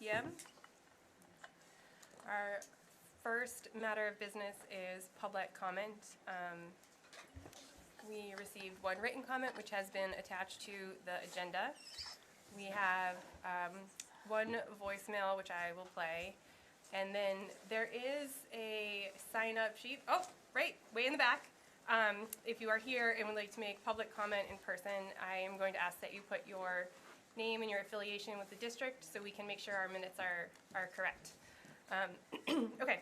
p.m. Our first matter of business is public comment. We received one written comment, which has been attached to the agenda. We have one voicemail, which I will play. And then there is a sign-up sheet. Oh, right, way in the back. If you are here and would like to make public comment in person, I am going to ask that you put your name and your affiliation with the district so we can make sure our minutes are correct. Okay,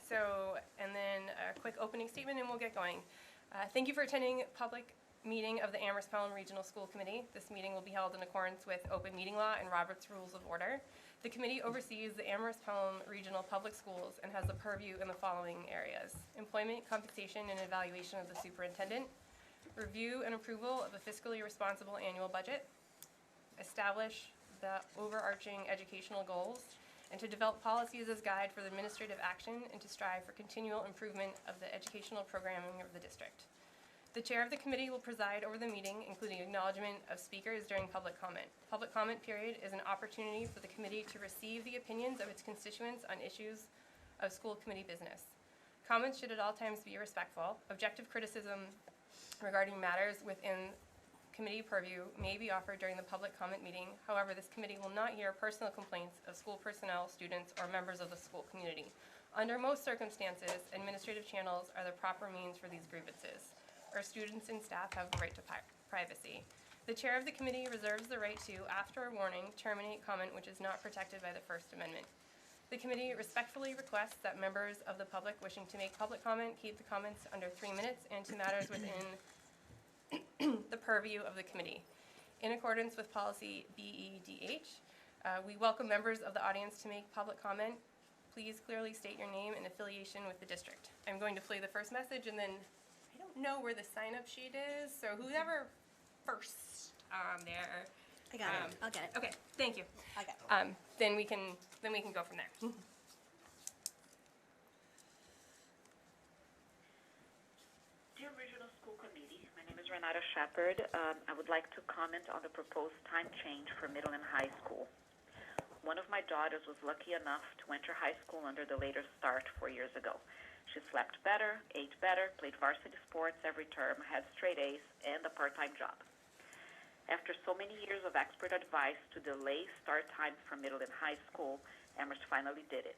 so, and then a quick opening statement and we'll get going. Thank you for attending public meeting of the Amherst-Pelham Regional School Committee. This meeting will be held in accordance with open meeting law and Robert's Rules of Order. The committee oversees the Amherst-Pelham Regional Public Schools and has the purview in the following areas: employment, compensation, and evaluation of the superintendent, review and approval of a fiscally responsible annual budget, establish the overarching educational goals, and to develop policies as guide for the administrative action and to strive for continual improvement of the educational programming of the district. The chair of the committee will preside over the meeting, including acknowledgement of speakers during public comment. Public comment period is an opportunity for the committee to receive the opinions of its constituents on issues of school committee business. Comments should at all times be respectful. Objective criticism regarding matters within committee purview may be offered during the public comment meeting. However, this committee will not hear personal complaints of school personnel, students, or members of the school community. Under most circumstances, administrative channels are the proper means for these grievances. Our students and staff have the right to privacy. The chair of the committee reserves the right to, after a warning, terminate comment which is not protected by the First Amendment. The committee respectfully requests that members of the public wishing to make public comment keep the comments under 3 minutes and to matters within the purview of the committee. In accordance with policy BEDH, we welcome members of the audience to make public comment. Please clearly state your name and affiliation with the district. I'm going to play the first message and then I don't know where the sign-up sheet is, so whoever first there. I got it. I'll get it. Okay, thank you. I got it. Then we can go from there. Dear Regional School Committee, my name is Renata Shepard. I would like to comment on the proposed time change for middle and high school. One of my daughters was lucky enough to enter high school under the later start 4 years ago. She slept better, ate better, played varsity sports every term, had straight A's, and a part-time job. After so many years of expert advice to delay start times for middle and high school, Amherst finally did it.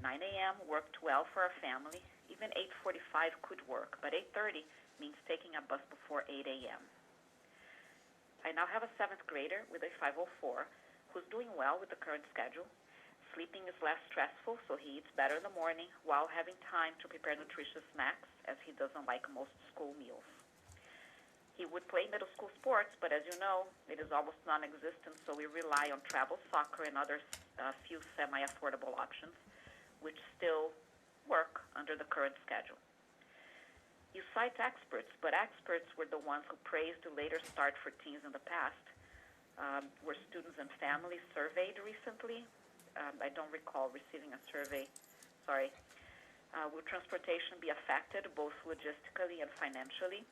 9 a.m. worked well for our family. Even 8:45 could work, but 8:30 means taking a bus before 8 a.m. I now have a 7th grader with a 504 who's doing well with the current schedule. Sleeping is less stressful, so he eats better in the morning while having time to prepare nutritious snacks, as he doesn't like most school meals. He would play middle school sports, but as you know, it is almost non-existent, so we rely on travel soccer and other few semi-affordable options, which still work under the current schedule. You cite experts, but experts were the ones who praised the later start for teens in the past. Were students and families surveyed recently? I don't recall receiving a survey. Sorry. Will transportation be affected both logistically and financially?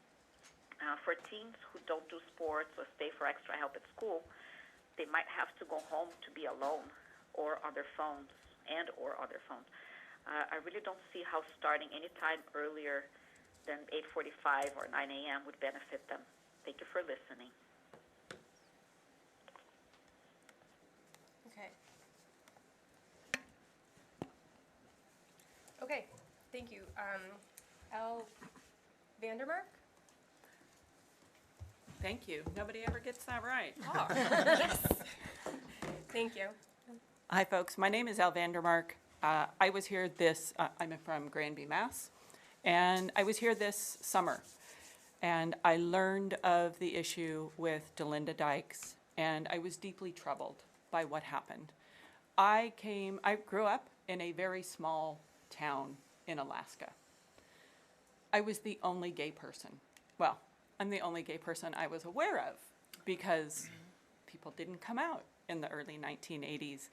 For teens who don't do sports or stay for extra help at school, they might have to go home to be alone or on their phones or other phones. I really don't see how starting any time earlier than 8:45 or 9 a.m. would benefit them. Thank you for listening. Okay, thank you. L. Vandermark? Thank you. Nobody ever gets that right. Oh, yes. Thank you. Hi, folks. My name is Al Vandermark. I was here I'm from Granby, Mass. And I was here this summer. And I learned of the issue with Delinda Dykes, and I was deeply troubled by what happened. I grew up in a very small town in Alaska. I was the only gay person. Well, I'm the only gay person I was aware of because people didn't come out in the early 1980s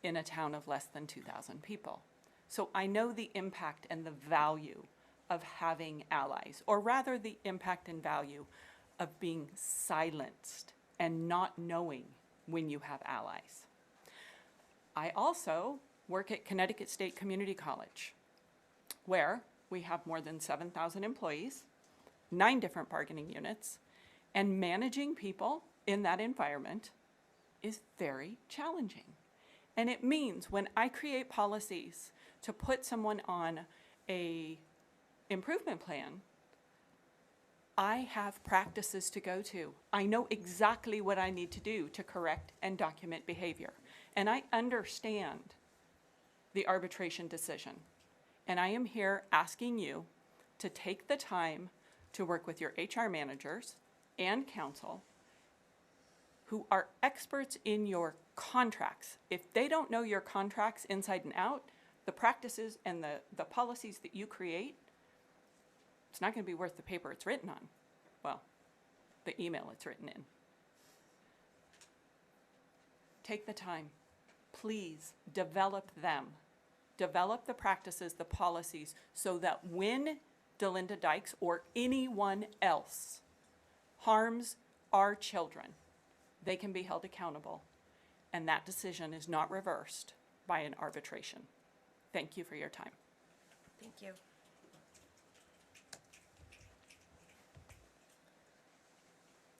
in a town of less than 2,000 people. So I know the impact and the value of having allies, or rather the impact and value of being silenced and not knowing when you have allies. I also work at Connecticut State Community College, where we have more than 7,000 employees, 9 different bargaining units, and managing people in that environment is very challenging. And it means when I create policies to put someone on a improvement plan, I have practices to go to. I know exactly what I need to do to correct and document behavior. And I understand the arbitration decision. And I am here asking you to take the time to work with your HR managers and counsel who are experts in your contracts. If they don't know your contracts inside and out, the practices and the policies that you create, it's not going to be worth the paper it's written on. Well, the email it's written in. Take the time. Please develop them. Develop the practices, the policies, so that when Delinda Dykes or anyone else harms our children, they can be held accountable. And that decision is not reversed by an arbitration. Thank you for your time. Thank you.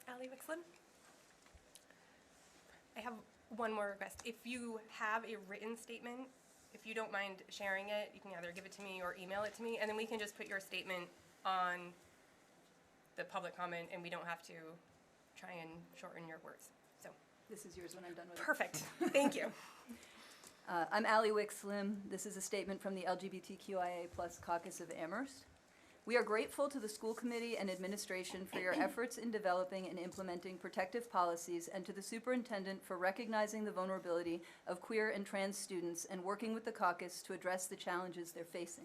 Ally Wixlin? I have one more request. If you have a written statement, if you don't mind sharing it, you can either give it to me or email it to me, and then we can just put your statement on the public comment, and we don't have to try and shorten your words. So, This is yours when I'm done with it. perfect. Thank you. I'm Ally Wixlin. This is a statement from the LGBTQIA+ Caucus of Amherst. We are grateful to the school committee and administration for your efforts in developing and implementing protective policies, and to the superintendent for recognizing the vulnerability of queer and trans students and working with the caucus to address the challenges they're facing.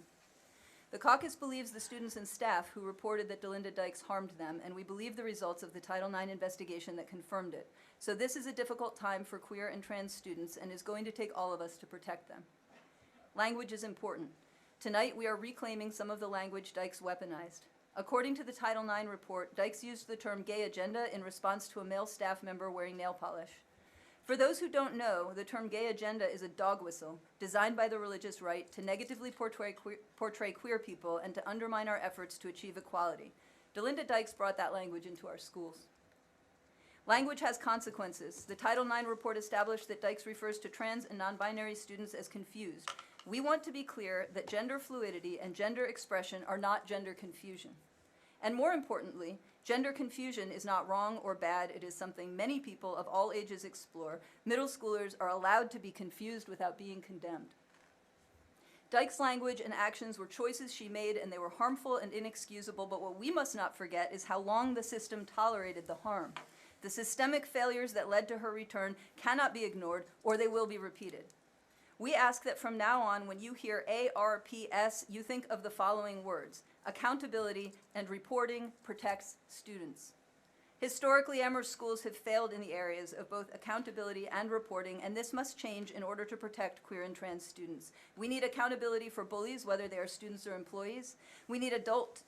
The caucus believes the students and staff who reported that Delinda Dykes harmed them, and we believe the results of the Title IX investigation that confirmed it. So this is a difficult time for queer and trans students and is going to take all of us to protect them. Language is important. Tonight, we are reclaiming some of the language Dykes weaponized. According to the Title IX report, Dykes used the term gay agenda in response to a male staff member wearing nail polish. For those who don't know, the term gay agenda is a dog whistle designed by the religious right to negatively portray queer people and to undermine our efforts to achieve equality. Delinda Dykes brought that language into our schools. Language has consequences. The Title IX report established that Dykes refers to trans and non-binary students as confused. We want to be clear that gender fluidity and gender expression are not gender confusion. And more importantly, gender confusion is not wrong or bad. It is something many people of all ages explore. Middle schoolers are allowed to be confused without being condemned. Dykes' language and actions were choices she made, and they were harmful and inexcusable, but what we must not forget is how long the system tolerated the harm. The systemic failures that led to her return cannot be ignored, or they will be repeated. We ask that from now on, when you hear ARPS, you think of the following words: accountability and reporting protects students. Historically, Amherst schools have failed in the areas of both accountability and reporting, and this must change in order to protect queer and trans students. We need accountability for bullies, whether they are students or employees. We need adult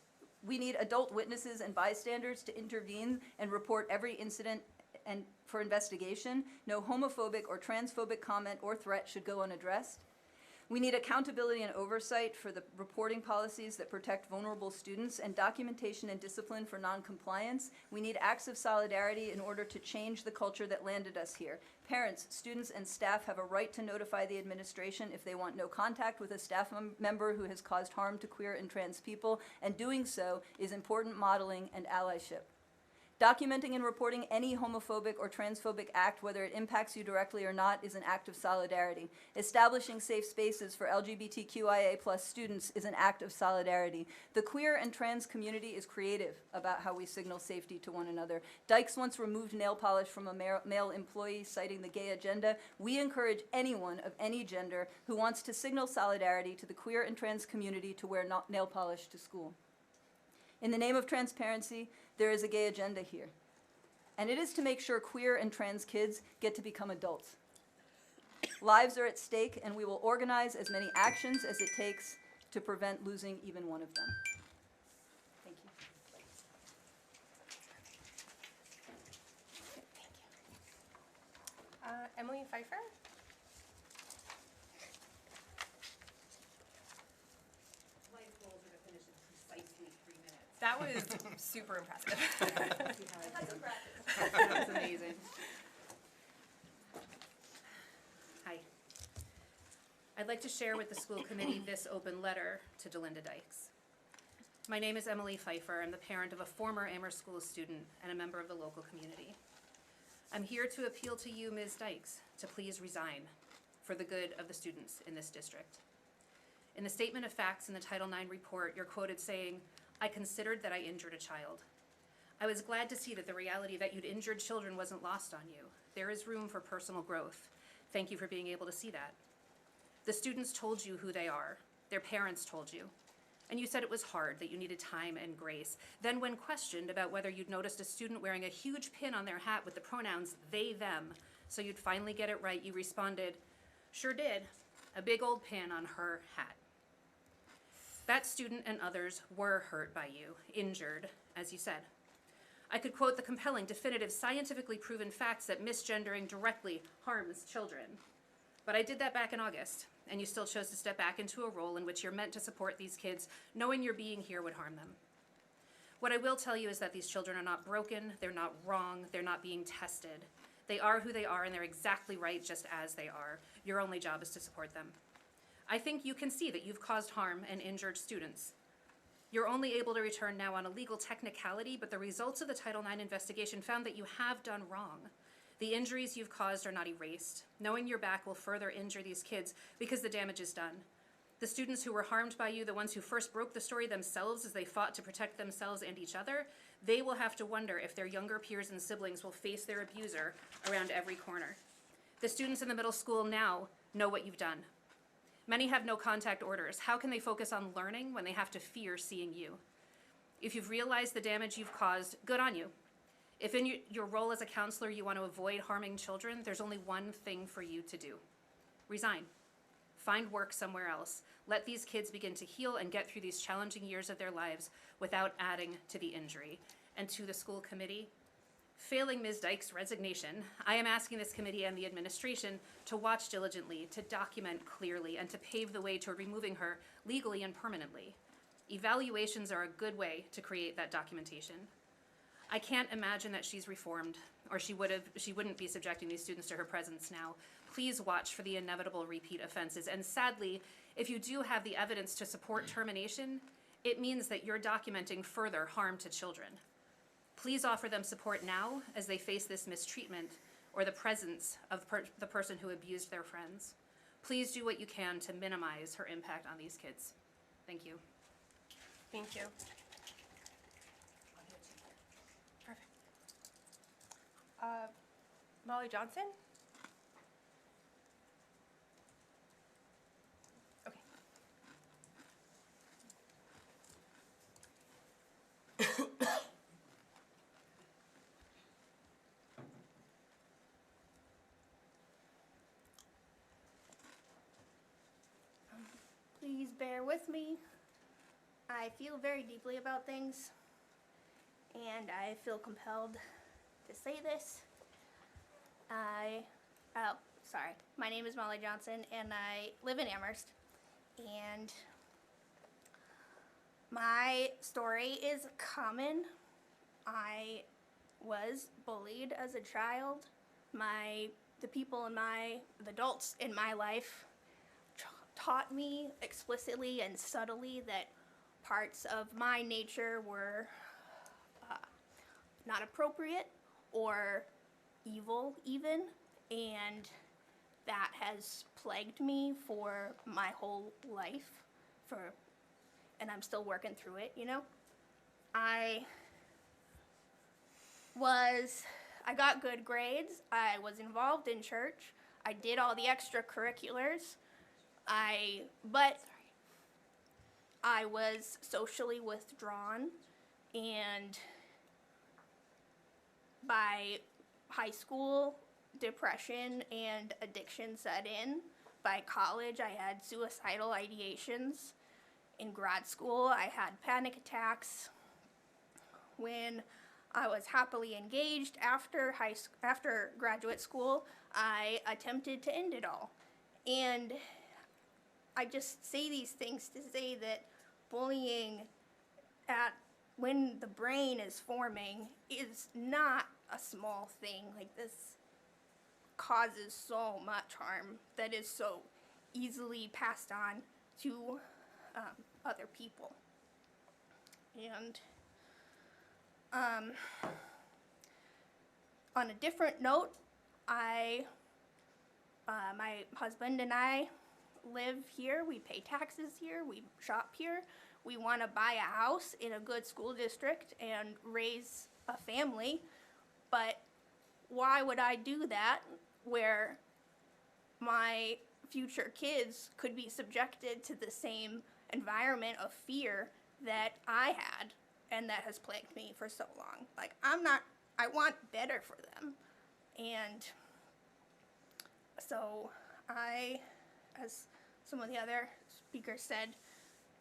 witnesses and bystanders to intervene and report every incident and for investigation. No homophobic or transphobic comment or threat should go unaddressed. We need accountability and oversight for the reporting policies that protect vulnerable students, and documentation and discipline for noncompliance. We need acts of solidarity in order to change the culture that landed us here. Parents, students, and staff have a right to notify the administration if they want no contact with a staff member who has caused harm to queer and trans people, and doing so is important modeling and allyship. Documenting and reporting any homophobic or transphobic act, whether it impacts you directly or not, is an act of solidarity. Establishing safe spaces for LGBTQIA+ students is an act of solidarity. The queer and trans community is creative about how we signal safety to one another. Dykes once removed nail polish from a male employee, citing the gay agenda. We encourage anyone of any gender who wants to signal solidarity to the queer and trans community to wear nail polish to school. In the name of transparency, there is a gay agenda here. And it is to make sure queer and trans kids get to become adults. Lives are at stake, and we will organize as many actions as it takes to prevent losing even one of them. Thank you. Emily Pfeiffer? That was super impressive. That was amazing. Hi. I'd like to share with the school committee this open letter to Delinda Dykes. My name is Emily Pfeiffer. I'm the parent of a former Amherst School student and a member of the local community. I'm here to appeal to you, Ms. Dykes, to please resign for the good of the students in this district. In the statement of facts in the Title IX report, you're quoted saying, "I considered that I injured a child." I was glad to see that the reality that you'd injured children wasn't lost on you. There is room for personal growth. Thank you for being able to see that. The students told you who they are. Their parents told you. And you said it was hard, that you needed time and grace. Then when questioned about whether you'd noticed a student wearing a huge pin on their hat with the pronouns they, them, so you'd finally get it right, you responded, "Sure did, a big old pin on her hat." That student and others were hurt by you, injured, as you said. I could quote the compelling, definitive, scientifically proven facts that misgendering directly harms children. But I did that back in August, and you still chose to step back into a role in which you're meant to support these kids, knowing your being here would harm them. What I will tell you is that these children are not broken, they're not wrong, they're not being tested. They are who they are, and they're exactly right just as they are. Your only job is to support them. I think you can see that you've caused harm and injured students. You're only able to return now on a legal technicality, but the results of the Title IX investigation found that you have done wrong. The injuries you've caused are not erased. Knowing you're back will further injure these kids because the damage is done. The students who were harmed by you, the ones who first broke the story themselves as they fought to protect themselves and each other, they will have to wonder if their younger peers and siblings will face their abuser around every corner. The students in the middle school now know what you've done. Many have no contact orders. How can they focus on learning when they have to fear seeing you? If you've realized the damage you've caused, good on you. If in your role as a counselor you want to avoid harming children, there's only one thing for you to do. Resign. Find work somewhere else. Let these kids begin to heal and get through these challenging years of their lives without adding to the injury. And to the school committee, failing Ms. Dykes' resignation, I am asking this committee and the administration to watch diligently, to document clearly, and to pave the way toward removing her legally and permanently. Evaluations are a good way to create that documentation. I can't imagine that she's reformed, or she wouldn't be subjecting these students to her presence now. Please watch for the inevitable repeat offenses. And sadly, if you do have the evidence to support termination, it means that you're documenting further harm to children. Please offer them support now as they face this mistreatment or the presence of the person who abused their friends. Please do what you can to minimize her impact on these kids. Thank you. Thank you. Perfect. Molly Johnson? Okay. Please bear with me. I feel very deeply about things, and I feel compelled to say this. My name is Molly Johnson, and I live in Amherst, and my story is common. I was bullied as a child. The adults in my life taught me explicitly and subtly that parts of my nature were not appropriate or evil even, and that has plagued me for my whole life, and I'm still working through it, you know? I got good grades, I was involved in church, I did all the extracurriculars, but I was socially withdrawn, and by high school, depression and addiction set in. By college, I had suicidal ideations. In grad school, I had panic attacks. When I was happily engaged after graduate school, I attempted to end it all. And I just say these things to say that bullying at when the brain is forming, is not a small thing. Like, this causes so much harm that is so easily passed on to other people. And on a different note, my husband and I live here. We pay taxes here. We shop here. We want to buy a house in a good school district and raise a family. But why would I do that where my future kids could be subjected to the same environment of fear that I had and that has plagued me for so long? Like, I want better for them. And so I, as some of the other speakers said,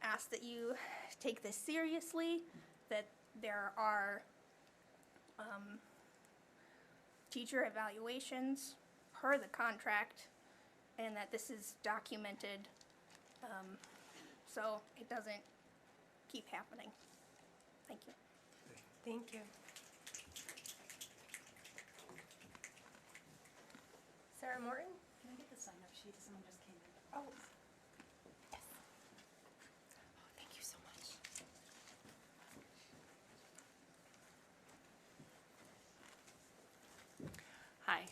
ask that you take this seriously, that there are teacher evaluations per the contract, and that this is documented so it doesn't keep happening. Thank you. Thank you. Sarah Morton? Can I get the sign-up sheet? Someone just came in. Oh, yes. Oh, thank you so much. Hi,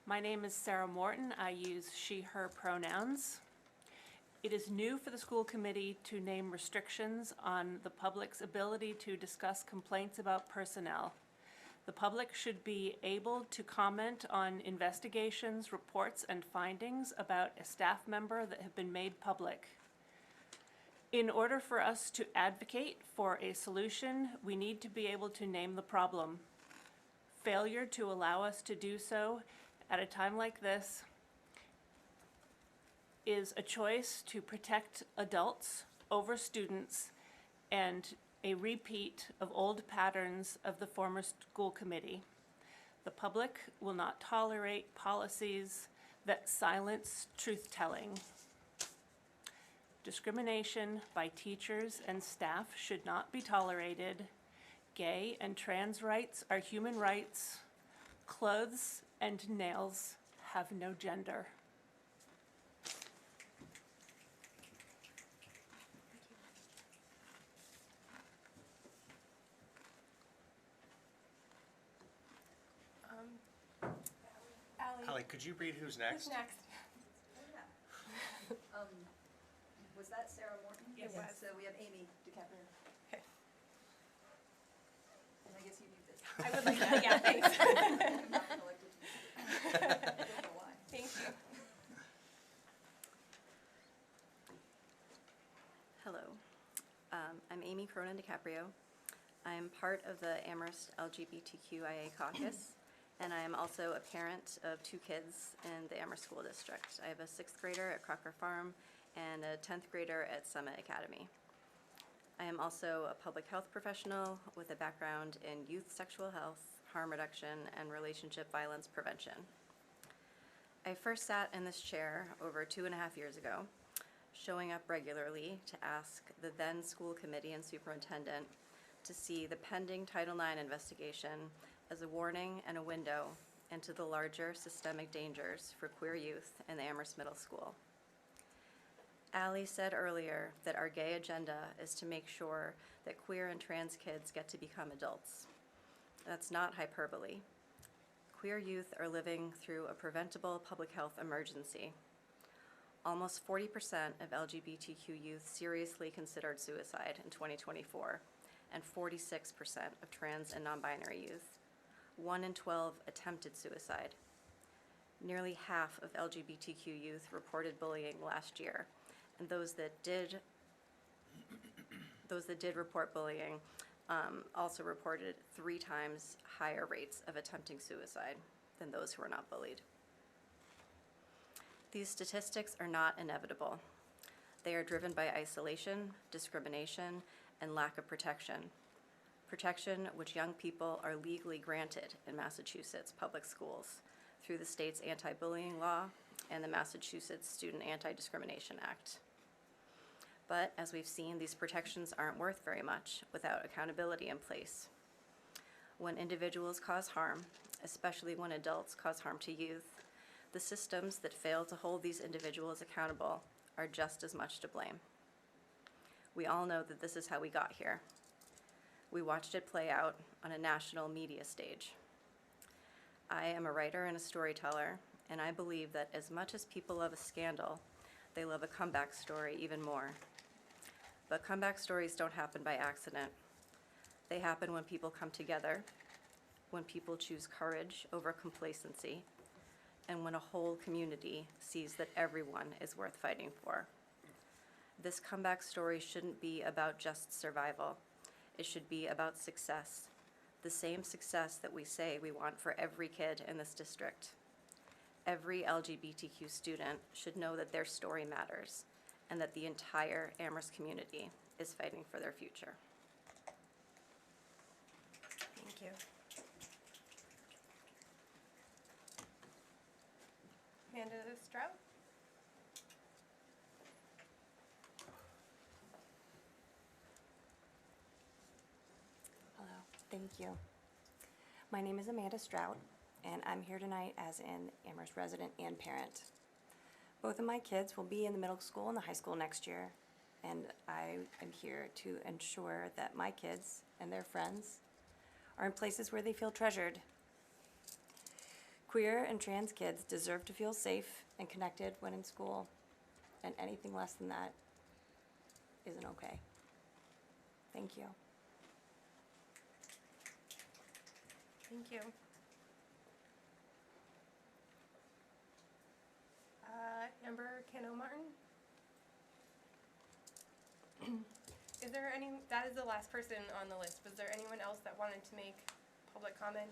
my name is Sarah Morton. I use she, her pronouns. It is new for the school committee to name restrictions on the public's ability to discuss complaints about personnel. The public should be able to comment on investigations, reports, and findings about a staff member that have been made public. In order for us to advocate for a solution, we need to be able to name the problem. Failure to allow us to do so at a time like this is a choice to protect adults over students and a repeat of old patterns of the former school committee. The public will not tolerate policies that silence truth-telling. Discrimination by teachers and staff should not be tolerated. Gay and trans rights are human rights. Clothes and nails have no gender. Allie, Allie, could you read who's next? who's next? Was that Sarah Morton? It was. So we have Amy DiCaprio. Okay. And I guess you need this. I would like that, yeah, thanks. I'm not elected to use it. I don't know why. Thank you. Hello, I'm Amy Cronin DiCaprio. I'm part of the Amherst LGBTQIA caucus, and I am also a parent of 2 kids in the Amherst School District. I have a 6th grader at Crocker Farm and a 10th grader at Summit Academy. I am also a public health professional with a background in youth sexual health, harm reduction, and relationship violence prevention. I first sat in this chair over 2.5 years ago, showing up regularly to ask the then school committee and superintendent to see the pending Title IX investigation as a warning and a window into the larger systemic dangers for queer youth in the Amherst Middle School. Allie said earlier that our gay agenda is to make sure that queer and trans kids get to become adults. That's not hyperbole. Queer youth are living through a preventable public health emergency. Almost 40% of LGBTQ youth seriously considered suicide in 2024, and 46% of trans and non-binary youth. 1 in 12 attempted suicide. Nearly half of LGBTQ youth reported bullying last year, and those that did report bullying also reported 3 times higher rates of attempting suicide than those who were not bullied. These statistics are not inevitable. They are driven by isolation, discrimination, and lack of protection. Protection which young people are legally granted in Massachusetts public schools through the state's anti-bullying law and the Massachusetts Student Anti-Discrimination Act. But as we've seen, these protections aren't worth very much without accountability in place. When individuals cause harm, especially when adults cause harm to youth, the systems that fail to hold these individuals accountable are just as much to blame. We all know that this is how we got here. We watched it play out on a national media stage. I am a writer and a storyteller, and I believe that as much as people love a scandal, they love a comeback story even more. But comeback stories don't happen by accident. They happen when people come together, when people choose courage over complacency, and when a whole community sees that everyone is worth fighting for. This comeback story shouldn't be about just survival. It should be about success, the same success that we say we want for every kid in this district. Every LGBTQ student should know that their story matters and that the entire Amherst community is fighting for their future. Thank you. Amanda Strout? Hello, thank you. My name is Amanda Strout, and I'm here tonight as an Amherst resident and parent. Both of my kids will be in the middle school and the high school next year, and I am here to ensure that my kids and their friends are in places where they feel treasured. Queer and trans kids deserve to feel safe and connected when in school, and anything less than that isn't okay. Thank you. Thank you. Amber Cano-Martin? Is there any, that is the last person on the list. Was there anyone else that wanted to make public comment?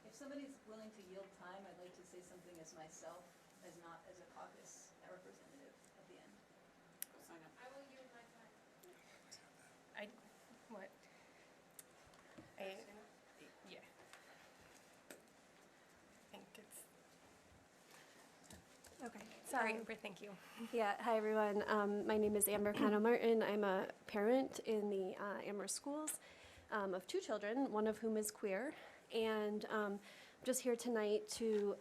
If somebody's willing to yield time, I'd like to say something as myself, as not as a caucus representative at the end. What? Yeah. I think it's, Okay. sorry, Amber, thank you. Yeah, hi everyone. My name is Amber Cano-Martin. I'm a parent in the Amherst schools of two children, one of whom is queer. And just here tonight to,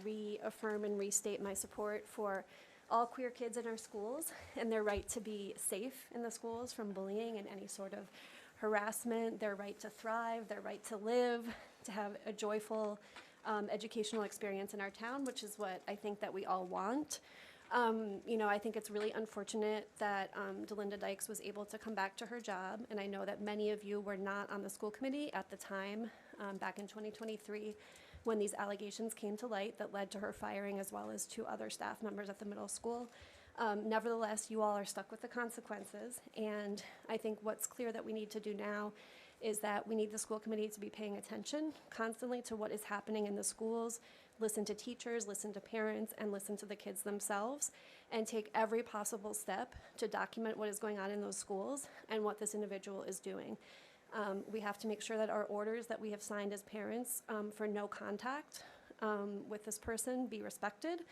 reaffirm and restate my support for all queer kids in our schools and their right to be safe in the schools from bullying and any sort of harassment, their right to thrive, their right to live, to have a joyful educational experience in our town, which is what I think that we all want. I think it's really unfortunate that Delinda Dykes was able to come back to her job, and I know that many of you were not on the school committee at the time, back in 2023, when these allegations came to light that led to her firing, as well as 2 other staff members at the middle school. Nevertheless, you all are stuck with the consequences, and I think what's clear that we need to do now is that we need the school committee to be paying attention constantly to what is happening in the schools, listen to teachers, listen to parents, and listen to the kids themselves, and take every possible step to document what is going on in those schools and what this individual is doing. We have to make sure that our orders that we have signed as parents for no contact with this person be respected.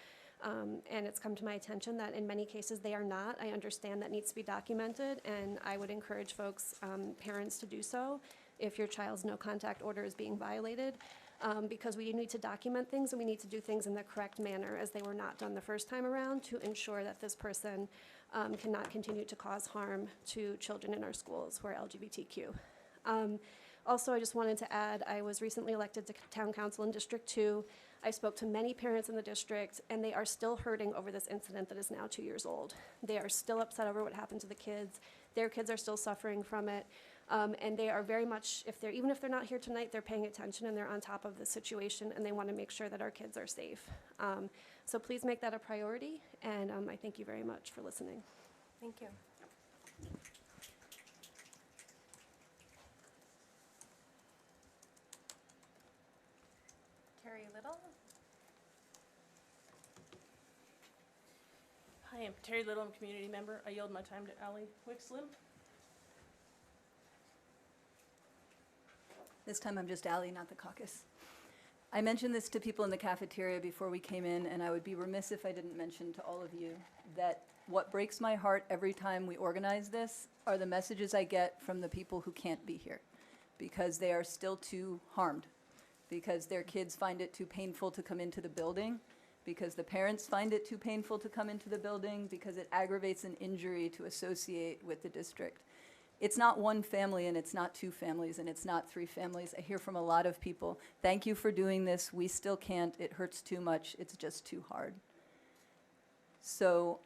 And it's come to my attention that in many cases they are not. I understand that needs to be documented, and I would encourage folks, parents, to do so if your child's no contact order is being violated, because we need to document things and we need to do things in the correct manner, as they were not done the first time around, to ensure that this person cannot continue to cause harm to children in our schools who are LGBTQ. Also, I just wanted to add, I was recently elected to town council in District 2. I spoke to many parents in the district, and they are still hurting over this incident that is now 2 years old. They are still upset over what happened to the kids. Their kids are still suffering from it. And they are very much, even if they're not here tonight, they're paying attention and they're on top of the situation, and they want to make sure that our kids are safe. So please make that a priority, and I thank you very much for listening. Thank you. Carrie Little? Hi, I'm Terry Little, I'm a community member. I yield my time to Allie Wixlim. This time I'm just Ally, not the caucus. I mentioned this to people in the cafeteria before we came in, and I would be remiss if I didn't mention to all of you that what breaks my heart every time we organize this are the messages I get from the people who can't be here because they are still too harmed, because their kids find it too painful to come into the building, because the parents find it too painful to come into the building, because it aggravates an injury to associate with the district. It's not one family, and it's not two families, and it's not three families. I hear from a lot of people, thank you for doing this. We still can't. It hurts too much. It's just too hard. So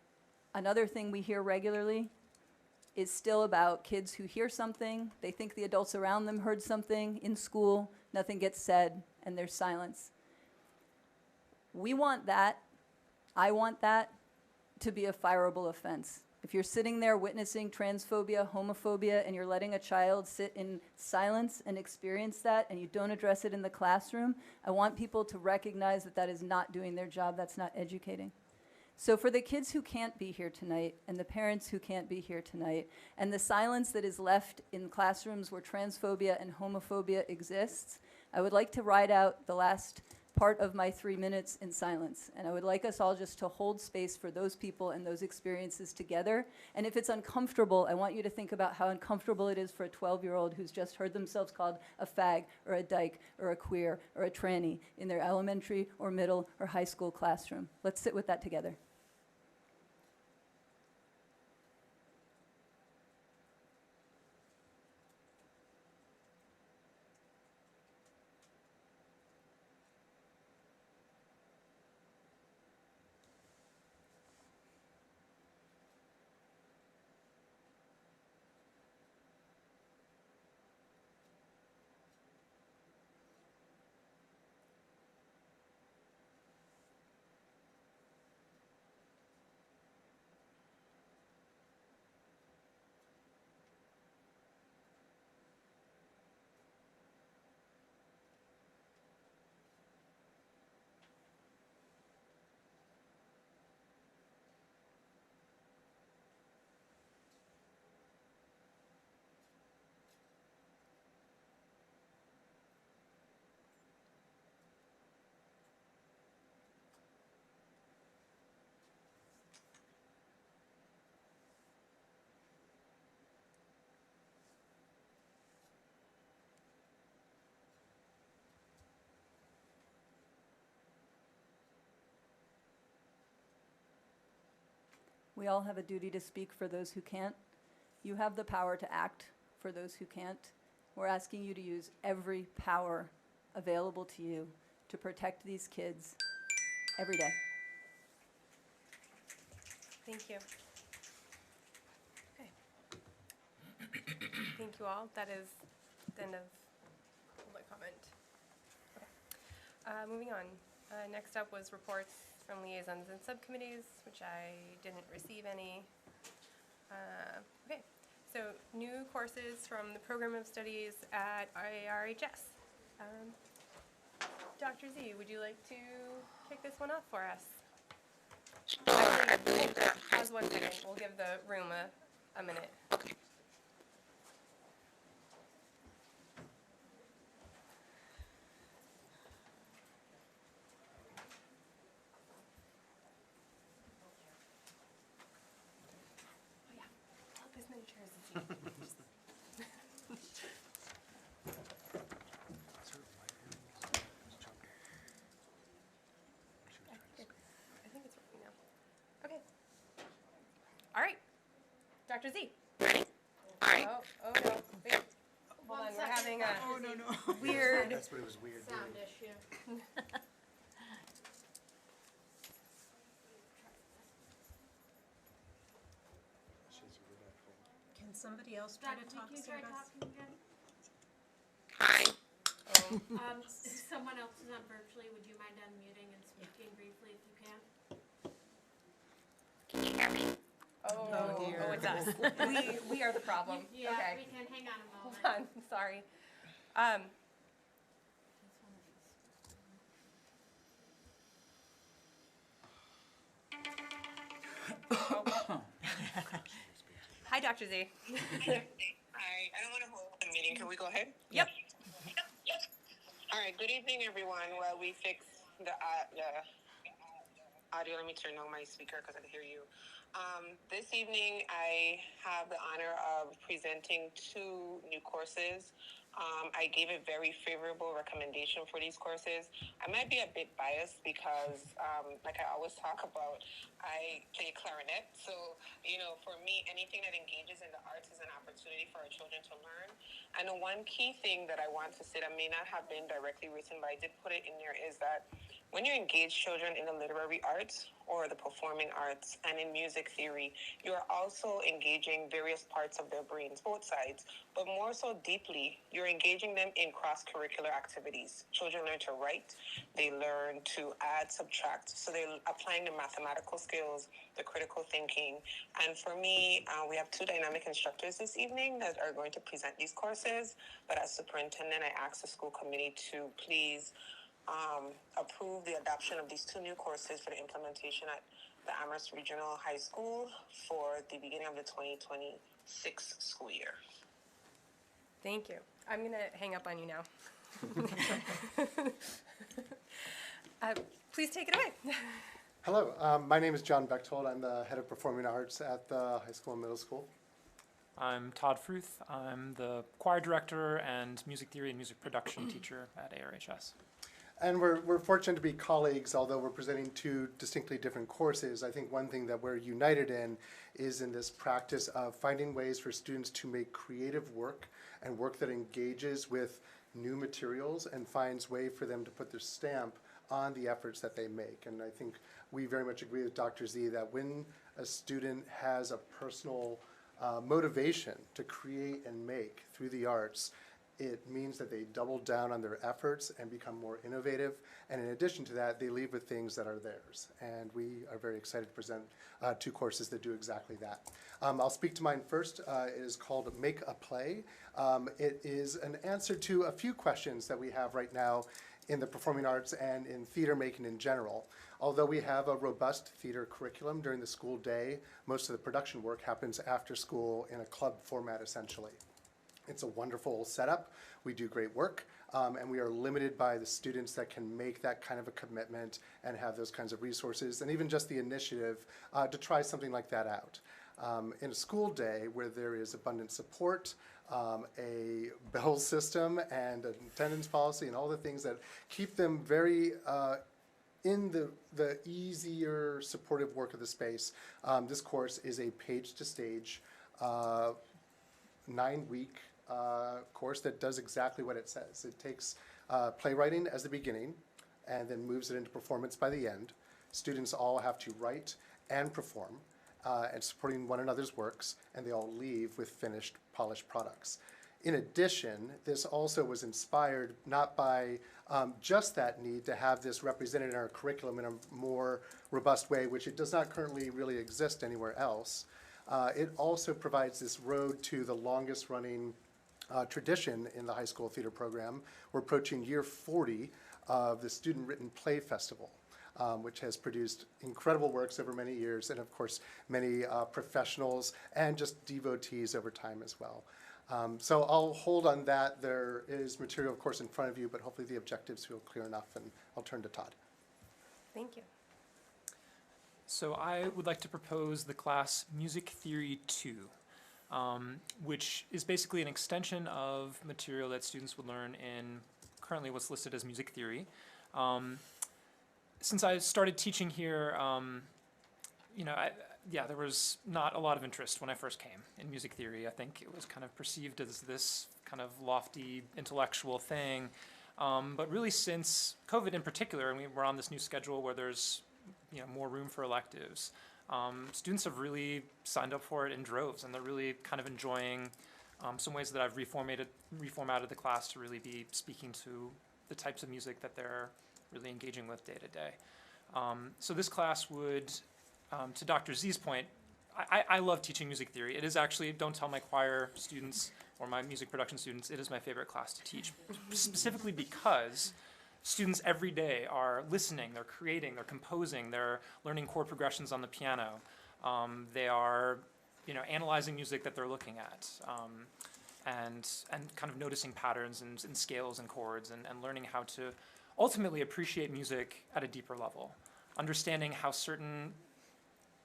another thing we hear regularly is still about kids who hear something. They think the adults around them heard something in school. Nothing gets said, and there's silence. We want that, I want that, to be a fireable offense. If you're sitting there witnessing transphobia, homophobia, and you're letting a child sit in silence and experience that, and you don't address it in the classroom, I want people to recognize that that is not doing their job, that's not educating. So for the kids who can't be here tonight, and the parents who can't be here tonight, and the silence that is left in classrooms where transphobia and homophobia exists, I would like to ride out the last part of my 3 minutes in silence. And I would like us all just to hold space for those people and those experiences together. And if it's uncomfortable, I want you to think about how uncomfortable it is for a 12-year-old who's just heard themselves called a fag or a dyke or a queer or a tranny in their elementary or middle or high school classroom. Let's sit with that together. We all have a duty to speak for those who can't. You have the power to act for those who can't. We're asking you to use every power available to you to protect these kids every day. Thank you. Okay. Thank you all. That is the end of public comment. Okay. Moving on. Next up was reports from liaisons and subcommittees, which I didn't receive any. Okay. So new courses from the Program of Studies at IRHS. Dr. Z, would you like to kick this one off for us? Sure, I believe that Pause 1 second. We'll give the room a minute. Okay. Oh yeah, help as many chairs as you can. I think it's working now. Okay. All right. Dr. Z. Ready? All right. Oh no. Wait. Hold on. We're having a weird That's what it was weird doing. Sound issue. Can somebody else try to talk to us? Hi. If someone else is on virtually, would you mind unmuting and speaking briefly if you can? Can you hear me? Oh, it's us. We are the problem. Yeah, Okay. we can, hang on a Hold moment. on. Sorry. Hi, Dr. Z. Hi. I don't want to hold the meeting. Can we go ahead? Yep. All right. Good evening, everyone. Well, we fixed the audio. Let me turn on my speaker because I can hear you. This evening, I have the honor of presenting two new courses. I gave a very favorable recommendation for these courses. I might be a bit biased because, like I always talk about, I play clarinet. So, for me, anything that engages in the arts is an opportunity for our children to learn. And the one key thing that I want to say that may not have been directly written, but I did put it in there, is that when you engage children in the literary arts or the performing arts and in music theory, you are also engaging various parts of their brains, both sides, but more so deeply, you're engaging them in cross-curricular activities. Children learn to write, they learn to add, subtract, so they're applying the mathematical skills, the critical thinking. And for me, we have two dynamic instructors this evening that are going to present these courses, but as superintendent, I asked the school committee to please approve the adoption of these two new courses for the implementation at the Amherst Regional High School for the beginning of the 2026 school year. Thank you. I'm going to hang up on you now. Please take it away. Hello, my name is John Bechtold. I'm the head of performing arts at the high school and middle school. I'm Todd Fruth. I'm the choir director and music theory and music production teacher at ARHS. And we're fortunate to be colleagues, although we're presenting two distinctly different courses. I think one thing that we're united in is in this practice of finding ways for students to make creative work and work that engages with new materials and finds way for them to put their stamp on the efforts that they make. And I think we very much agree with Dr. Z that when a student has a personal motivation to create and make through the arts, it means that they double down on their efforts and become more innovative. And in addition to that, they leave with things that are theirs. And we are very excited to present two courses that do exactly that. I'll speak to mine first. It is called Make a Play. It is an answer to a few questions that we have right now in the performing arts and in theater making in general. Although we have a robust theater curriculum during the school day, most of the production work happens after school in a club format essentially. It's a wonderful setup. We do great work, and we are limited by the students that can make that kind of a commitment and have those kinds of resources, and even just the initiative to try something like that out. In a school day where there is abundant support, a bell system, and an attendance policy, and all the things that keep them very in the easier supportive work of the space, this course is a page-to-stage 9-week course that does exactly what it says. It takes playwriting as the beginning and then moves it into performance by the end. Students all have to write and perform and supporting one another's works, and they all leave with finished, polished products. In addition, this also was inspired not by just that need to have this represented in our curriculum in a more robust way, which it does not currently really exist anywhere else. It also provides this road to the longest running tradition in the high school theater program. We're approaching year 40 of the Student Written Play Festival, which has produced incredible works over many years, and of course many professionals and just devotees over time as well. So I'll hold on that. There is material, of course, in front of you, but hopefully the objectives feel clear enough, and I'll turn to Todd. Thank you. So I would like to propose the class Music Theory 2, which is basically an extension of material that students would learn in currently what's listed as music theory. Since I started teaching here, there was not a lot of interest when I first came in music theory. I think it was kind of perceived as this kind of lofty intellectual thing. But really since COVID in particular, and we're on this new schedule where there's more room for electives, students have really signed up for it in droves, and they're really kind of enjoying some ways that I've reformatted the class to really be speaking to the types of music that they're really engaging with day to day. So this class would, to Dr. Z's point, I love teaching music theory. It is actually, don't tell my choir students or my music production students, it is my favorite class to teach, specifically because students every day are listening, they're creating, they're composing, they're learning chord progressions on the piano. They are, analyzing music that they're looking at, and kind of noticing patterns and scales and chords, and learning how to ultimately appreciate music at a deeper level, understanding how certain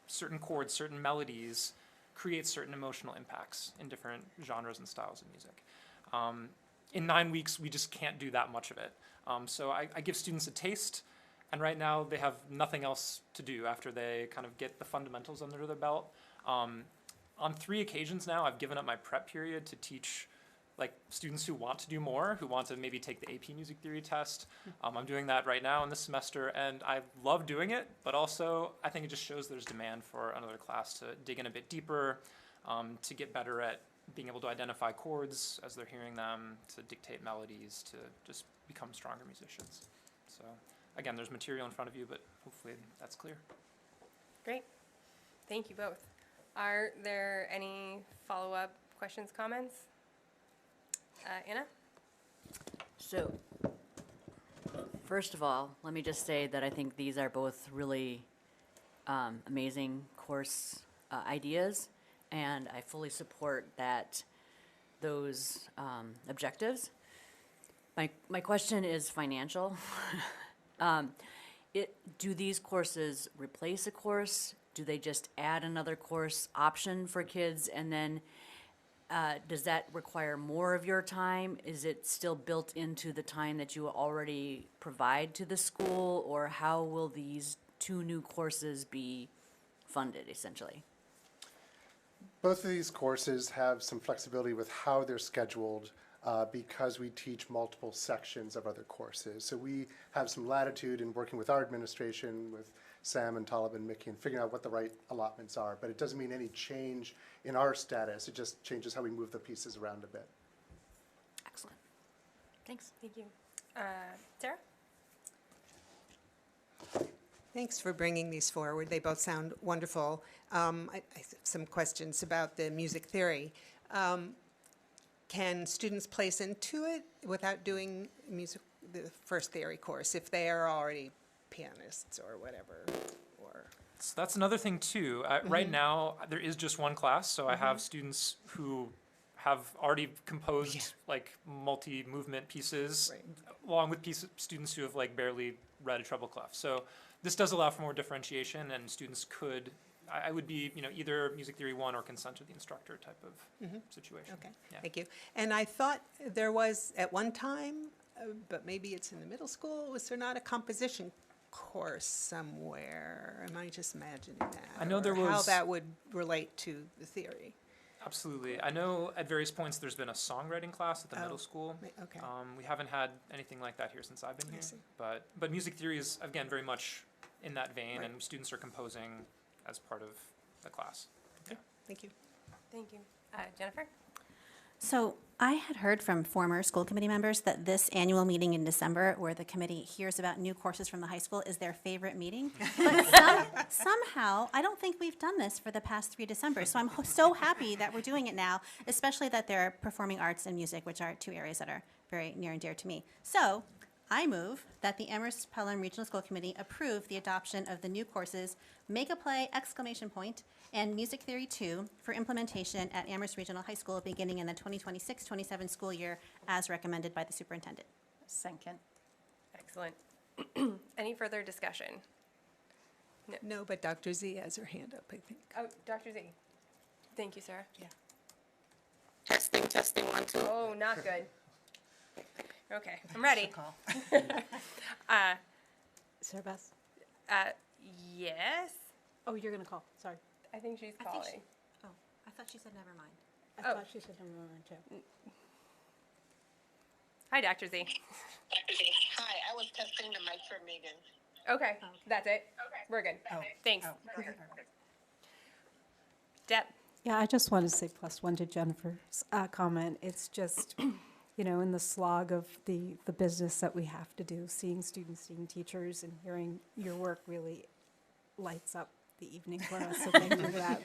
certain chords, certain melodies create certain emotional impacts in different genres and styles of music. In 9 weeks, we just can't do that much of it. So I give students a taste, and right now they have nothing else to do after they kind of get the fundamentals under their belt. On 3 occasions now, I've given up my prep period to teach like students who want to do more, who want to maybe take the AP Music Theory test. I'm doing that right now in this semester, and I love doing it, but also I think it just shows there's demand for another class to dig in a bit deeper, to get better at being able to identify chords as they're hearing them, to dictate melodies, to just become stronger musicians. So again, there's material in front of you, but hopefully that's clear. Great. Thank you both. Are there any follow-up questions, comments? Anna? So, first of all, let me just say that I think these are both really amazing course ideas, and I fully support those objectives. My question is financial. Do these courses replace a course? Do they just add another course option for kids? And then does that require more of your time? Is it still built into the time that you already provide to the school? Or how will these 2 new courses be funded, essentially? Both of these courses have some flexibility with how they're scheduled because we teach multiple sections of other courses. So we have some latitude in working with our administration, with Sam and Talib and Mickey, and figuring out what the right allotments are. But it doesn't mean any change in our status. It just changes how we move the pieces around a bit. Excellent. Thanks. Thank you. Sarah? Thanks for bringing these forward. They both sound wonderful. I have some questions about the music theory. Can students place into it without doing the first theory course if they are already pianists or whatever? Or So that's another thing too. Right now, there is just 1 class, so I have students who have already composed like multi-movement pieces, along with students who have like barely read a treble clef. So this does allow for more differentiation, and students could, I would be, either Music Theory 1 or consent to the instructor type of situation. Okay, Yeah. thank you. And I thought there was at one time, but maybe it's in the middle school, was there not a composition course somewhere? Am I just imagining that? I know there Or how was- that would relate to the theory. Absolutely. I know at various points there's been a songwriting class at the middle school. Okay. We haven't had anything like that here since I've been here. see. But music theory is, again, very much in that vein, Right. and students are composing as part of the class. Yeah. Thank you. Thank you. Jennifer? So I had heard from former school committee members that this annual meeting in December, where the committee hears about new courses from the high school, is their favorite meeting. But somehow, I don't think we've done this for the past 3 Decembers. So I'm so happy that we're doing it now, especially that they're performing arts and music, which are 2 areas that are very near and dear to me. So I move that the Amherst-Pelham Regional School Committee approve the adoption of the new courses Make a Play! And Music Theory 2 for implementation at Amherst Regional High School beginning in the 2026-27 school year as recommended by the superintendent. Second. Excellent. Any further discussion? No, but Dr. Z has her hand up, I think. Oh, Dr. Z. Thank you, Sarah. Yeah. Testing, 1, 2. Oh, not good. Okay, I'm ready. Sarah Beth? Yes? Oh, you're gonna call, sorry. I think she's calling. Oh, I thought she said never mind. I thought she said number 1 too. Hi, Dr. Z. Hi, I was testing the mic for Megan. Okay, that's it. Okay. We're good. Thanks. Deb? Yeah, I just want to say +1 to Jennifer's comment. It's just, in the slog of the business that we have to do, seeing students, seeing teachers, and hearing your work really lights up the evening for us, so thank you for that.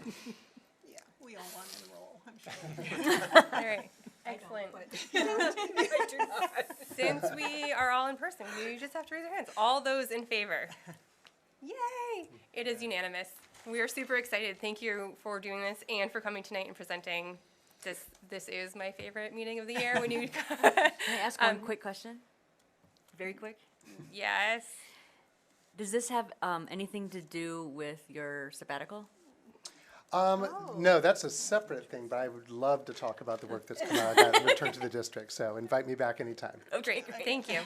Yeah, we all want to enroll, I'm sure. All right, excellent. Since we are all in person, you just have to raise your hands. All those in favor? Yay! It is unanimous. We are super excited. Thank you for doing this and for coming tonight and presenting. This is my favorite meeting of the year when you. Can I ask one quick question? Very quick? Yes. Does this have anything to do with your sabbatical? No, that's a separate thing, but I would love to talk about the work that's come out of that and return to the district, so invite me back anytime. Oh, great. Thank you.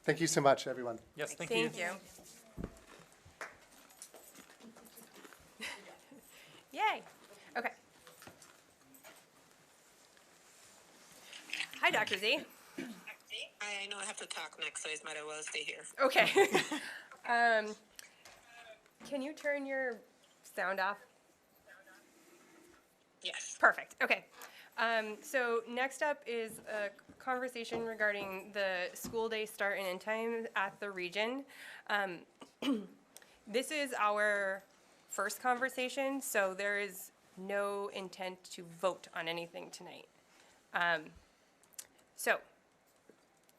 Thank you so much, everyone. Yes, thank you. Thank you. Yay. Okay. Hi, Dr. Z. I know I have to talk next, so I might as well stay here. Okay. Can you turn your sound off? Yes. Perfect. Okay. So next up is a conversation regarding the school day start and end time at the region. This is our first conversation, so there is no intent to vote on anything tonight. So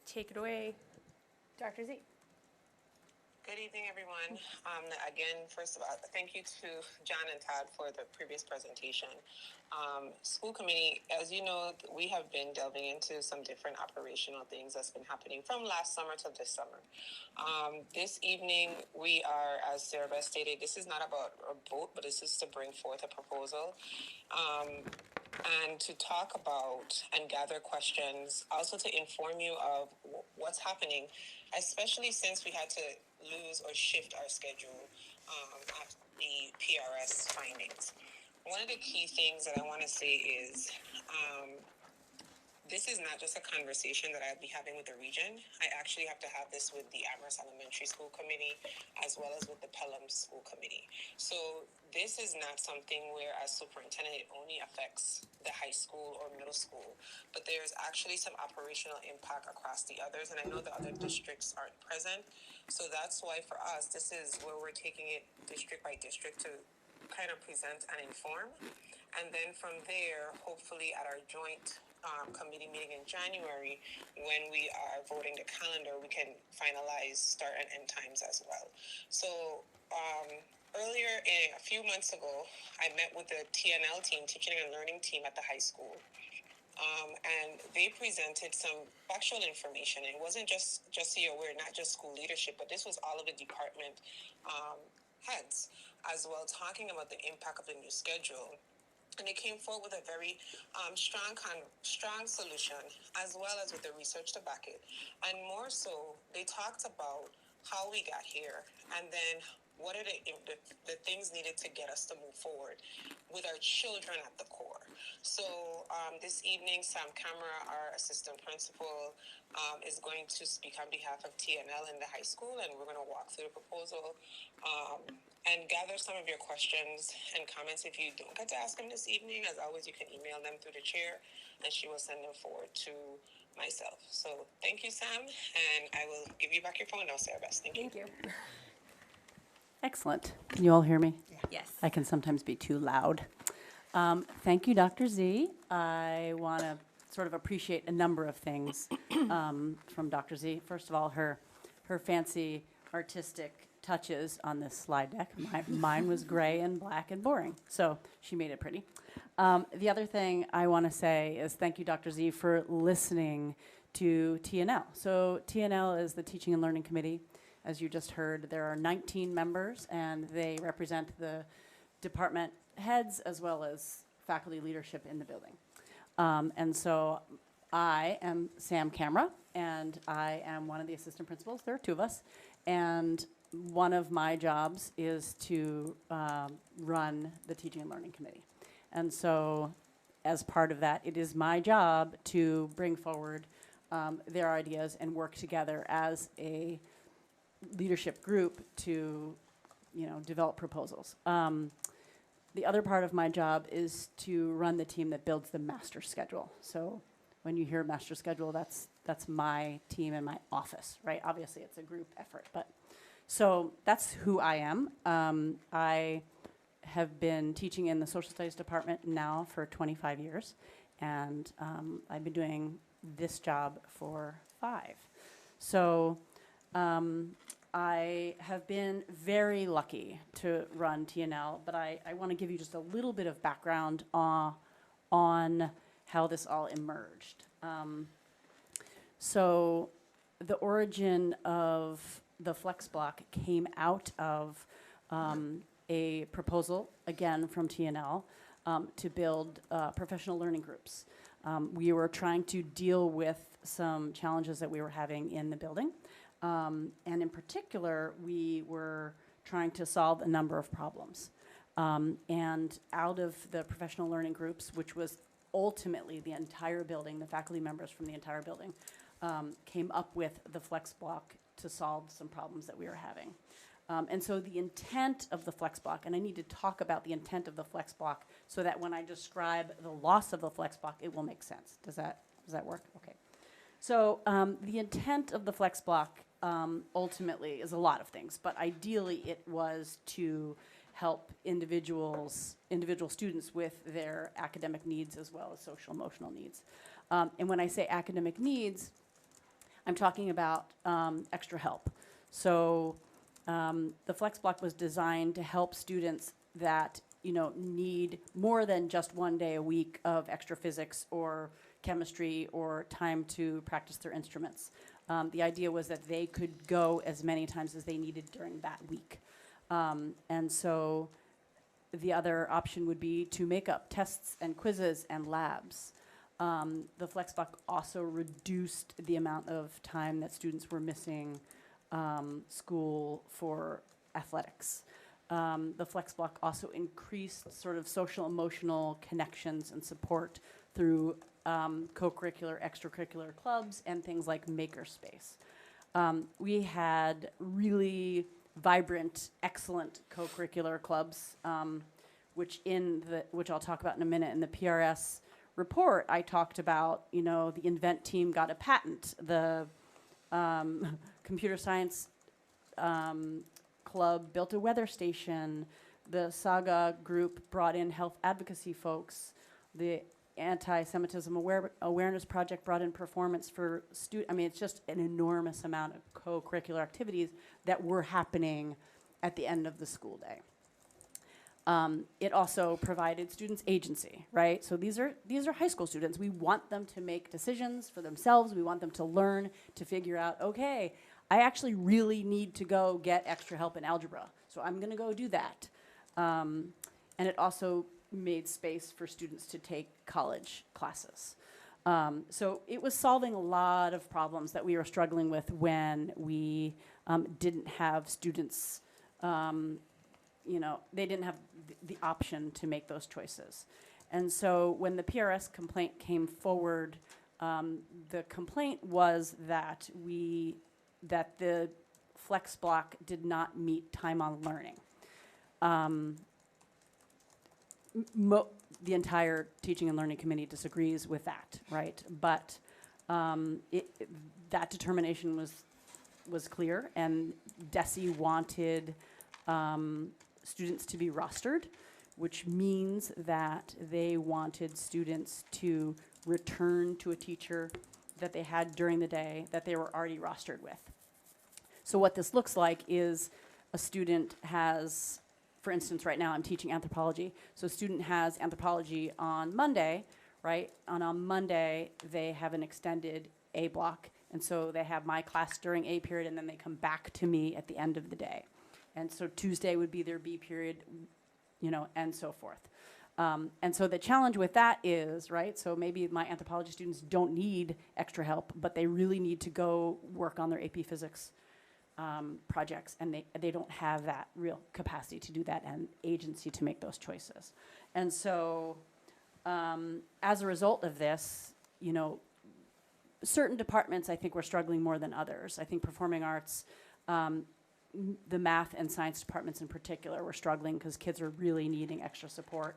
take it away, Dr. Z. Good evening, everyone. Again, first of all, thank you to John and Todd for the previous presentation. School committee, as you know, we have been delving into some different operational things that's been happening from last summer to this summer. This evening, we are, as Sarah Beth stated, this is not about a vote, but this is to bring forth a proposal. And to talk about and gather questions, also to inform you of what's happening, especially since we had to lose or shift our schedule after the PRS findings. One of the key things that I want to say is this is not just a conversation that I'll be having with the region. I actually have to have this with the Amherst Elementary School Committee as well as with the Pelham School Committee. So this is not something where, as superintendent, it only affects the high school or middle school, but there's actually some operational impact across the others, and I know the other districts aren't present. So that's why for us, this is where we're taking it district by district to kind of present and inform. And then from there, hopefully at our joint committee meeting in January, when we are voting the calendar, we can finalize start and end times as well. So earlier, a few months ago, I met with the TNL team, teaching and learning team at the high school. And they presented some factual information. It wasn't just so you're aware, not just school leadership, but this was all of the department heads as well, talking about the impact of the new schedule. And they came forward with a very strong solution, as well as with the research to back it. And more so, they talked about how we got here, and then what are the things needed to get us to move forward with our children at the core. So this evening, Sam Camera, our assistant principal, is going to speak on behalf of TNL in the high school, and we're going to walk through the proposal and gather some of your questions and comments. If you don't get to ask them this evening, as always, you can email them through the chair, and she will send them forward to myself. So thank you, Sam, and I will give you back your phone now, Sarah Beth. Thank you. Thank you. Excellent. Can you all hear me? Yes. I can sometimes be too loud. Thank you, Dr. Z. I want to sort of appreciate a number of things from Dr. Z. First of all, her fancy artistic touches on this slide deck. Mine was gray and black and boring, so she made it pretty. The other thing I want to say is thank you, Dr. Z, for listening to TNL. So TNL is the Teaching and Learning Committee. As you just heard, there are 19 members, and they represent the department heads as well as faculty leadership in the building. And so I am Sam Camera, and I am one of the assistant principals. There are two of us. And one of my jobs is to run the Teaching and Learning Committee. And so as part of that, it is my job to bring forward their ideas and work together as a leadership group to, develop proposals. The other part of my job is to run the team that builds the master schedule. So when you hear master schedule, that's my team and my office, right? Obviously, it's a group effort, but so that's who I am. I have been teaching in the social studies department now for 25 years, and I've been doing this job for 5. So I have been very lucky to run TNL, but I want to give you just a little bit of background on how this all emerged. So the origin of the flex block came out of a proposal, again from TNL, to build professional learning groups. We were trying to deal with some challenges that we were having in the building. And in particular, we were trying to solve a number of problems. And out of the professional learning groups, which was ultimately the entire building, the faculty members from the entire building, came up with the flex block to solve some problems that we were having. And so the intent of the flex block, and I need to talk about the intent of the flex block so that when I describe the loss of the flex block, it will make sense. Does that work? Okay. So the intent of the flex block ultimately is a lot of things, but ideally it was to help individual students with their academic needs as well as social emotional needs. And when I say academic needs, I'm talking about extra help. So the flex block was designed to help students that need more than just 1 day a week of extra physics or chemistry or time to practice their instruments. The idea was that they could go as many times as they needed during that week. And so the other option would be to make up tests and quizzes and labs. The flex block also reduced the amount of time that students were missing school for athletics. The flex block also increased sort of social emotional connections and support through co-curricular, extracurricular clubs and things like makerspace. We had really vibrant, excellent co-curricular clubs, which I'll talk about in a minute. In the PRS report, I talked about, the Invent team got a patent. The computer science club built a weather station. The Saga group brought in health advocacy folks. The Anti-Semitism Awareness Project brought in performance for students. I mean, it's just an enormous amount of co-curricular activities that were happening at the end of the school day. It also provided students agency, right? So these are high school students. We want them to make decisions for themselves. We want them to learn, to figure out, okay, I actually really need to go get extra help in algebra, so I'm going to go do that. And it also made space for students to take college classes. So it was solving a lot of problems that we were struggling with when we didn't have students, they didn't have the option to make those choices. And so when the PRS complaint came forward, the complaint was that the flex block did not meet time on learning. The entire Teaching and Learning Committee disagrees with that, right? But that determination was clear, and DESE wanted students to be rostered, which means that they wanted students to return to a teacher that they had during the day that they were already rostered with. So what this looks like is a student has, for instance, right now I'm teaching anthropology. So a student has anthropology on Monday, right? And on Monday, they have an extended A block. And so they have my class during A period, and then they come back to me at the end of the day. And so Tuesday would be their B period, and so forth. And so the challenge with that is, right, so maybe my anthropology students don't need extra help, but they really need to go work on their AP Physics projects, and they don't have that real capacity to do that and agency to make those choices. And so as a result of this, certain departments I think were struggling more than others. I think performing arts, the math and science departments in particular were struggling because kids are really needing extra support.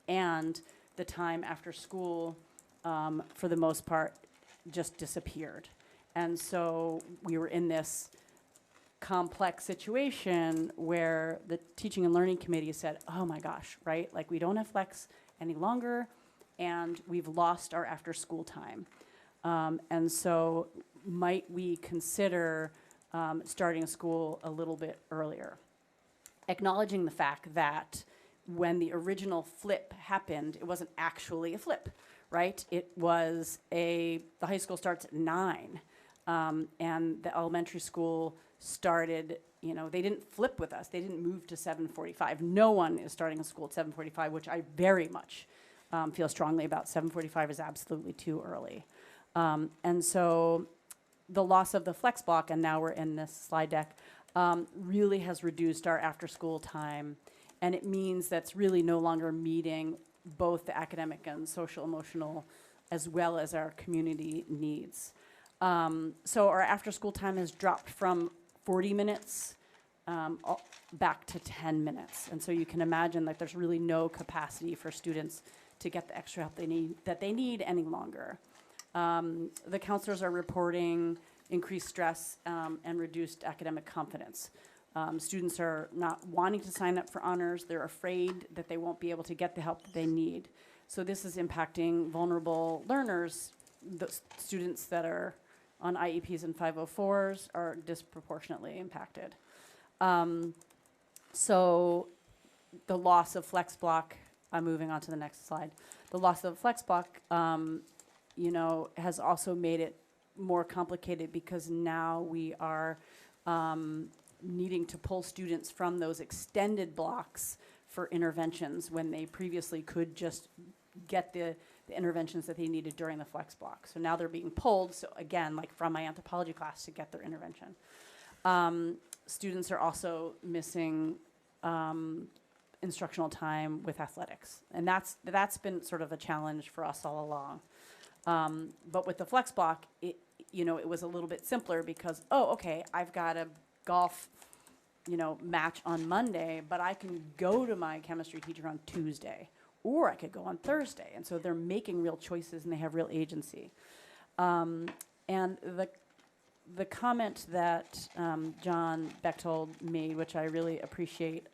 And the time after school, for the most part, just disappeared. And so we were in this complex situation where the Teaching and Learning Committee said, oh my gosh, right? Like, we don't have flex any longer, and we've lost our after-school time. And so might we consider starting school a little bit earlier? Acknowledging the fact that when the original flip happened, it wasn't actually a flip, right? It was the high school starts at 9. and the elementary school started, they didn't flip with us. They didn't move to 7:45. No one is starting a school at 7:45, which I very much feel strongly about. 7:45 is absolutely too early. And so the loss of the flex block, and now we're in this slide deck, really has reduced our after-school time. And it means that's really no longer meeting both the academic and social emotional as well as our community needs. So our after-school time has dropped from 40 minutes back to 10 minutes. And so you can imagine that there's really no capacity for students to get the extra help they need any longer. The counselors are reporting increased stress and reduced academic confidence. Students are not wanting to sign up for honors. They're afraid that they won't be able to get the help that they need. So this is impacting vulnerable learners. The students that are on IEPs and 504s are disproportionately impacted. So the loss of flex block, I'm moving on to the next slide. The loss of flex block, has also made it more complicated because now we are needing to pull students from those extended blocks for interventions when they previously could just get the interventions that they needed during the flex block. So now they're being pulled, so again, like from my anthropology class to get their intervention. Students are also missing instructional time with athletics. And that's been sort of a challenge for us all along. But with the flex block, it was a little bit simpler because, okay, I've got a golf, match on Monday, but I can go to my chemistry teacher on Tuesday, or I could go on Thursday. And so they're making real choices and they have real agency. And the comment that John Bechtold made, which I really appreciate,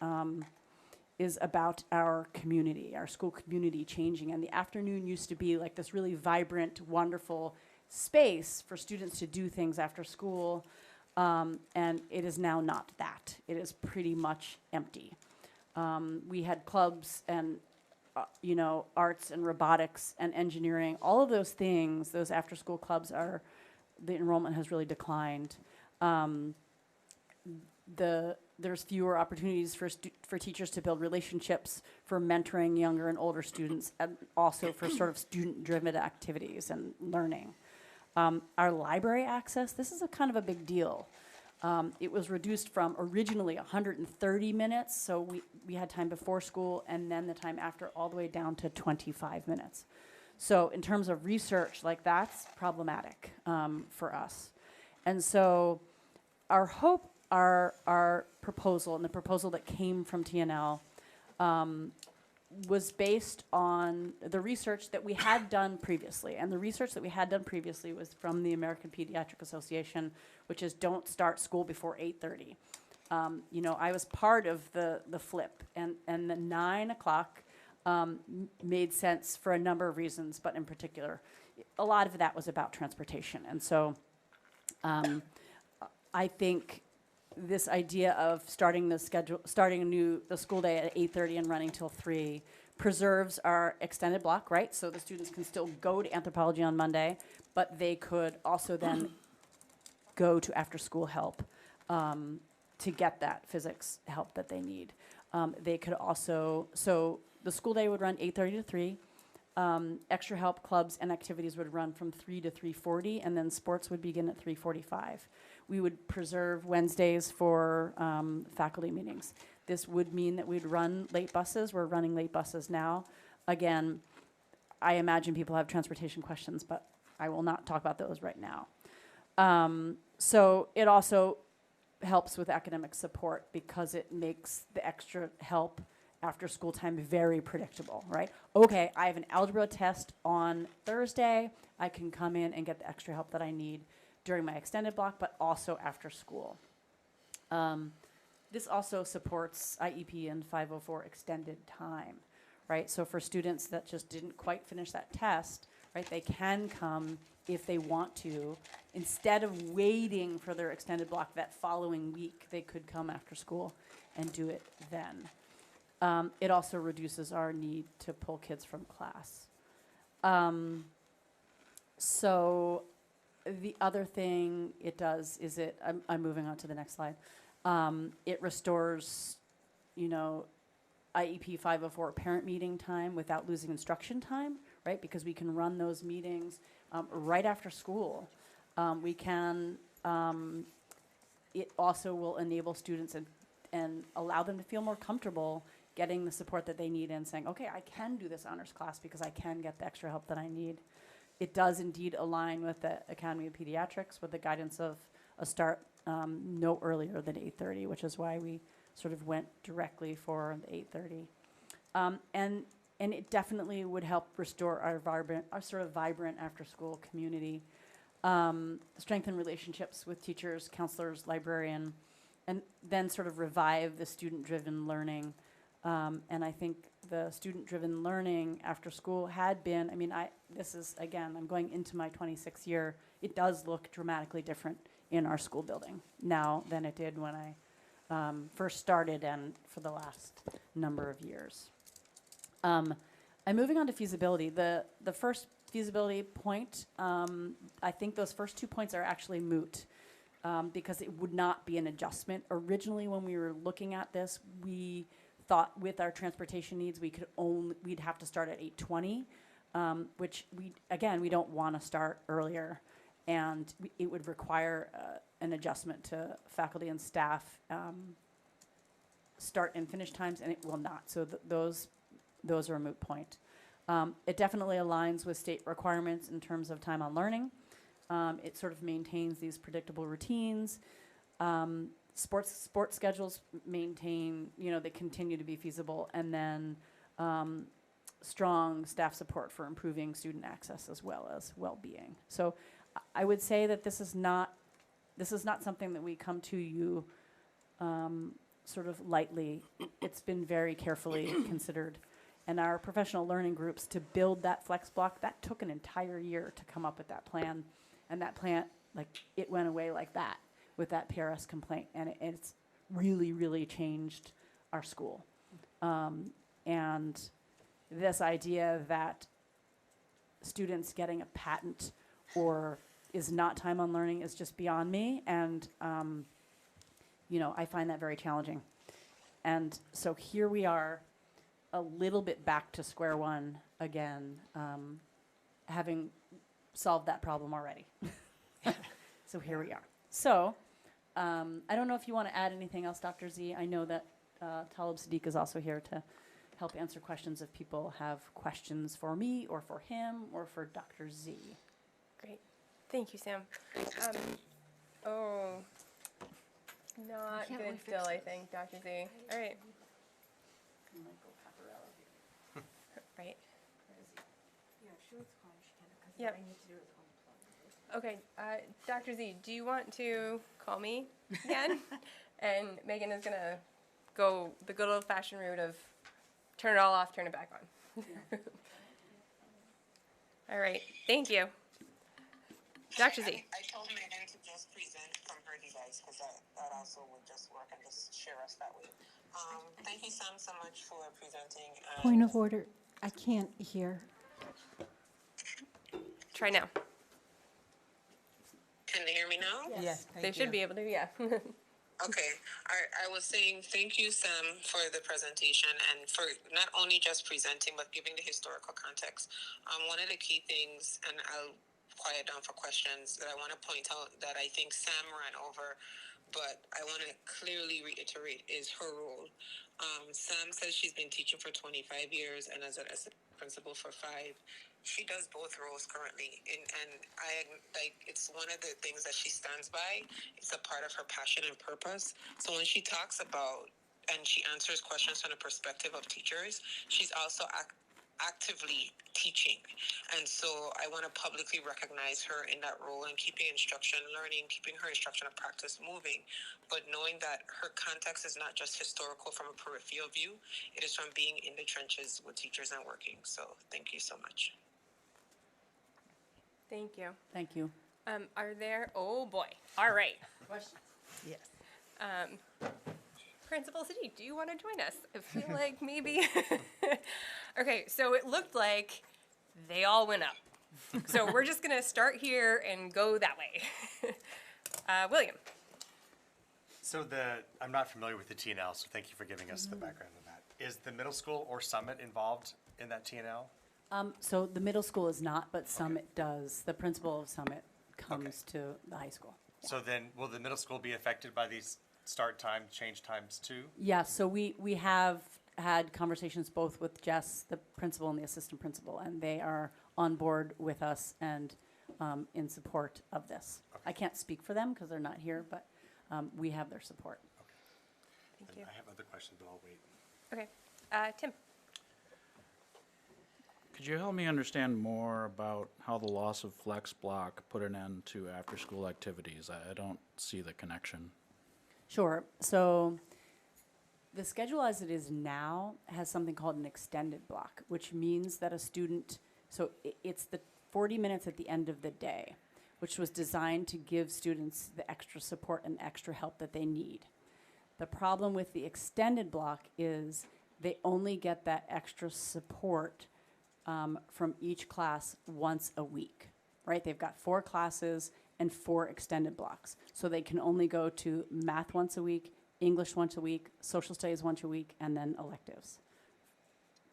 is about our community, our school community changing. And the afternoon used to be like this really vibrant, wonderful space for students to do things after school. And it is now not that. It is pretty much empty. We had clubs and, arts and robotics and engineering, all of those things, those after-school clubs the enrollment has really declined. There's fewer opportunities for teachers to build relationships, for mentoring younger and older students, and also for sort of student-driven activities and learning. Our library access, this is a kind of a big deal. It was reduced from originally 130 minutes, so we had time before school, and then the time after, all the way down to 25 minutes. So in terms of research, that's problematic for us. And so our hope, our proposal, and the proposal that came from TNL was based on the research that we had done previously. And the research that we had done previously was from the American Pediatric Association, which is don't start school before 8:30. I was part of the flip, and the 9 o'clock made sense for a number of reasons, but in particular, a lot of that was about transportation. And so I think this idea of starting the school day at 8:30 and running till 3 preserves our extended block, right? So the students can still go to anthropology on Monday, but they could also then go to after-school help to get that physics help that they need. They could also, so the school day would run 8:30 to 3. Extra help clubs and activities would run from 3 to 3:40, and then sports would begin at 3:45. We would preserve Wednesdays for faculty meetings. This would mean that we'd run late buses. We're running late buses now. Again, I imagine people have transportation questions, but I will not talk about those right now. So it also helps with academic support because it makes the extra help after school time very predictable, right? Okay, I have an algebra test on Thursday. I can come in and get the extra help that I need during my extended block, but also after school. This also supports IEP and 504 extended time, right? So for students that just didn't quite finish that test, right, they can come if they want to. Instead of waiting for their extended block that following week, they could come after school and do it then. It also reduces our need to pull kids from class. So The other thing it does is I'm moving on to the next slide. It restores, IEP 504 parent meeting time without losing instruction time, right? Because we can run those meetings right after school. We can, it also will enable students and allow them to feel more comfortable getting the support that they need and saying, okay, I can do this honors class because I can get the extra help that I need. It does indeed align with the Academy of Pediatrics with the guidance of a start no earlier than 8:30, which is why we sort of went directly for the 8:30. And it definitely would help restore our sort of vibrant after-school community, strengthen relationships with teachers, counselors, librarian, and then sort of revive the student-driven learning. And I think the student-driven learning after school had been, this is, again, I'm going into my 26th year. It does look dramatically different in our school building now than it did when I first started and for the last number of years. I'm moving on to feasibility. The first feasibility point, I think those first 2 points are actually moot because it would not be an adjustment. Originally, when we were looking at this, we thought with our transportation needs, we'd have to start at 8:20, which we don't want to start earlier, and it would require an adjustment to faculty and staff start and finish times, and it will not. So those are a moot point. It definitely aligns with state requirements in terms of time on learning. It sort of maintains these predictable routines. Sports schedules maintain, they continue to be feasible, and then strong staff support for improving student access as well as well-being. So I would say that this is not something that we come to you sort of lightly. It's been very carefully considered. And our professional learning groups, to build that flex block, that took an entire year to come up with that plan. And that plan, it went away like that with that PRS complaint. And it's really, really changed our school. And this idea that students getting a patent or is not time on learning is just beyond me. And, I find that very challenging. And so here we are, a little bit back to square one again, having solved that problem already. So here we are. So I don't know if you want to add anything else, Dr. Z. I know that Talib Sadiq is also here to help answer questions if people have questions for me or for him or for Dr. Z. Great. Thank you, Sam. Not good still, I think, Dr. Z. All right. Right. Yep. Okay, Dr. Z, do you want to call me again? And Megan is gonna go the good old-fashioned route of turn it all off, turn it back on. All right, thank you. Dr. Z. I told Megan to just present from her device because that also would just work and just share us that way. Thank you, Sam, so much for presenting. Point of order, I can't hear. Try now. Can they hear me now? Yes. They should be able to, yeah. Okay. I was saying thank you, Sam, for the presentation and for not only just presenting, but giving the historical context. One of the key things, and I'll quiet down for questions, that I want to point out that I think Sam ran over, but I want to clearly reiterate is her role. Sam says she's been teaching for 25 years and as an assistant principal for 5. She does both roles currently, and it's one of the things that she stands by. It's a part of her passion and purpose. So when she talks about and she answers questions from the perspective of teachers, she's also actively teaching. And so I want to publicly recognize her in that role and keeping instruction learning, keeping her instruction and practice moving, but knowing that her context is not just historical from a peripheral view, it is from being in the trenches with teachers and working. So thank you so much. Thank you. Thank you. Are there, oh boy, all right. Questions? Yes. Principal Sadiq, do you want to join us? I feel like maybe. Okay, so it looked like they all went up. So we're just gonna start here and go that way. William. So I'm not familiar with the TNL, so thank you for giving us the background on that. Is the middle school or Summit involved in that TNL? So the middle school is not, but Summit does. The principal of Summit comes to the high school. So then, will the middle school be affected by these start time, change times too? Yeah, so we have had conversations both with Jess, the principal, and the assistant principal, and they are on board with us and in support of this. I can't speak for them because they're not here, but we have their support. Thank you. I have other questions, but I'll wait. Okay. Tim. Could you help me understand more about how the loss of flex block put an end to after-school activities? I don't see the connection. Sure. So the schedule as it is now has something called an extended block, which means that a student, so it's the 40 minutes at the end of the day, which was designed to give students the extra support and extra help that they need. The problem with the extended block is they only get that extra support from each class once a week, right? They've got 4 classes and 4 extended blocks. So they can only go to math once a week, English once a week, social studies once a week, and then electives,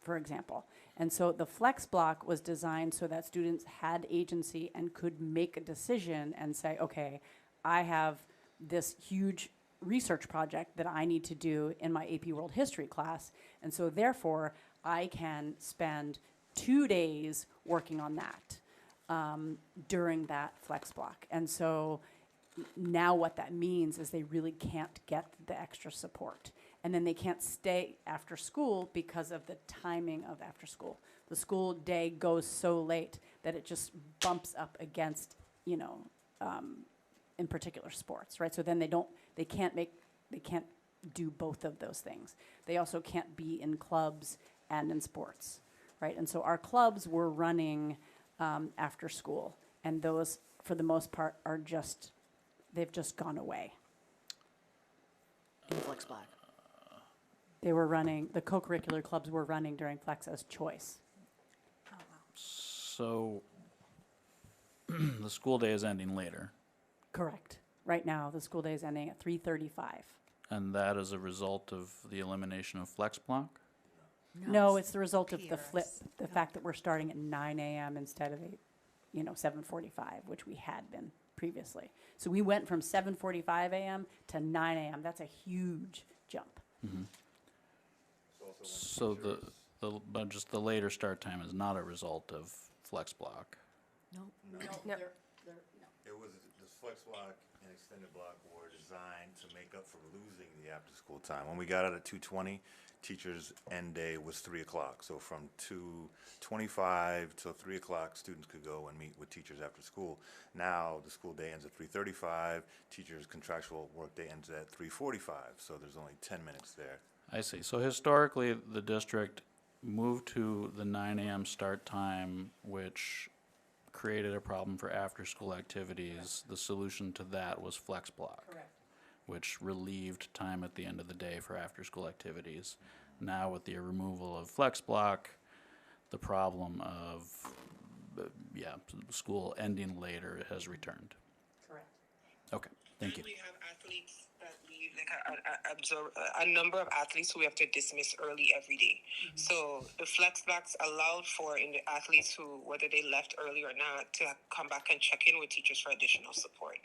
for example. And so the flex block was designed so that students had agency and could make a decision and say, okay, I have this huge research project that I need to do in my AP World History class, and so therefore I can spend 2 days working on that during that flex block. And so now what that means is they really can't get the extra support. And then they can't stay after school because of the timing of after school. The school day goes so late that it just bumps up against, in particular sports, right? So then they can't do both of those things. They also can't be in clubs and in sports, right? And so our clubs were running after school, and those, for the most part, they've just gone away. In flex block. They were running, the co-curricular clubs were running during Flex as choice. So the school day is ending later, Correct. Right now, the school day is ending at 3:35. and that is a result of the elimination of flex block? No, it's the result of the flip, the fact that we're starting at 9 a.m. instead of 7:45, which we had been previously. So we went from 7:45 a.m. to 9 a.m. That's a huge jump. Mm-hmm. So but just the later start time is not a result of flex block? No. No. It was, the flex block and extended block were designed to make up for losing the after-school time. When we got out at 2:20, teachers' end day was 3 o'clock. So from 2:25 till 3 o'clock, students could go and meet with teachers after school. Now, the school day ends at 3:35, teachers' contractual workday ends at 3:45, so there's only 10 minutes there. I see. So historically, the district moved to the 9 a.m. start time, which created a problem for after-school activities. The solution to that was flex block. Correct. Which relieved time at the end of the day for after-school activities. Now with the removal of flex block, the problem of, school ending later has returned. Correct. Okay, thank you. We have athletes that leave, a number of athletes who we have to dismiss early every day. So the flex blocks allowed for in the athletes who, whether they left early or not, to come back and check in with teachers for additional support.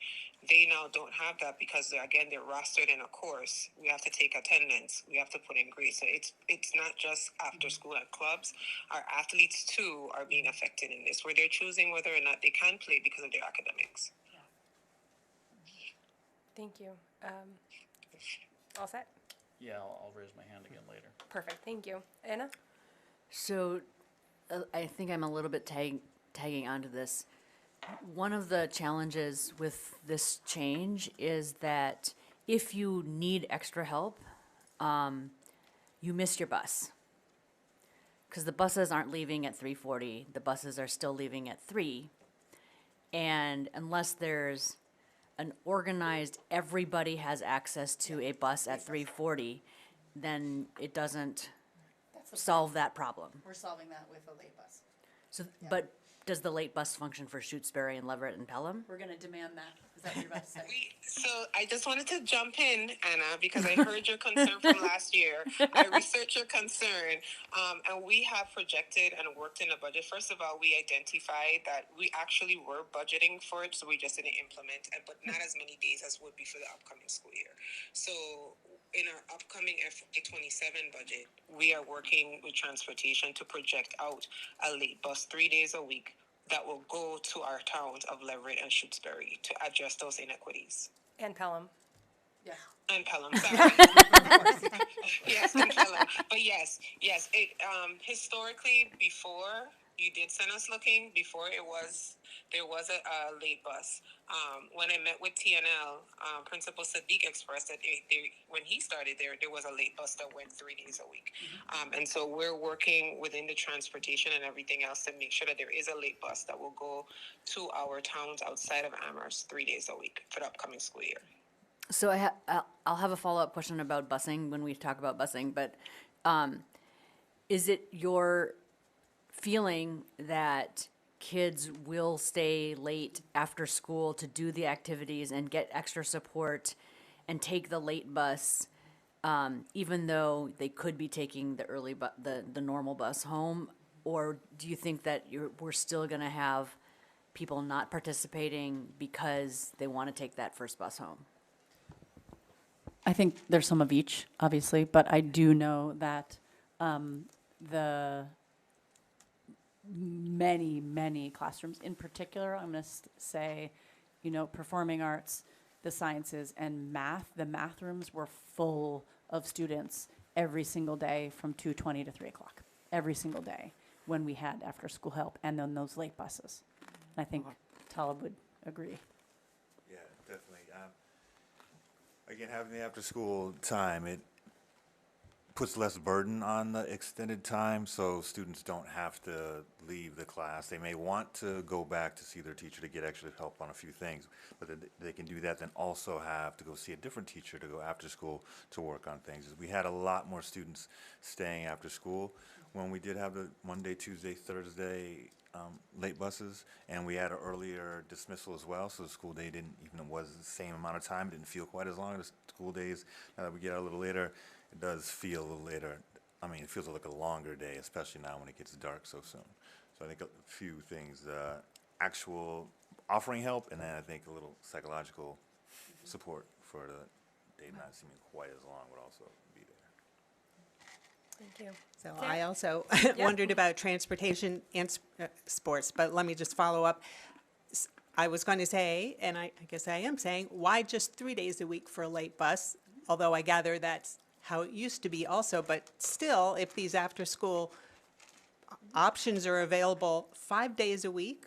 They now don't have that because they're rostered in a course. We have to take attendance. We have to put in grades. So it's not just after school at clubs. Our athletes too are being affected in this, where they're choosing whether or not they can play because of their academics. Thank you. All set? Yeah, I'll raise my hand again later. Perfect. Thank you. Anna? So I think I'm a little bit tagging onto this. One of the challenges with this change is that if you need extra help, you miss your bus. Because the buses aren't leaving at 3:40, the buses are still leaving at 3. And unless there's an organized, everybody has access to a bus at 3:40, then it doesn't solve that problem. We're solving that with a late bus. So, but does the late bus function for Shutesbury and Leverett and Pelham? We're gonna demand that. Is that what you're about to say? So I just wanted to jump in, Anna, because I heard your concern from last year. I researched your concern, and we have projected and worked in a budget. First of all, we identified that we actually were budgeting for it, so we just didn't implement, but not as many days as would be for the upcoming school year. So in our upcoming FY27 budget, we are working with transportation to project out a late bus 3 days a week that will go to our towns of Leverett and Shutesbury to address those inequities. And Pelham. Yeah. And Pelham, sorry. Yes, and Pelham. But yes, it, historically, before you did send us looking, before there was a late bus. When I met with TNL, Principal Sadiq expressed that when he started there was a late bus that went 3 days a week. And so we're working within the transportation and everything else to make sure that there is a late bus that will go to our towns outside of Amherst 3 days a week for the upcoming school year. So I'll have a follow-up question about busing when we talk about busing, but is it your feeling that kids will stay late after school to do the activities and get extra support and take the late bus, even though they could be taking the normal bus home? Or do you think that we're still going to have people not participating because they want to take that first bus home? I think there's some of each, obviously, but I do know that the many classrooms, in particular, I'm going to say, performing arts, the sciences, and math, the math rooms were full of students every single day from 2:20 to 3 o'clock, every single day when we had after-school help and then those late buses. And I think Talib would agree. Yeah, definitely. Again, having the after-school time, it puts less burden on the extended time, so students don't have to leave the class. They may want to go back to see their teacher to get extra help on a few things, but they can do that, then also have to go see a different teacher to go after school to work on things. We had a lot more students staying after school when we did have the Monday, Tuesday, Thursday late buses, and we had an earlier dismissal as well, so the school day didn't, even it was the same amount of time, it didn't feel quite as long as school days. Now that we get out a little later, it does feel a little later. I mean, it feels like a longer day, especially now when it gets dark so soon. So I think a few things, actual offering help, and then I think a little psychological support for the day not seeming quite as long would also be there. Thank you. So I also wondered about transportation and sports, but let me just follow up. I was going to say, and I guess I am saying, why just 3 days a week for a late bus? Although I gather that's how it used to be also, but still, if these after-school options are available 5 days a week,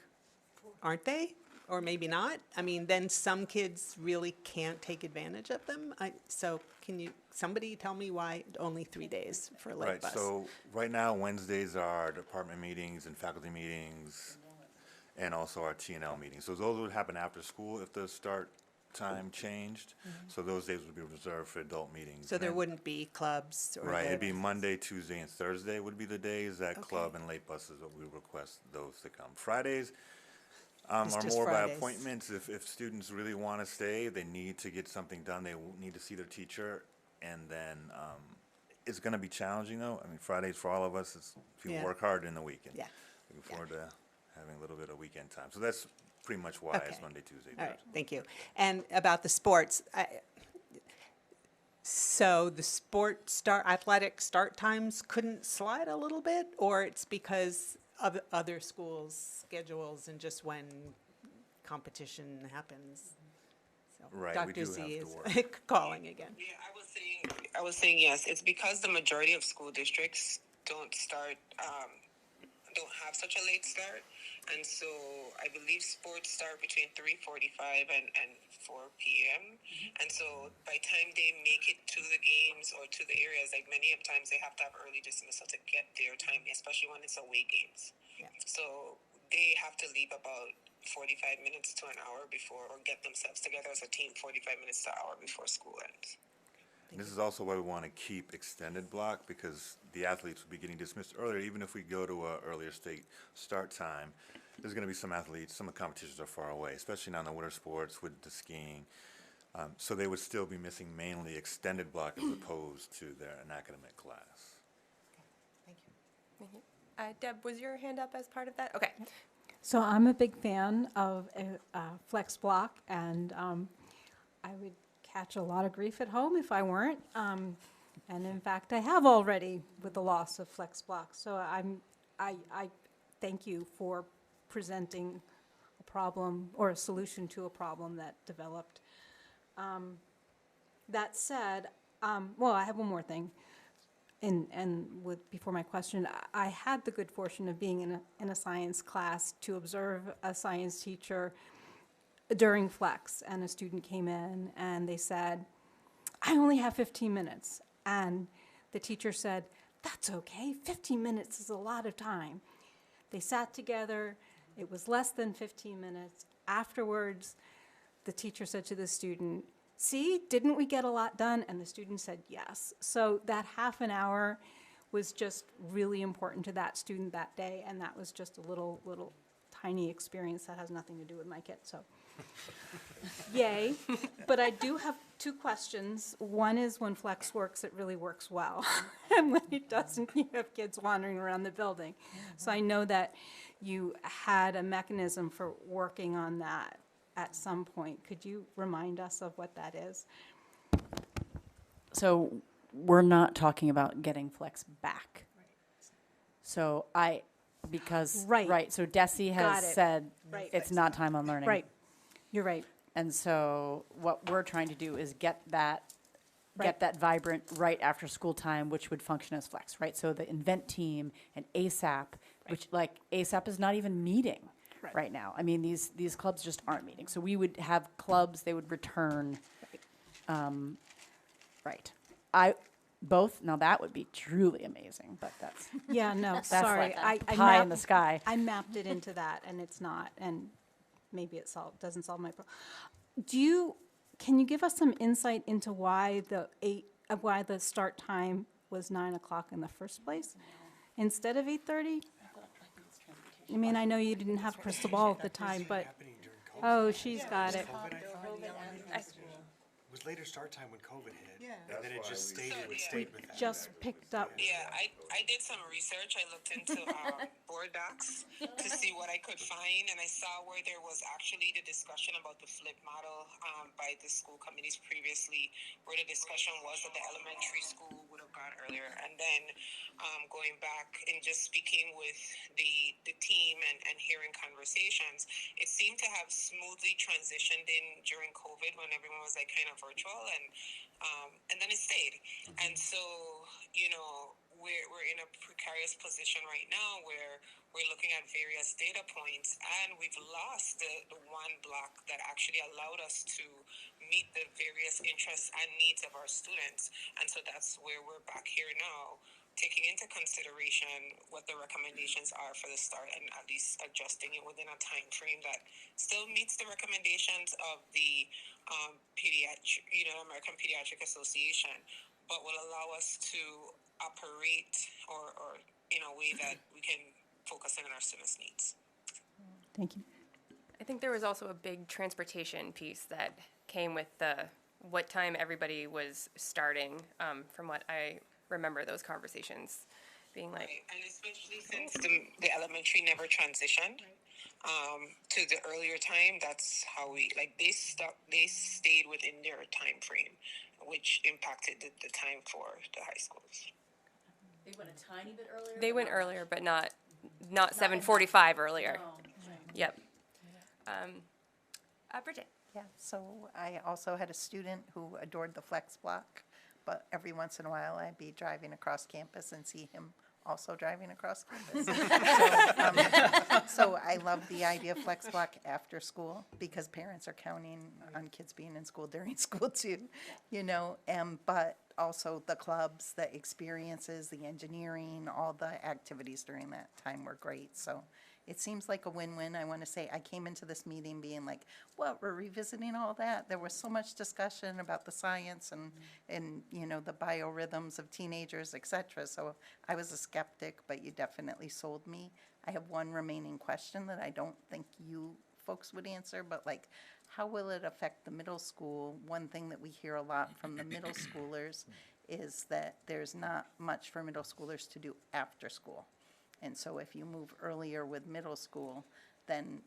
aren't they? Or maybe not? I mean, then some kids really can't take advantage of them. So can somebody tell me why only 3 days for a late bus? Right, so right now, Wednesdays are department meetings and faculty meetings, and also our TNL meetings. So those would happen after school if the start time changed. So those days would be reserved for adult meetings. So there wouldn't be clubs or Right, it'd be Monday, Tuesday, and Thursday would be the days that Okay. club and late buses, we request those to come. Fridays are just more by Fridays. appointments. If students really want to stay, they need to get something done, they need to see their teacher, and then it's going to be challenging though. I mean, Fridays for all of us, people Yeah. work hard in the weekend. Yeah. Looking forward to having a little bit of weekend time. So that's pretty much why it's Okay. Monday, Tuesday, All right, Thursday. thank you. And about the sports, so the athletic start times couldn't slide a little bit, or it's because of other schools' schedules and just when competition happens? So Right, we Dr. do Z have to is work. calling again. Yeah, I was saying yes. It's because the majority of school districts don't have such a late start, and so I believe sports start between 3:45 and 4 p.m. And so by the time they make it to the games or to the areas, like many of times they have to have early dismissal to get their time, especially when it's away games. Yeah. So they have to leave about 45 minutes to an hour before, or get themselves together as a team 45 minutes to an hour before school ends. And this is also why we want to keep extended block, because the athletes will be getting dismissed earlier, even if we go to a earlier state start time. there's going to be some athletes, some of the competitions are far away, especially now in the winter sports with the skiing. So they would still be missing mainly extended block as opposed to an academic class. Thank you. Deb, was your hand up as part of that? Okay. So I'm a big fan of flex block, and I would catch a lot of grief at home if I weren't. And in fact, I have already with the loss of flex block. So I thank you for presenting a problem or a solution to a problem that developed. That said, well, I have one more thing. Before my question, I had the good fortune of being in a science class to observe a science teacher during flex, and a student came in and they said, I only have 15 minutes. And the teacher said, that's okay, 15 minutes is a lot of time. They sat together, it was less than 15 minutes. Afterwards, the teacher said to the student, see, didn't we get a lot done? And the student said yes. So that half an hour was just really important to that student that day, and that was just a little tiny experience that has nothing to do with my kid, so. Yay. But I do have two questions. One is when flex works, it really works well. And when it doesn't, you have kids wandering around the building. So I know that you had a mechanism for working on that at some point. Could you remind us of what that is? So we're not talking about getting flex back. So right, so Desi has said it's not time on learning. Right, you're right. And so what we're trying to do is get that vibrant right after school time, which would function as flex, right? So the invent team and ASAP, which like ASAP is not even meeting right now. I mean, these clubs just aren't meeting. So we would have clubs, they would return. Right. Now that would be truly amazing, but that's. Yeah, no, that's sorry. like pie in the sky. I mapped it into that, and it's not, and maybe it doesn't solve my problem. Can you give us some insight into why the start time was 9 o'clock in the first place instead of 8:30? I mean, I know you didn't have a crystal ball at the time, but, oh, she's got it. It was later start time when COVID hit. Yeah. And then it just stayed with that. Just picked up. Yeah, I did some research. I looked into board docs to see what I could find, and I saw where there was actually the discussion about the flip model by the school committees previously, where the discussion was that the elementary school would have gone earlier. And then going back and just speaking with the team and hearing conversations, it seemed to have smoothly transitioned in during COVID when everyone was like kind of virtual, and then it stayed. And so, you know, we're in a precarious position right now where we're looking at various data points, and we've lost the one block that actually allowed us to meet the various interests and needs of our students. And so that's where we're back here now, taking into consideration what the recommendations are for the start, and at least adjusting it within a time frame that still meets the recommendations of the American Pediatric Association, but will allow us to operate or in a way that we can focus in on our students' needs. Thank you. I think there was also a big transportation piece that came with what time everybody was starting, from what I remember those conversations being like. Right. And especially since the elementary never transitioned to the earlier time, that's how they stayed within their time frame, which impacted the time for the high schools. They went a tiny bit earlier? They went earlier, but not 7:45 earlier. No. Yep. Bridget. Yeah, so I also had a student who adored the flex block, but every once in a while I'd be driving across campus and see him also driving across campus. So I love the idea of flex block after school, because parents are counting on kids being in school during school too, you know, but also the clubs, the experiences, the engineering, all the activities during that time were great. So it seems like a win-win. I want to say I came into this meeting being like, well, we're revisiting all that. There was so much discussion about the science and you know, the biorhythms of teenagers, et cetera. So I was a skeptic, but you definitely sold me. I have one remaining question that I don't think you folks would answer, but like, how will it affect the middle school? One thing that we hear a lot from the middle schoolers is that there's not much for middle schoolers to do after school. And so if you move earlier with middle school, then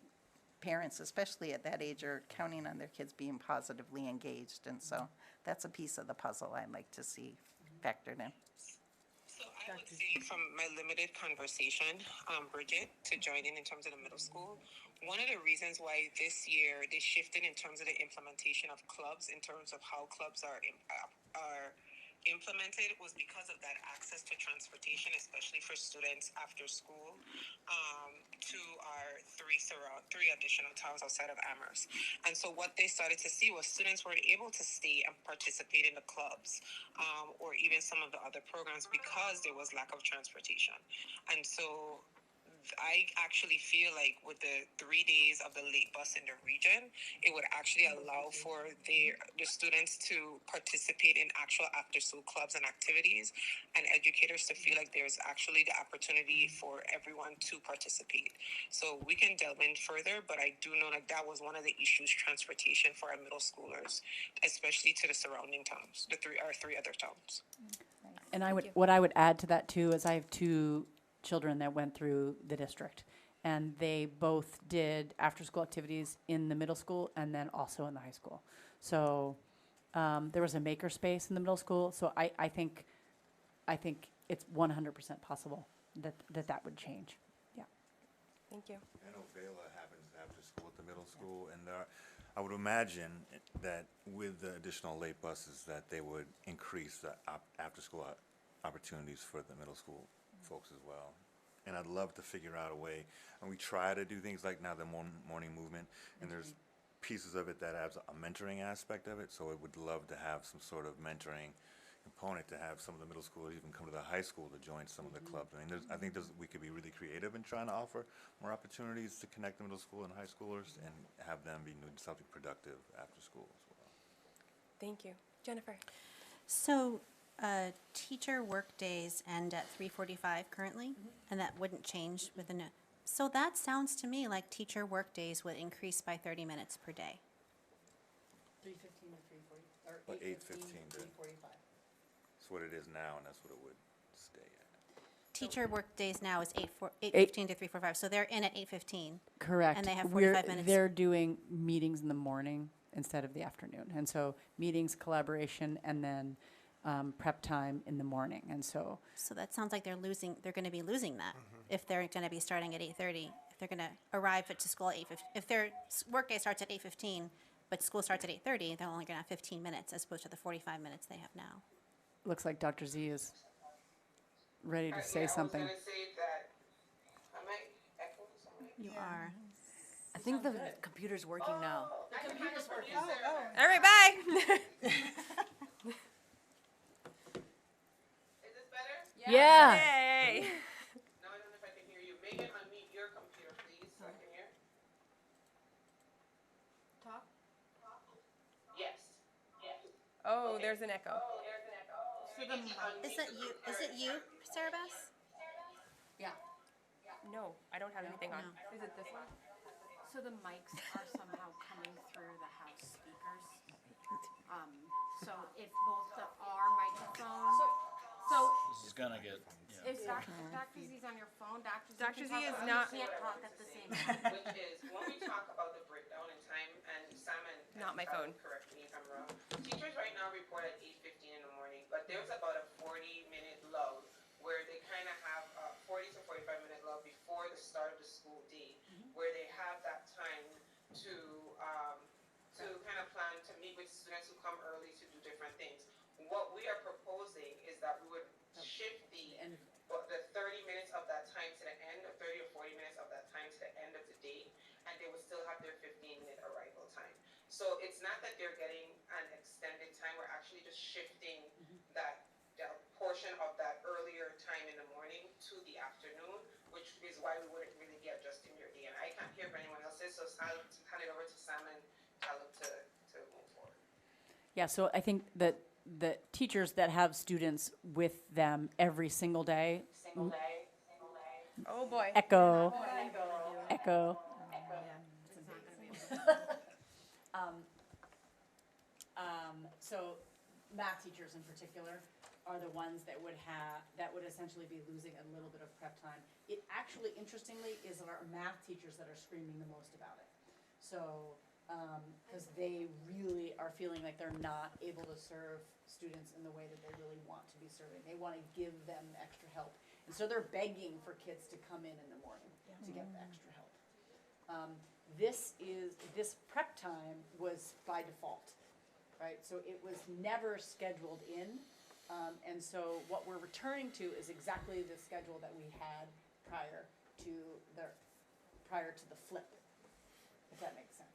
parents, especially at that age, are counting on their kids being positively engaged. And so that's a piece of the puzzle I'd like to see factored in. So I would say from my limited conversation, Bridget, to join in terms of the middle school, one of the reasons why this year they shifted in terms of the implementation of clubs, in terms of how clubs are implemented, was because of that access to transportation, especially for students after school, to our three additional towns outside of Amherst. And so what they started to see was students were able to stay and participate in the clubs, or even some of the other programs, because there was lack of transportation. And so I actually feel like with the 3 days of the late bus in the region, it would actually allow for the students to participate in actual after-school clubs and activities, and educators to feel like there's actually the opportunity for everyone to participate. So we can delve in further, but I do know that that was one of the issues, transportation for our middle schoolers, especially to the surrounding towns, our three other towns. And what I would add to that too is I have two children that went through the district, and they both did after-school activities in the middle school and then also in the high school. So there was a maker space in the middle school. So I think it's 100% possible that would change. Yeah. Thank you. I know Vela happens after school at the middle school, and I would imagine that with the additional late buses that they would increase the after-school opportunities for the middle school folks as well. And I'd love to figure out a way, and we try to do things like now the morning movement, and there's pieces of it that has a mentoring aspect of it, so I would love to have some sort of mentoring component, to have some of the middle schoolers even come to the high school to join some of the clubs. I mean, I think we could be really creative in trying to offer more opportunities to connect the middle school and high schoolers and have them be doing something productive after school as well. Thank you. Jennifer. So teacher work days end at 3:45 currently, and that wouldn't change with the new. So that sounds to me like teacher work days would increase by 30 minutes per day. 3:15 to 3:40, or But 8:15 to 3:45. That's what it is now, and that's what it would stay at. Teacher work days now is 8:15 to 3:45, so they're in at 8:15. Correct. And they have 45 minutes. They're doing meetings in the morning instead of the afternoon. And so meetings, collaboration, and then prep time in the morning. And so So that sounds like they're going to be losing that if they're going to be starting at 8:30. If they're going to arrive to school at 8:15. If their workday starts at 8:15, but school starts at 8:30, they're only going to have 15 minutes as opposed to the 45 minutes they have now. looks like Dr. Z is ready to say something. I was going to say that, am I echoing something? You are. I think the computer's working now. The computer's working. All right, bye. Is this better? Yeah. Yay. Now I don't know if I can hear you. Megan, unmute your computer, please, so I can hear. Talk. Yes. Yes. Oh, there's an echo. So the Is it you, Sarah Bass? No, I don't have anything on. No. Is it this one? So the mics are somehow coming through the house speakers. So if both our microphones, so This is gonna get, if Dr. Z's on your phone, Dr. Z Dr. Z can is talk, not- you can't talk at the same time. Which is, when we talk about the breakdown in time, and Sam and Not my Tyler, phone. correct me if I'm wrong. Teachers right now report at 8:15 in the morning, but there's about a 40-minute lull where they kind of have a 40 to 45-minute lull before the start of the school day, where they have that time to kind of plan to meet with students who come early to do different things. What we are proposing is that we would shift the 30 minutes of that time to the end, or 30 or 40 minutes of that time to the end of the day, and they would still have their 15-minute arrival time. So it's not that they're getting an extended time, we're actually just shifting that portion of that earlier time in the morning to the afternoon, which is why we wouldn't really be adjusting your day. And I can't hear if anyone else is, so I'll hand it over to Sam and tell them to move forward. Yeah, so I think that the teachers that have students with them every single day Oh, boy. Echo. Echo. So math teachers in particular are the ones that would essentially be losing a little bit of prep time. It actually, interestingly, is our math teachers that are screaming the most about it. So, because they really are feeling like they're not able to serve students in the way that they really want to be serving. They want to give them extra help. And so they're begging for kids to come in the morning to get the extra help. This prep time was by default, right? So it was never scheduled in. And so what we're returning to is exactly the schedule that we had prior to the flip, if that makes sense.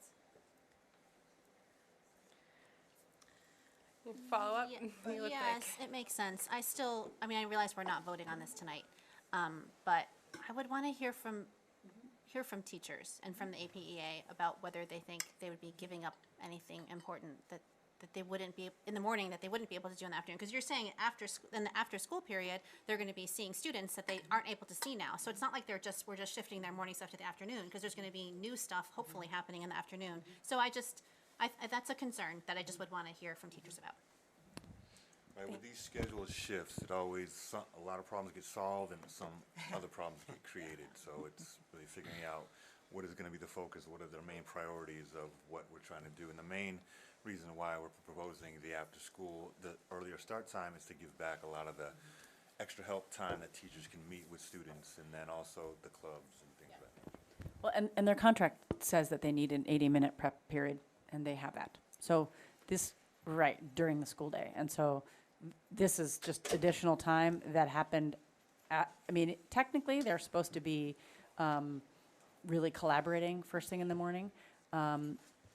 Follow up? Ye- You look Yes, it makes sense. I mean, I realize we're not voting on this tonight, but I would want to hear from teachers and from the APEA about whether they think they would be giving up anything important that they wouldn't be in the morning, that they wouldn't be able to do in the afternoon. Because you're saying in the after school period, they're going to be seeing students that they aren't able to see now. So it's not like we're just shifting their morning stuff to the afternoon, because there's going to be new stuff hopefully happening in the afternoon. So that's a concern that I just would want to hear from teachers about. Right, with these schedule shifts, a lot of problems get solved and some other problems get created. So it's really figuring out what is going to be the focus, what are the main priorities of what we're trying to do. And the main reason why we're proposing the earlier start time is to give back a lot of the extra help time that teachers can meet with students, and then also the clubs and things like that. Well, and their contract says that they need an 80-minute prep period, and they have that. So during the school day. And so this is just additional time that happened technically they're supposed to be really collaborating first thing in the morning.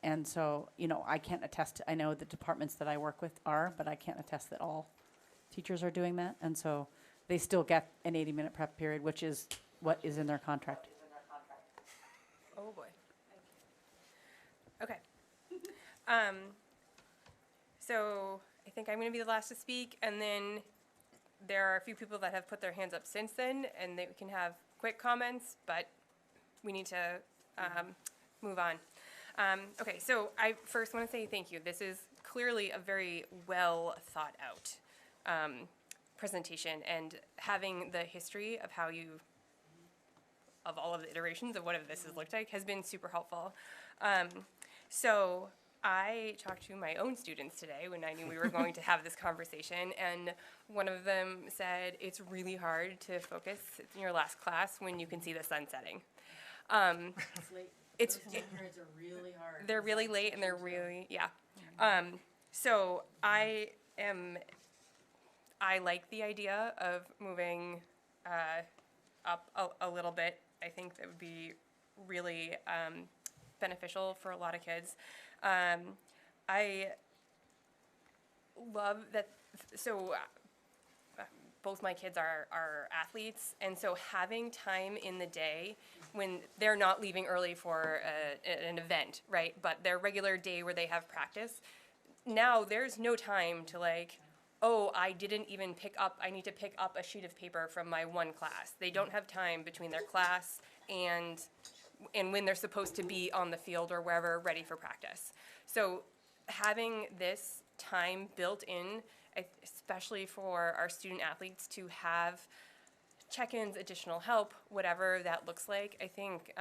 And so, I can't attest, I know the departments that I work with are, but I can't attest that all teachers are doing that. And so they still get an 80-minute prep period, which is what is in their contract. Oh, boy. Okay. So I think I'm going to be the last to speak, and then there are a few people that have put their hands up since then, and they can have quick comments, but we need to move on. Okay, so I first want to say thank you. This is clearly a very well thought out presentation, and having the history of of all of the iterations of what this has looked like has been super helpful. So I talked to my own students today when I knew we were going to have this conversation, and one of them said it's really hard to focus in your last class when you can see the sun setting. It's late. Those periods are really hard. They're really late, and they're really, so I like the idea of moving up a little bit. I think that would be really beneficial for a lot of kids. I love that, both my kids are athletes, and so having time in the day when they're not leaving early for an event, right, but their regular day where they have practice, now there's no time to I need to pick up a sheet of paper from my one class. They don't have time between their class and when they're supposed to be on the field or wherever ready for practice. So having this time built in, especially for our student athletes to have check-ins, additional help, whatever that looks like, I think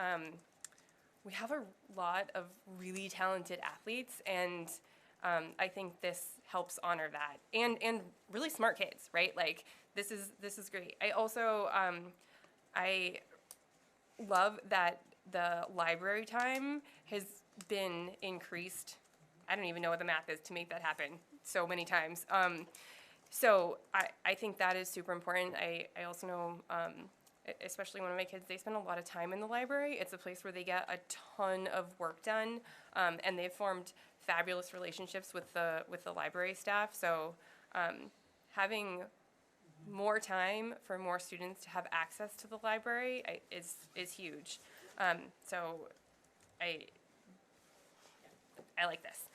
we have a lot of really talented athletes, and I think this helps honor that, and really smart kids, right? This is great. I also I love that the library time has been increased. I don't even know what the math is to make that happen so many times. So I think that is super important. I also know, especially one of my kids, they spend a lot of time in the library. It's a place where they get a ton of work done, and they've formed fabulous relationships with the library staff. So having more time for more students to have access to the library is huge. So I like this.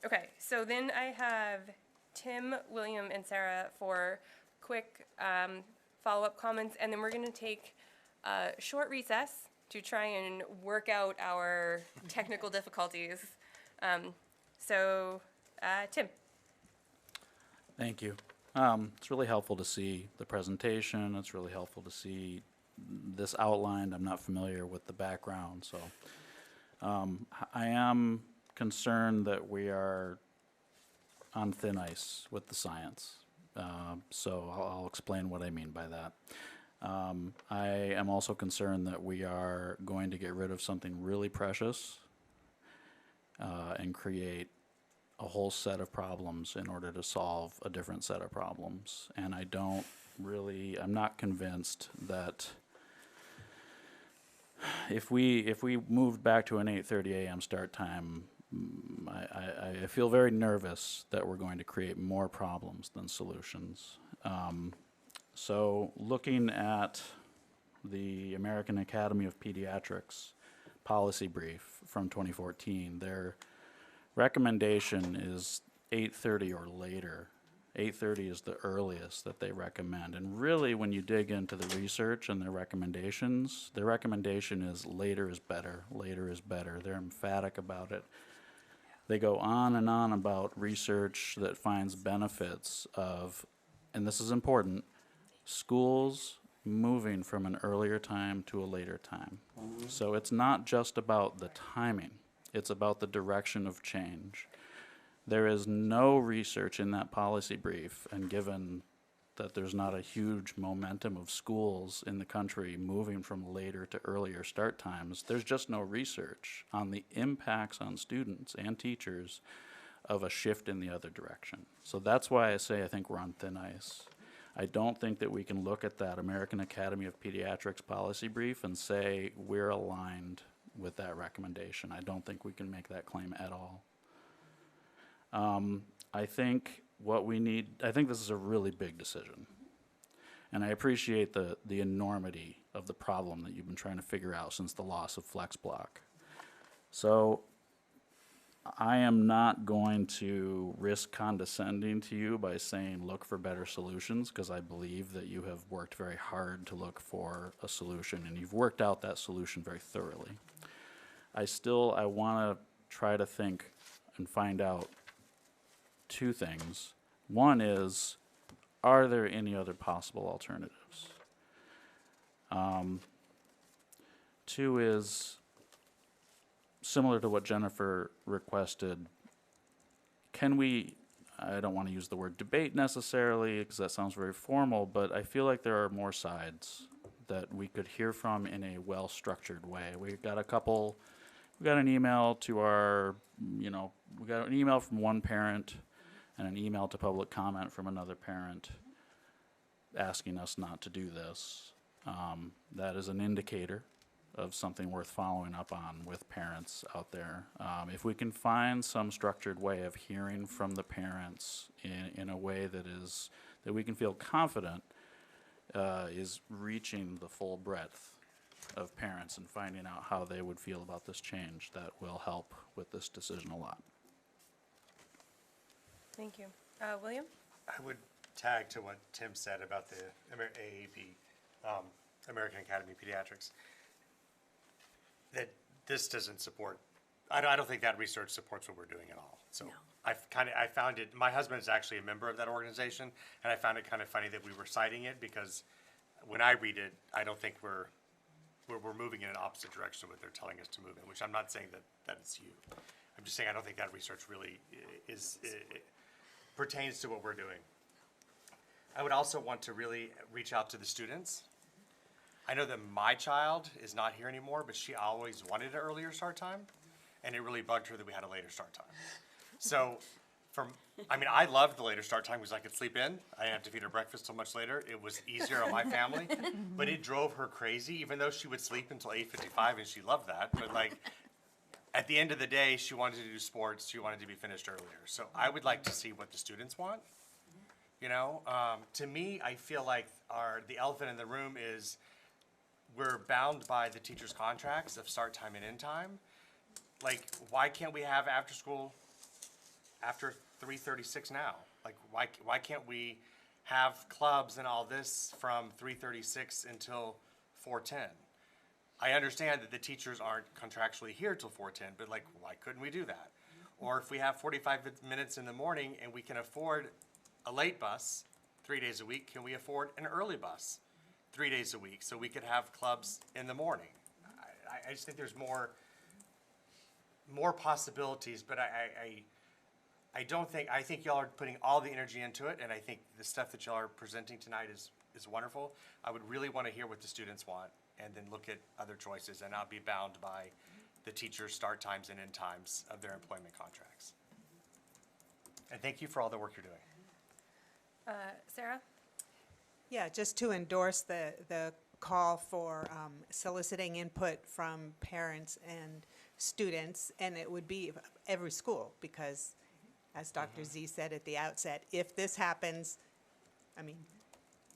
Okay, so then I have Tim, William, and Sarah for quick follow-up comments, and then we're going to take a short recess to try and work out our technical difficulties. Tim. Thank you. It's really helpful to see the presentation. It's really helpful to see this outlined. I'm not familiar with the background, so I am concerned that we are on thin ice with the science. So I'll explain what I mean by that. I am also concerned that we are going to get rid of something really precious and create a whole set of problems in order to solve a different set of problems. And I'm not convinced that if we moved back to an 8:30 a.m. start time, I feel very nervous that we're going to create more problems than solutions. So looking at the American Academy of Pediatrics policy brief from 2014, their recommendation is 8:30 or later. 8:30 is the earliest that they recommend. And really, when you dig into the research and their recommendation is later is better, later is better. They're emphatic about it. They go on and on about research that finds benefits of, and this is important, schools moving from an earlier time to a later time. So it's not just about the timing. It's about the direction of change. There is no research in that policy brief, and given that there's not a huge momentum of schools in the country moving from later to earlier start times, there's just no research on the impacts on students and teachers of a shift in the other direction. So that's why I say I think we're on thin ice. I don't think that we can look at that American Academy of Pediatrics policy brief and say we're aligned with that recommendation. I don't think we can make that claim at all. I think this is a really big decision. And I appreciate the enormity of the problem that you've been trying to figure out since the loss of FlexBlock. So I am not going to risk condescending to you by saying look for better solutions, because I believe that you have worked very hard to look for a solution, and you've worked out that solution very thoroughly. I want to try to think and find out two things. One is, are there any other possible alternatives? Two is, similar to what Jennifer requested, can we, I don't want to use the word debate necessarily because that sounds very formal, but I feel like there are more sides that we could hear from in a well-structured way. We got an email to our, we got an email from one parent and an email to public comment from another parent asking us not to do this. That is an indicator of something worth following up on with parents out there. If we can find some structured way of hearing from the parents in a way that we can feel confident is reaching the full breadth of parents and finding out how they would feel about this change, that will help with this decision a lot. Thank you. William? I would tag to what Tim said about the AAP, American Academy of Pediatrics, that this doesn't support, I don't think that research supports what we're doing at all. So I found it, my husband is actually a member of that organization, and I found it kind of funny that we were citing it, because when I read it, I don't think we're moving in an opposite direction of what they're telling us to move in, which I'm not saying that it's you. I'm just saying I don't think that research really pertains to what we're doing. I would also want to really reach out to the students. I know that my child is not here anymore, but she always wanted an earlier start time, and it really bugged her that we had a later start time. So I loved the later start time because I could sleep in. I didn't have to feed her breakfast till much later. It was easier on my family, but it drove her crazy, even though she would sleep until 8:55, and she loved that. But at the end of the day, she wanted to do sports. She wanted to be finished earlier. So I would like to see what the students want. To me, I feel like the elephant in the room is we're bound by the teachers' contracts of start time and end time. Why can't we have after school after 3:36 now? Why can't we have clubs and all this from 3:36 until 4:10. I understand that the teachers aren't contractually here till 4:10, but like, why couldn't we do that? Or if we have 45 minutes in the morning and we can afford a late bus 3 days a week, can we afford an early bus 3 days a week so we could have clubs in the morning? I just think there's more possibilities, but I don't think, I think y'all are putting all the energy into it, and I think the stuff that y'all are presenting tonight is wonderful. I would really want to hear what the students want and then look at other choices and not be bound by the teachers' start times and end times of their employment contracts. And thank you for all the work you're doing. Sarah? Yeah, just to endorse the call for soliciting input from parents and students, and it would be every school, because as Dr. Z said at the outset, if this happens, I mean,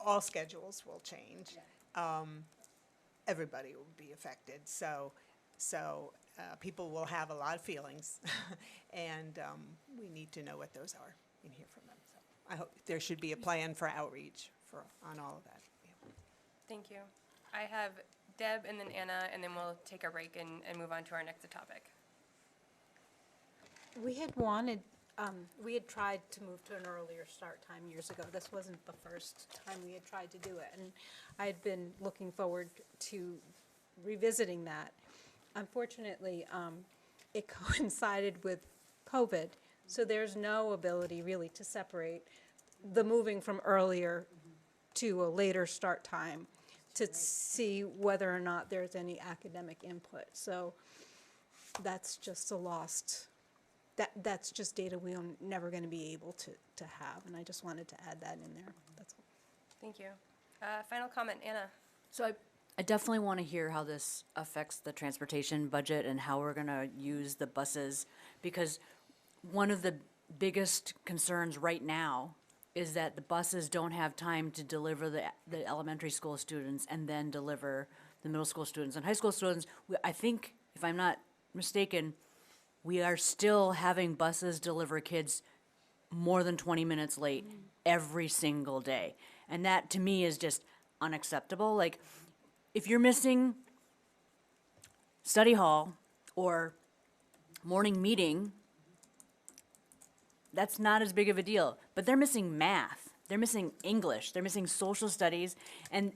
all schedules will change. Everybody will be affected. So people will have a lot of feelings, and we need to know what those are and hear from them. So I hope there should be a plan for outreach on all of that. Yeah. Thank you. I have Deb and then Anna, and then we'll take a break and move on to our next topic. We had wanted, we had tried to move to an earlier start time years ago. This wasn't the first time we had tried to do it, and I had been looking forward to revisiting that. Unfortunately, it coincided with COVID, so there's no ability really to separate the moving from earlier to a later start time to see whether or not there's any academic input. So that's just a lost, that's just data we are never going to be able to have, and I just wanted to add that in there. That's all. Thank you. Final comment, Anna. So I definitely want to hear how this affects the transportation budget and how we're going to use the buses, because one of the biggest concerns right now is that the buses don't have time to deliver the elementary school students and then deliver the middle school students and high school students. I think, if I'm not mistaken, we are still having buses deliver kids more than 20 minutes late every single day. And that, to me, is just unacceptable. Like, if you're missing study hall or morning meeting, that's not as big of a deal. But they're missing math, they're missing English, they're missing social studies, and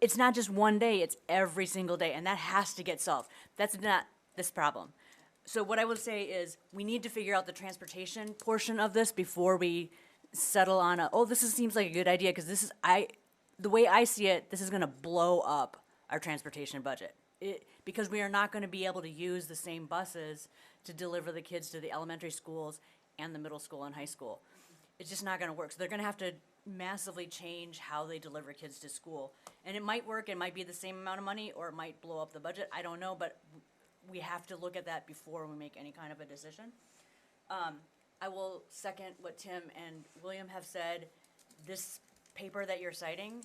it's not just one day, it's every single day, and that has to get solved. That's not this problem. So what I would say is we need to figure out the transportation portion of this before we settle on seems like a good idea, because this is, the way I see it, this is gonna blow up our transportation budget. Because we are not gonna be able to use the same buses to deliver the kids to the elementary schools and the middle school and high school. It's just not gonna work. So they're gonna have to massively change how they deliver kids to school. And it might work, it might be the same amount of money, or it might blow up the budget, I don't know, but we have to look at that before we make any kind of a decision. I will second what Tim and William have said. This paper that you're citing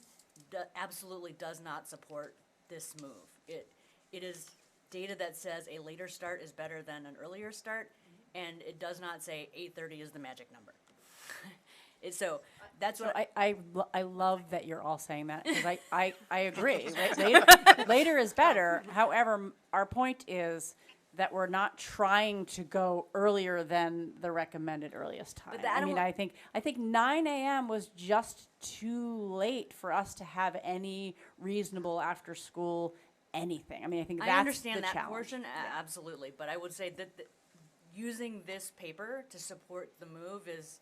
absolutely does not support this move. It is data that says a later start is better than an earlier start, and it does not say 8:30 is the magic number. So that's what I love that you're all saying that, because I agree. Later is better. However, our point is that we're not trying to go earlier than the recommended earliest time. I think 9 a.m. was just too late for us to have any reasonable after school anything. I think that's I understand the that challenge. portion, absolutely, but I would say that using this paper to support the move is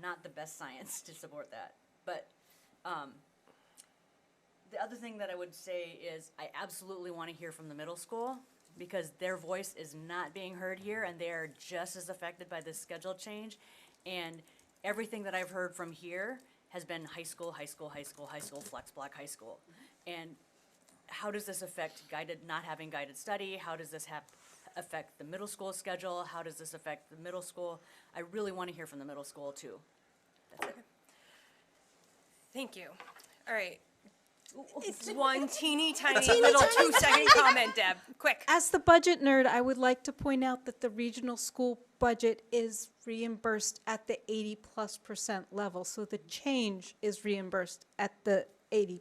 not the best science to support that. But the other thing that I would say is I absolutely want to hear from the middle school, because their voice is not being heard here, and they are just as affected by this schedule change. And everything that I've heard from here has been high school, high school, high school, high school, flex block, high school. And how does this affect not having guided study? How does this affect the middle school schedule? How does this affect the middle school? I really want to hear from the middle school too. That's it. Thank you. All right. It's one teeny tiny little 2-second comment, Deb. Quick. As the budget nerd, I would like to point out that the regional school budget is reimbursed at the 80+% level. So the change is reimbursed at the 80+%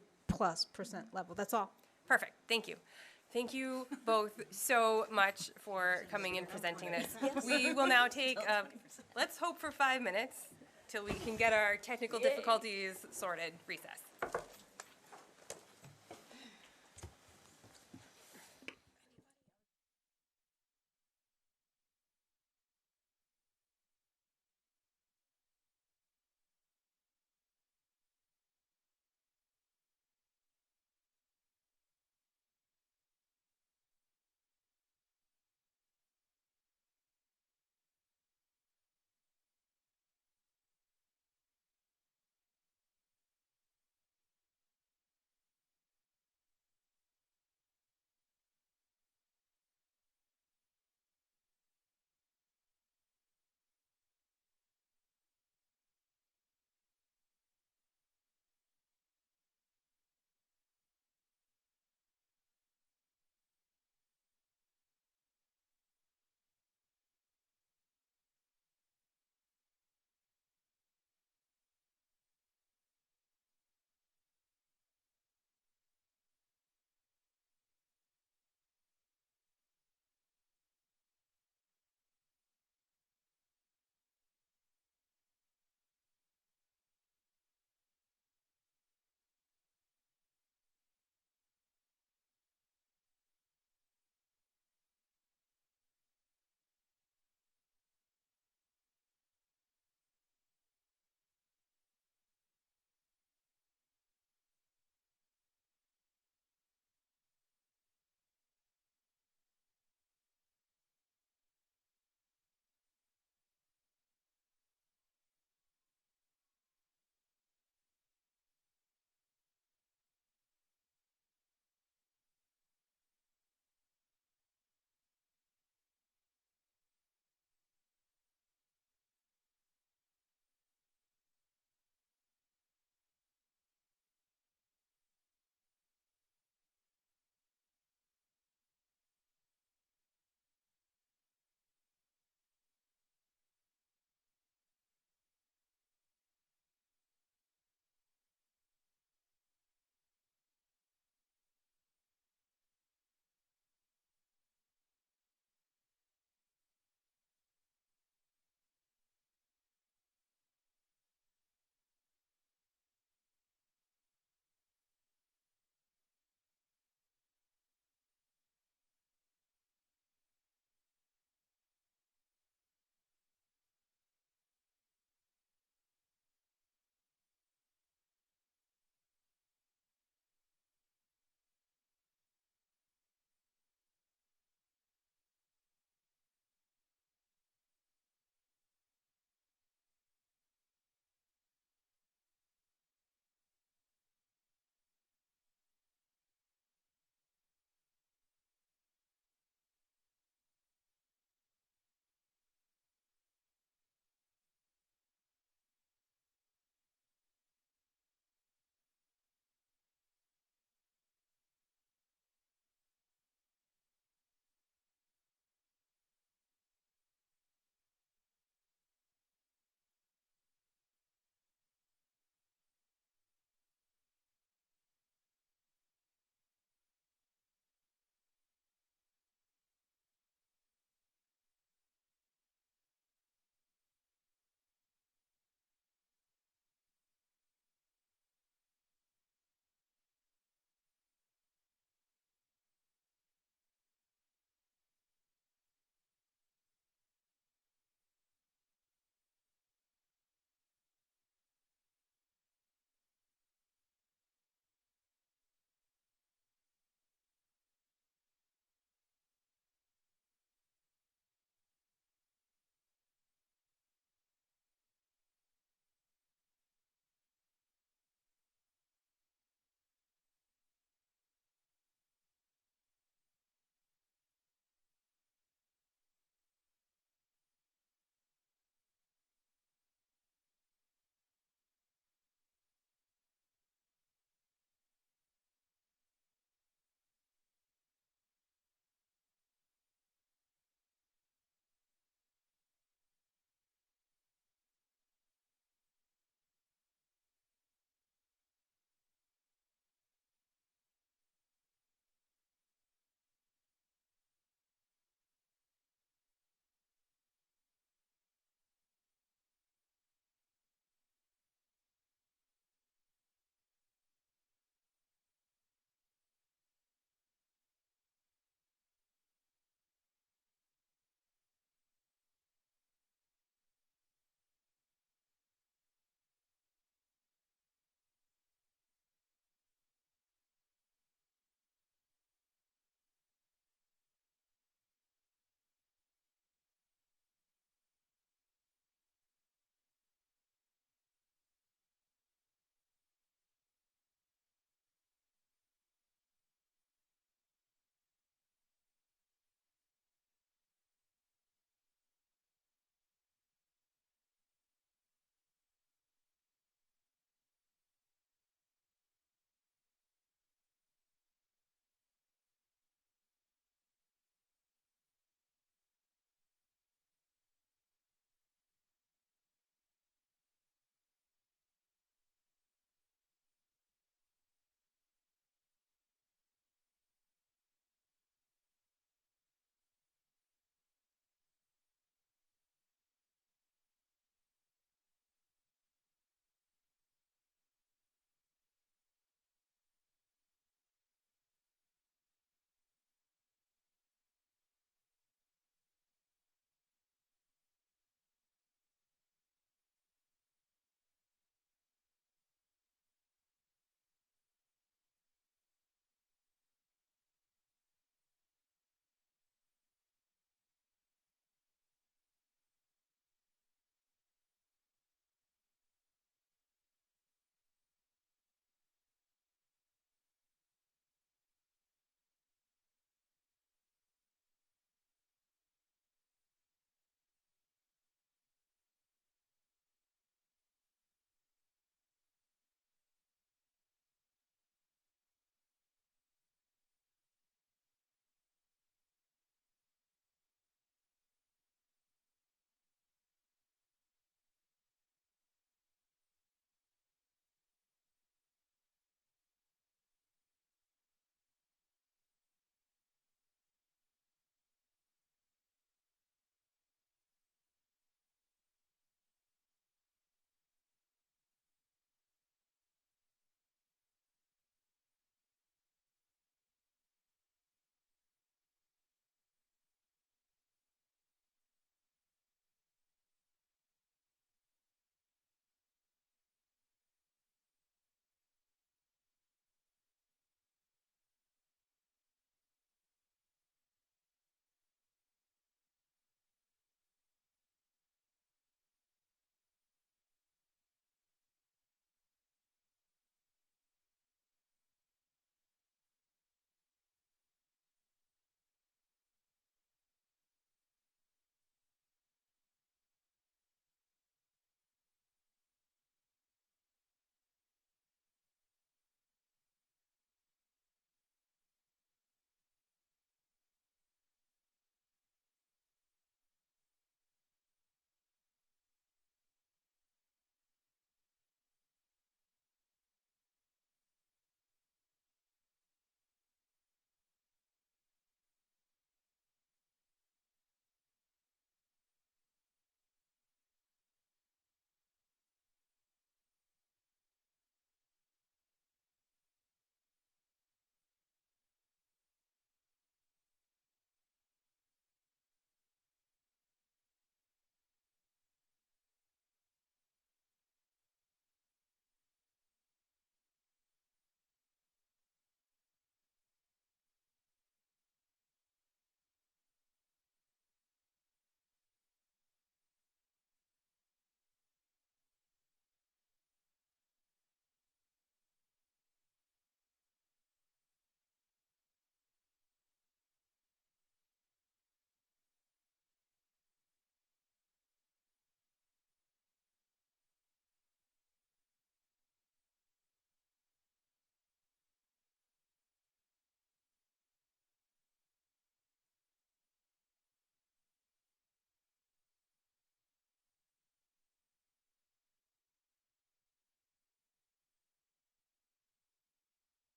level. That's all. Perfect, thank you. Thank you both so much for coming and presenting this. We will now take, let's hope for 5 minutes till we can get our technical difficulties sorted. Recess.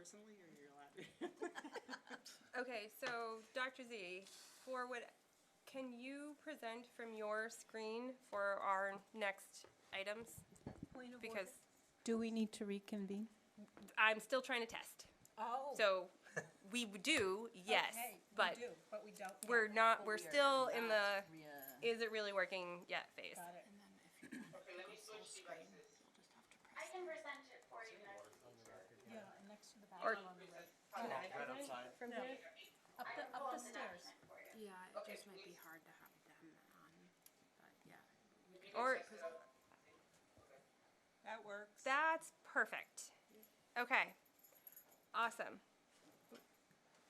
personally, or you're allowed? Okay, so Dr. Z, for what, can you present from your screen for our next items? Point of Because Do we need to reconvene? I'm still trying to test. Oh. So we do, yes, Okay, but we do, but we don't. we're yet. not, we're still in the, Yeah. is it really working yet phase. Got it. Okay, let me switch devices. I can present it for you next to Yeah, and next to the Or- bathroom on the right. Can I Right present outside. from Yeah. here? Up the stairs. Yeah, it just might be hard to have them on, but yeah. Or, That works. that's perfect. Okay, awesome.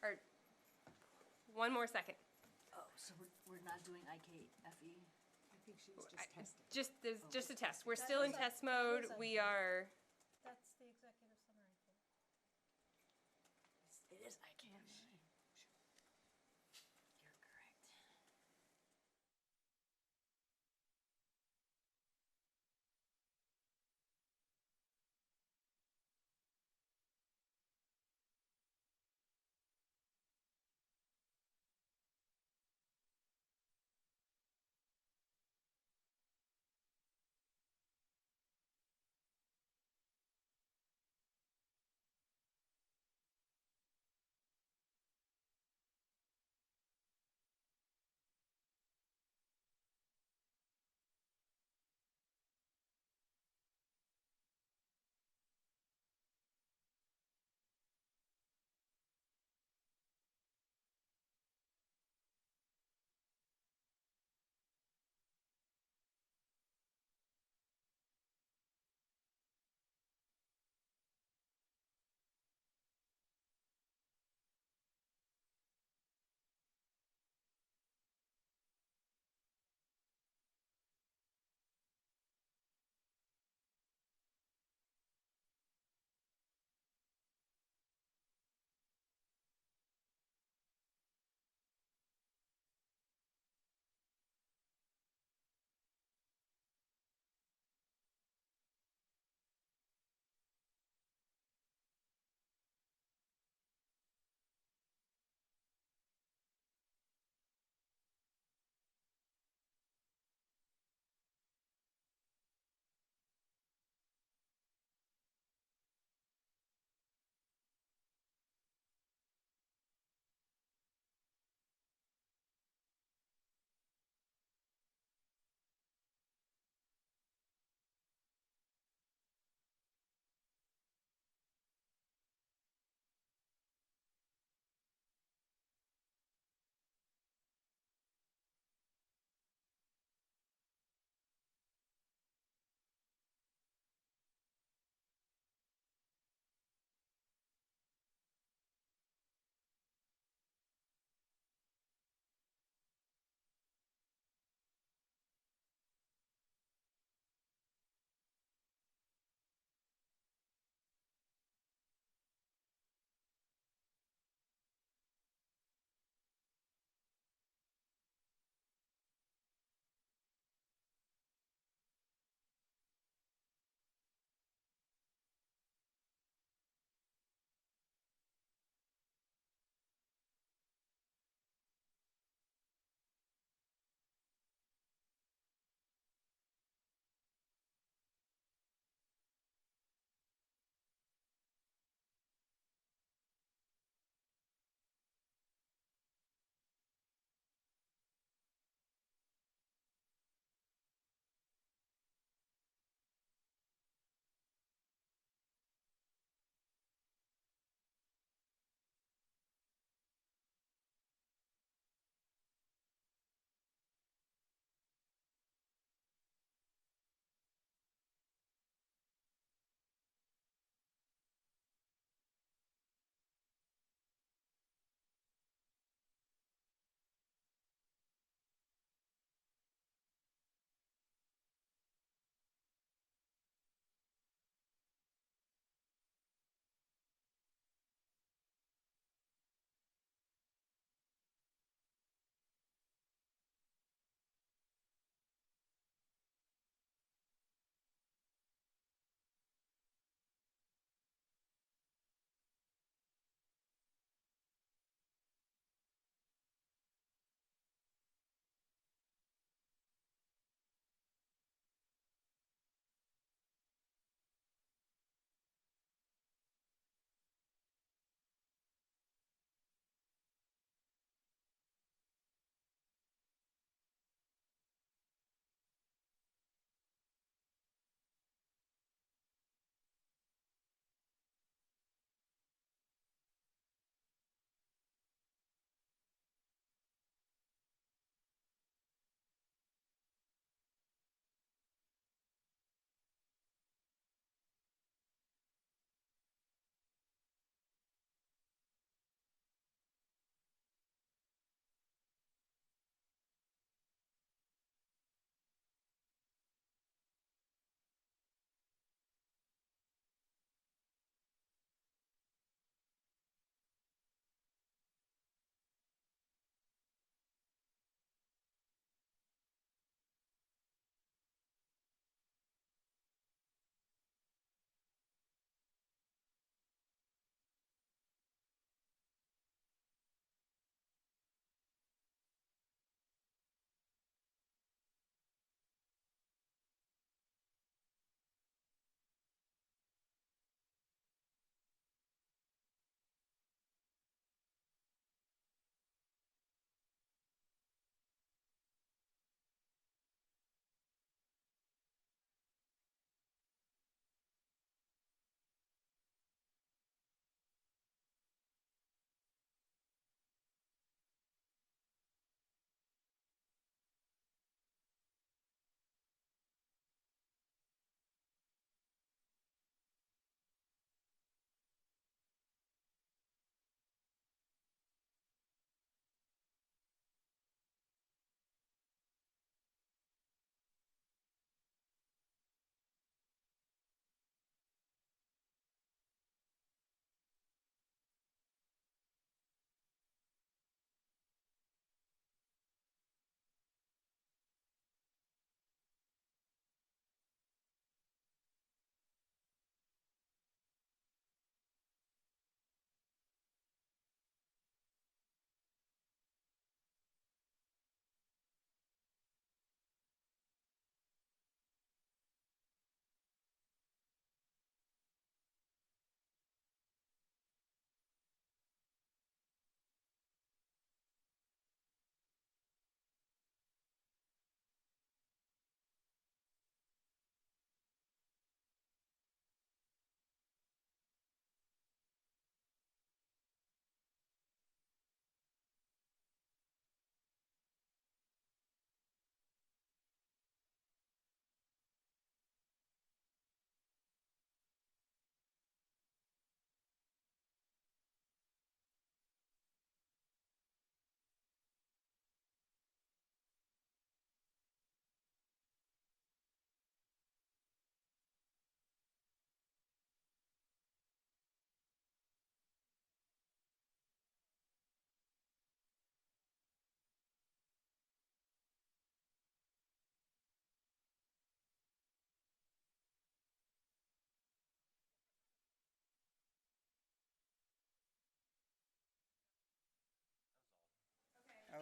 Or, one more second. Oh, so we're not doing IKFE? I think she was just testing. Just, there's just a test. We're still in test mode. We are, That's the executive summary. It is IKFE.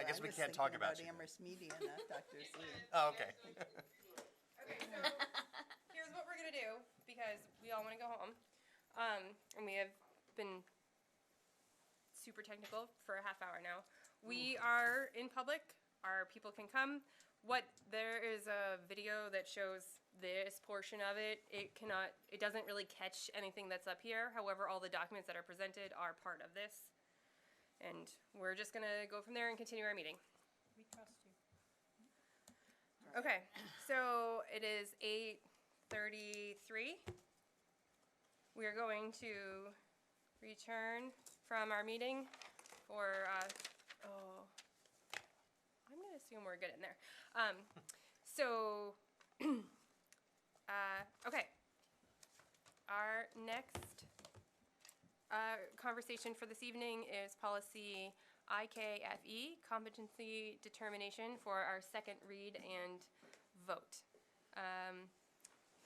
guess we was can't thinking talk about you then. Amherst Media, not Dr. Z. Oh, okay. Okay, so here's what we're gonna do, because we all wanna go home. And we have been super technical for a half hour now. We are in public, our people can come. There is a video that shows this portion of it. It doesn't really catch anything that's up here. However, all the documents that are presented are part of this. And we're just gonna go from there and continue our meeting. We trust you. Okay, so it is 8:33. We are going to return from our meeting for, I'm gonna assume we're good in there. Okay. Our next conversation for this evening is policy IKFE, competency determination, for our second read and vote.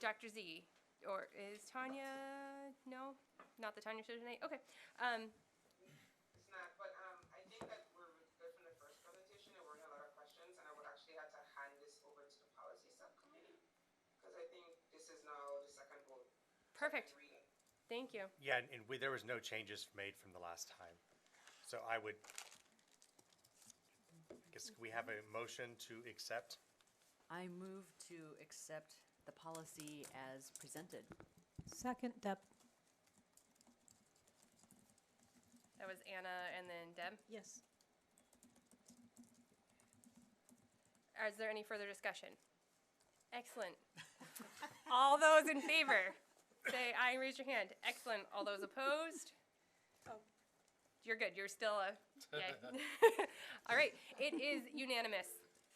Dr. Z, or is Tanya? No, not the Tanya show tonight. Okay. It's not, but I think that we're good from the first presentation, and we're getting a lot of questions, and I would actually have to hand this over to the policy subcommittee, because I think this is now the second vote. Perfect. Second reading. Thank you. Yeah, and there was no changes made from the last time. So I guess we have a motion to accept. I move to accept the policy as presented. Second, Deb. That was Anna and then Deb. Yes. Is there any further discussion? Excellent. All those in favor, say aye and raise your hand. Excellent. All those opposed? Oh. You're good. You're still yay. All right. It is unanimous.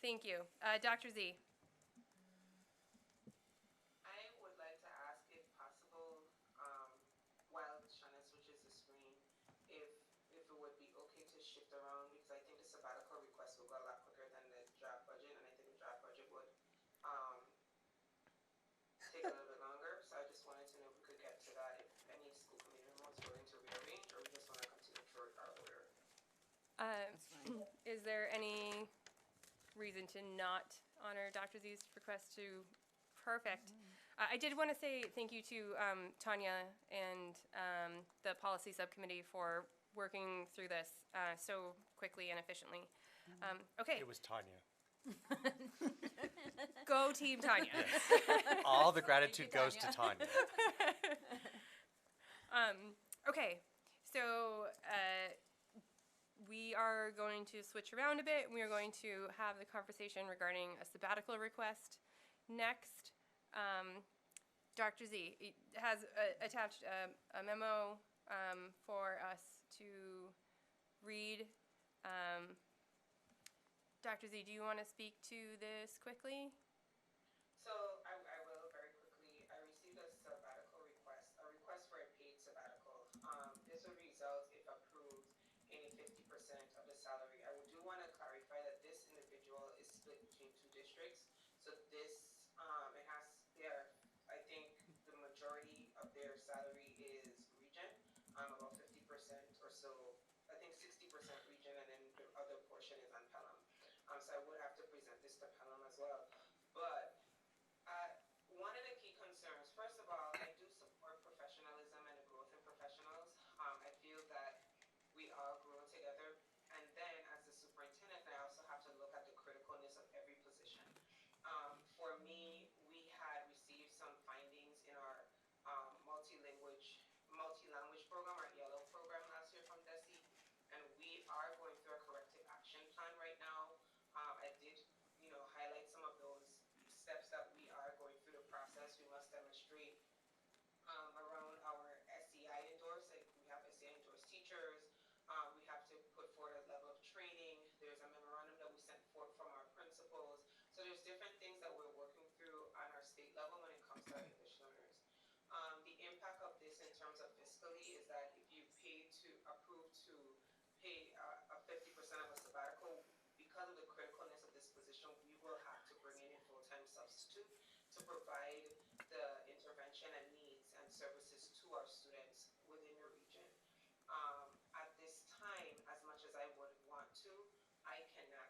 Thank you. Dr. Z. I would like to ask, if possible, while Shannon switches the screen, if it would be okay to shift around, because I think the sabbatical request will go a lot quicker than the draft budget, and I think the draft budget would take a little bit longer. So I just wanted to know if we could get to that, if any school committee members were willing to rearrange, or we just want to continue short our order. Is there any reason to not honor Dr. Z's request to? Perfect. I did want to say thank you to Tanya and the policy subcommittee for working through this so quickly and efficiently. Okay. It was Tanya. Go Team Tanya. All the gratitude goes to Tanya. Okay, so we are going to switch around a bit. We are going to have the conversation regarding a sabbatical request next. Dr. Z has attached a memo for us to read. Dr. Z, do you want to speak to this quickly? So I will very quickly. I received a request for a paid sabbatical. This would result, if approved, in a 50% of the salary. I do want to clarify that this individual is split between two districts. So this, I think the majority of their salary is region, about 50% or so. I think 60% region, and then the other portion is on Pelham. So I would have to present this to Pelham as well. But one of the key concerns, first of all, I do support professionalism and the growth in professionals. I feel that we all grow together. And then as the superintendent, I also have to look at the criticalness of every position. For me, we had received some findings in our multi-language program, our yellow program last year from DESE. And we are going through a corrective action plan right now. I did, highlight some of those steps that we are going through the process. We must demonstrate around our SEI endorsed. Like we have SEI endorsed teachers. We have to put forward a level of training. There's a memorandum that we sent forth from our principals. So there's different things that we're working through on our state level when it comes to our English learners. The impact of this in terms of fiscally is that if you approve to pay a 50% of a sabbatical, because of the criticalness of this position, we will have to bring in a full-time substitute to provide the intervention and needs and services to our students within your region. At this time, as much as I would want to, I cannot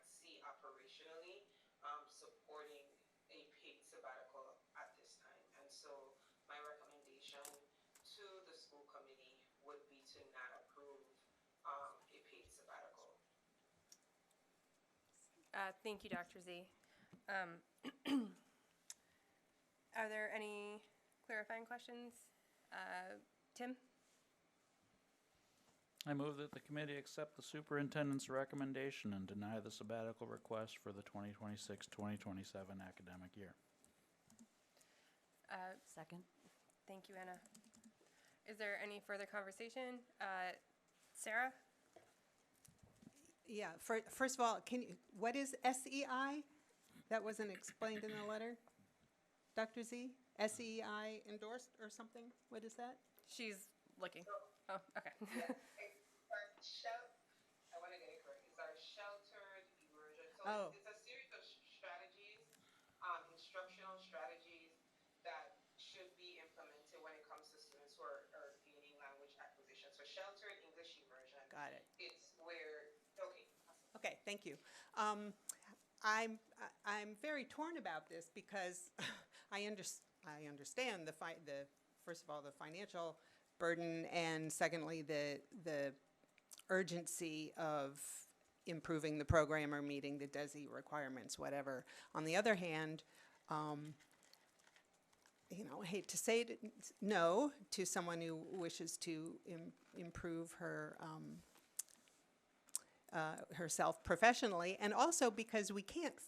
to the school committee would be to not approve a paid sabbatical. Thank you, Dr. Z. Are there any clarifying questions? Tim? I move that the committee accept the superintendent's recommendation and deny the sabbatical request for the 2026-2027 academic year. Second. Thank you, Anna. Is there any further conversation? Sarah? Yeah, first of all, what is SEI? That wasn't explained in the letter? Dr. Z? SEI endorsed or something? What is that? She's looking. Oh, okay. I want to get it correct. It's our sheltered immersion. So Oh. it's a series of strategies, instructional strategies that should be implemented when it comes to students who are gaining language acquisition. So sheltered English immersion. Got it. It's where, okay. Okay, thank you. I'm very torn about this because I understand first of all, the financial burden, and secondly, the urgency of improving the program or meeting the DESE requirements, whatever. On the other hand, you know, I hate to say it, no to someone who wishes to improve herself professionally, and also because we can't,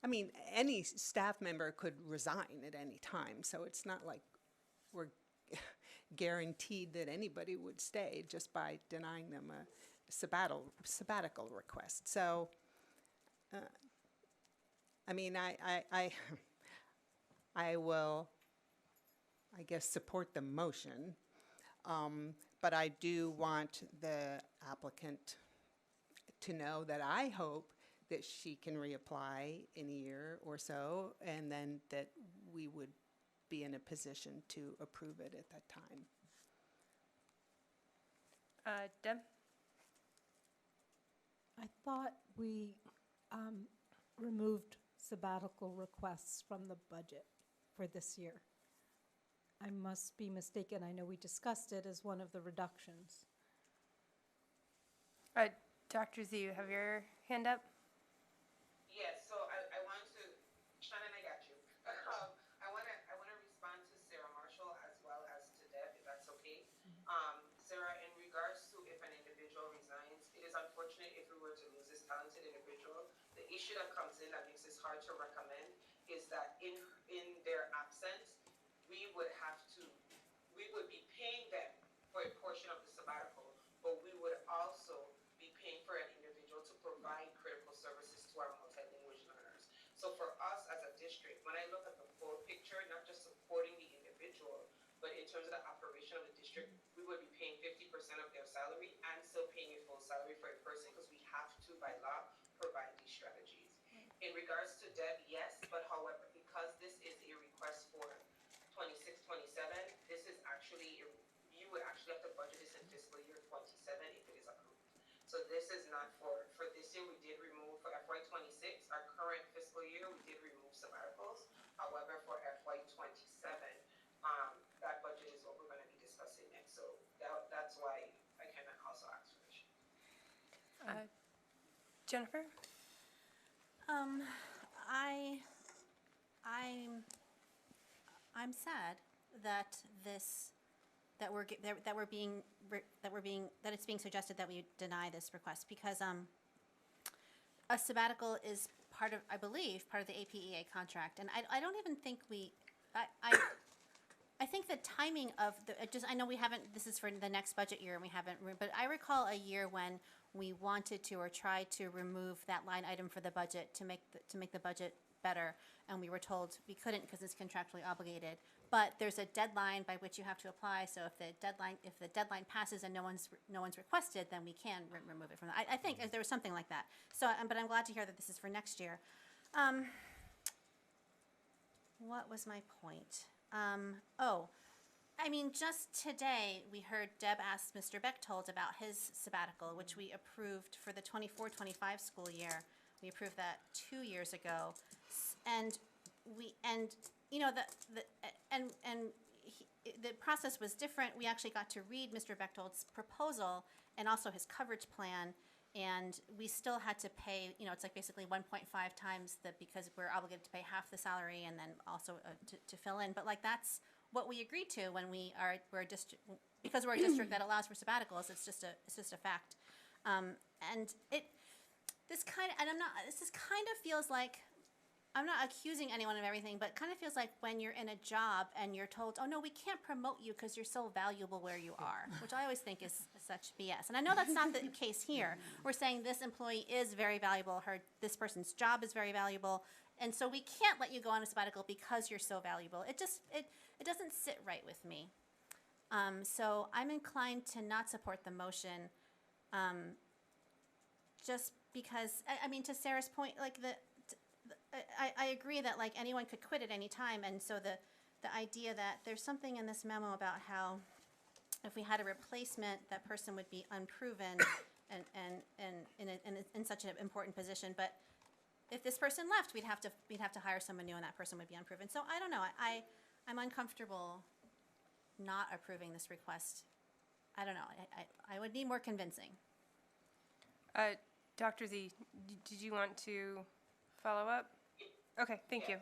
I mean, any staff member could resign at any time, so it's not like we're guaranteed that anybody would stay just by denying them a sabbatical request. So, I mean, I will, I guess, support the motion, but I do want the applicant to know that I hope that she can reapply in a year or so, and then that we would be in a position to approve it at that time. Deb? I thought we removed sabbatical requests from the budget for this year. I must be mistaken. I know we discussed it as one of the reductions. Dr. Z, you have your hand up? Yes, so I want to, Shannon, I got you. I want to respond to Sarah Marshall as well as to Deb, if that's okay. Sarah, in regards to if an individual resigns, it is unfortunate if we were to lose this talented individual. The issue that comes in that makes this hard to recommend is that in their absence, we would be paying them for a portion of the sabbatical, but we would also be paying for an individual to provide critical services to our multilingual learners. So for us as a district, when I look at the full picture, not just supporting the individual, but in terms of the operation of the district, we would be paying 50% of their salary and still paying a full salary for a person because we have to, by law, provide these strategies. In regards to Deb, yes, but however, because this is a request for 26-27, this is actually, you would actually have to budget this in fiscal year 27 if it is approved. So this is not for this year. We did remove for FY26, our current fiscal year, we did remove sabbaticals. However, for FY27, that budget is what we're going to be discussing next. So that's why I cannot also ask for this. Jennifer? I'm sad that it's being suggested that we deny this request, because a sabbatical is part of, I believe, part of the APEA contract, and I don't even think I think the timing of I know we haven't, this is for the next budget year and we haven't, but I recall a year when we wanted to or tried to remove that line item for the budget to make the budget better, and we were told we couldn't because it's contractually obligated. But there's a deadline by which you have to apply, so if the deadline passes and no one's requested, then we can remove it from that. I think there was something like that. So, but I'm glad to hear that this is for next year. What was my point? I mean, just today, we heard Deb ask Mr. Bechtold about his sabbatical, which we approved for the 24-25 school year. We approved that 2 years ago, and the process was different. We actually got to read Mr. Bechtold's proposal and also his coverage plan, and we still had to pay, it's like basically 1.5 times because we're obligated to pay half the salary and then also to fill in. But like, that's what we agreed to when we're a district, because we're a district that allows for sabbaticals. It's just a fact. And this kind of feels like, I'm not accusing anyone of everything, but it kind of feels like when you're in a job and you're told, oh no, we can't promote you because you're so valuable where you are, which I always think is such BS. And I know that's not the case here. We're saying this employee is very valuable, this person's job is very valuable, and so we can't let you go on a sabbatical because you're so valuable. It doesn't sit right with me. So I'm inclined to not support the motion, just because, I mean, to Sarah's point, like I agree that like anyone could quit at any time, and so the idea that there's something in this memo about how if we had a replacement, that person would be unproven and in such an important position. But if this person left, we'd have to hire someone new, and that person would be unproven. So I don't know. I'm uncomfortable not approving this request. I don't know. I would need more convincing. Dr. Z, did you want to follow up? Okay, thank you.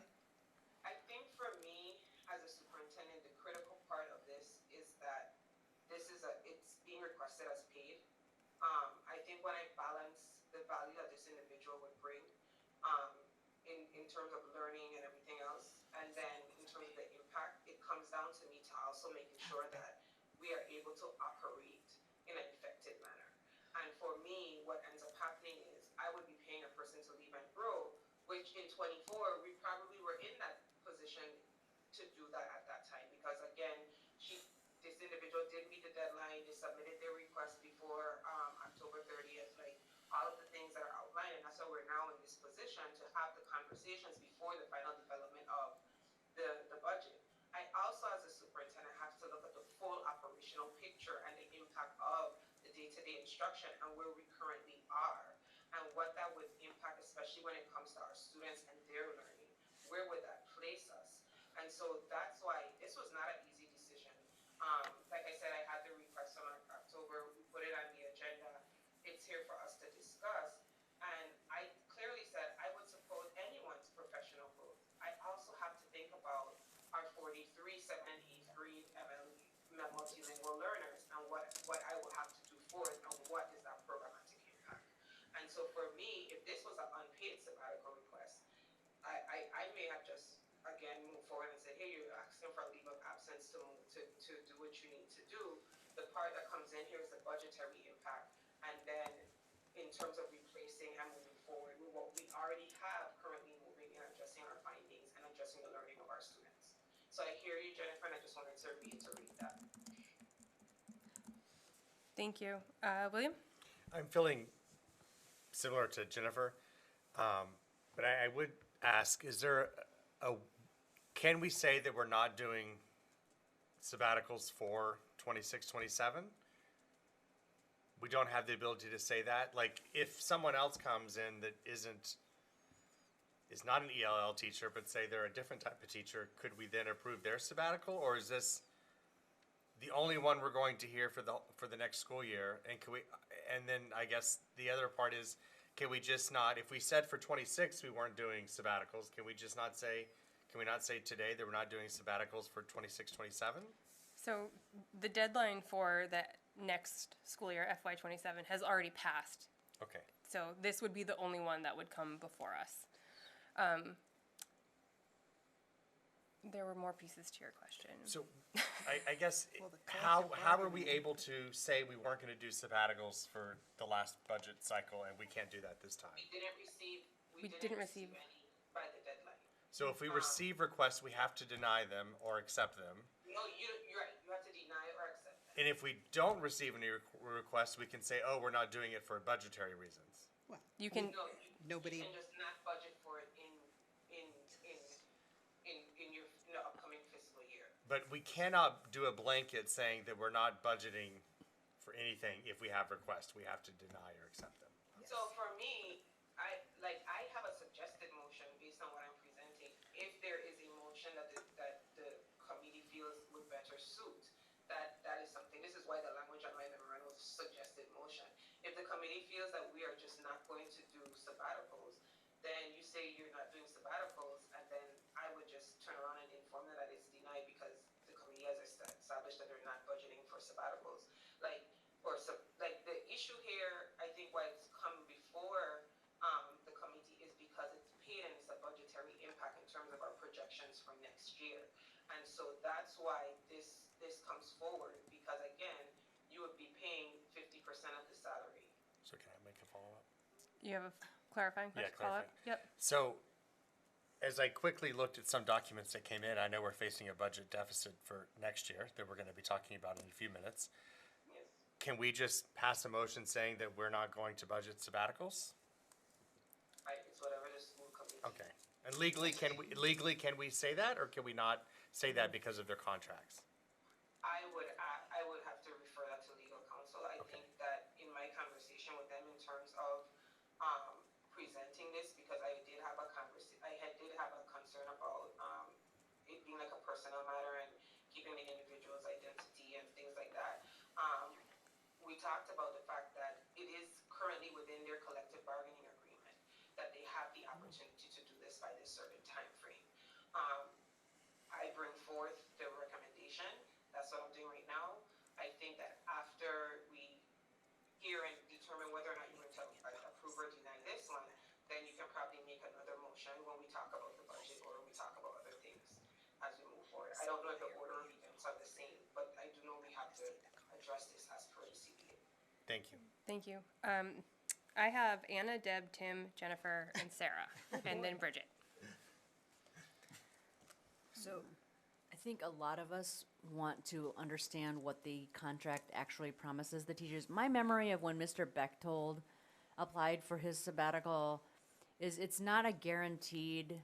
I think for me, as a superintendent, the critical part of this is that it's being requested as paid. I think when I balance the value that this individual would bring, in terms of learning and everything else, and then in terms of the impact, it comes down to me to also making sure that we are able to operate in an effective manner. And for me, what ends up happening is I would be paying a person to leave and grow, which in 24, we probably were in that position to do that at that time, because again, this individual did meet the deadline, they submitted their request before October 30th, like all of the things that are outlined, and that's why we're now in this position to have the conversations before the final development of the budget. I also, as a superintendent, have to look at the full operational picture and the impact of the day-to-day instruction and where we currently are and what that would impact, especially when it comes to our students and their learning. Where would that place us? And so that's why this was not an easy decision. Like I said, I had the request on October, we put it on the agenda. It's here for us to discuss. And I clearly said I would support anyone's professional growth. I also have to think about our 43 7th and 8th grade multilingual learners and what I will have to do for it and what is that programmatic impact. And so for me, if this was an unpaid sabbatical request, I may have just, again, moved forward and said, hey, you're asking for a leave of absence to do what you need to do. The part that comes in here is the budgetary impact. And then in terms of replacing and moving forward with what we already have currently moving and adjusting our findings and adjusting the learning of our students. So I hear you, Jennifer, and I just wanted to reiterate that. Thank you. William? I'm feeling similar to Jennifer, but I would ask, can we say that we're not doing sabbaticals for 26, 27? We don't have the ability to say that. Like, if someone else comes in that is not an ELL teacher, but say they're a different type of teacher, could we then approve their sabbatical, or is this the only one we're going to hear for the next school year? And then I guess the other part is, can we just not, if we said for 26 we weren't doing sabbaticals, can we not say today that we're not doing sabbaticals for 26, 27? So the deadline for the next school year, FY27, has already passed. Okay. So this would be the only one that would come before us. There were more pieces to your question. So I guess, how are we able to say we weren't going to do sabbaticals for the last budget cycle and we can't do that this time? We didn't receive any by the deadline. So if we receive requests, we have to deny them or accept them. No, you're right. You have to deny or accept them. And if we don't receive any requests, we can say, oh, we're not doing it for budgetary reasons. Well, you can. No, nobody. You can just not budget for it in your upcoming fiscal year. But we cannot do a blanket saying that we're not budgeting for anything if we have requests. We have to deny or accept them. So for me, I have a suggested motion based on what I'm presenting. If there is a motion that the committee feels would better the committee feels that we are just not going to do sabbaticals, then you say you're not doing sabbaticals, and then I would just turn around and inform them that it's denied because the committee has established that they're not budgeting for sabbaticals. Like, like the issue here, I think why it's come before the committee is because it's paid and it's a budgetary impact in terms of our projections for next year. And so that's why this comes forward, because again, you would be paying 50% of the salary. So can I make a follow-up? You have a clarifying question? Follow-up? Yep. So, as I quickly looked at some documents that came in, I know we're facing a budget deficit for next year that we're going to be talking about in a few minutes. Yes. Can we just pass a motion saying that we're not going to budget sabbaticals? It's whatever the school committee. Okay. And legally, can we say that, or can we not say that because of their contracts? I would have to refer that to legal counsel. I think that in my conversation with them in terms of presenting this, because I did have a concern about it being like a personal matter and keeping the individual's identity and things like that. We talked about the fact that it is currently within their collective bargaining agreement that they have the opportunity to do this by this certain time frame. I bring forth the recommendation. That's what I'm doing right now. I think that after we hear and determine whether or not you're going to approve or deny this one, then you can probably make another motion when we talk about the budget or we talk about other things as we move forward. I don't know if the order of events are the same, but I do know we have to address this as per the CBA. Thank you. Thank you. I have Anna, Deb, Tim, Jennifer, and Sarah, and then Bridget. So I think a lot of us want to understand what the contract actually promises the teachers. My memory of when Mr. Bechtold applied for his sabbatical is it's not a guaranteed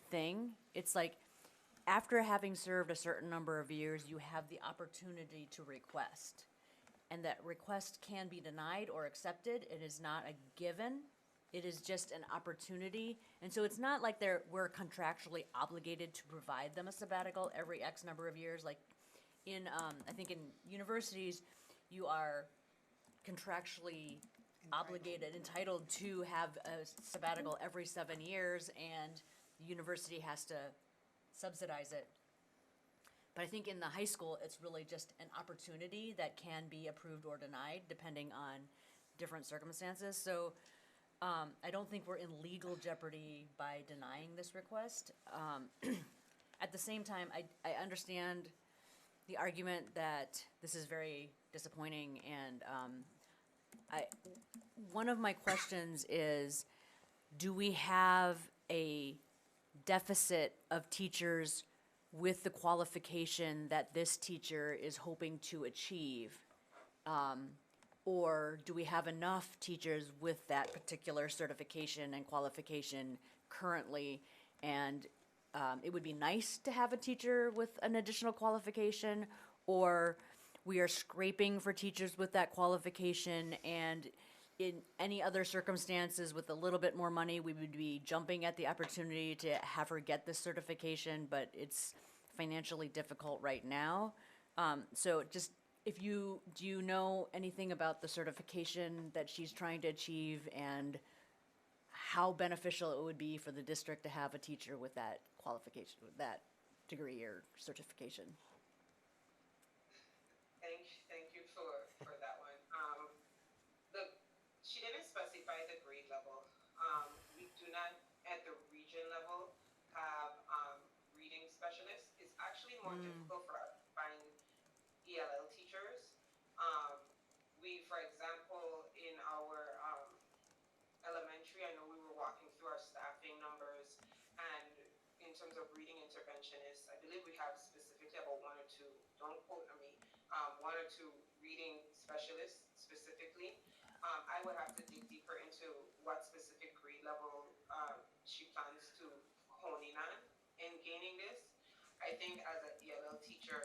thing. It's like after having served a certain number of years, you have the opportunity to request. And that request can be denied or accepted. It is not a given. It is just an opportunity. And so it's not like we're contractually obligated to provide them a sabbatical every X number of years. Like in, I think in universities, you are contractually obligated, entitled to have a sabbatical every 7 years, and the university has to subsidize it. But I think in the high school, it's really just an opportunity that can be approved or denied depending on different circumstances. So I don't think we're in legal jeopardy by denying this request. At the same time, I understand the argument that this is very disappointing, and one of my questions is, do we have a deficit of teachers with the qualification that this teacher is hoping to achieve? Or do we have enough teachers with that particular certification and qualification currently? And it would be nice to have a teacher with an additional qualification, or we are scraping for teachers with that qualification, and in any other circumstances with a little bit more money, we would be jumping at the opportunity to have her get this certification, but it's financially difficult right now. So just, do you know anything about the certification that she's trying to achieve, and how beneficial it would be for the district to have a teacher with that qualification, with that degree or certification? Thank you for that one. She didn't specify the grade level. We do not, at the region level, have reading specialists. It's actually more difficult for us to find ELL teachers. For example, in our elementary, I know we were walking through our staffing numbers, and in terms of reading interventionists, I believe we have specifically about one or two, don't quote me, one or two reading specialists specifically. I would have to dig deeper into what specific grade level she plans to hone in on in gaining this. I think as an ELL teacher,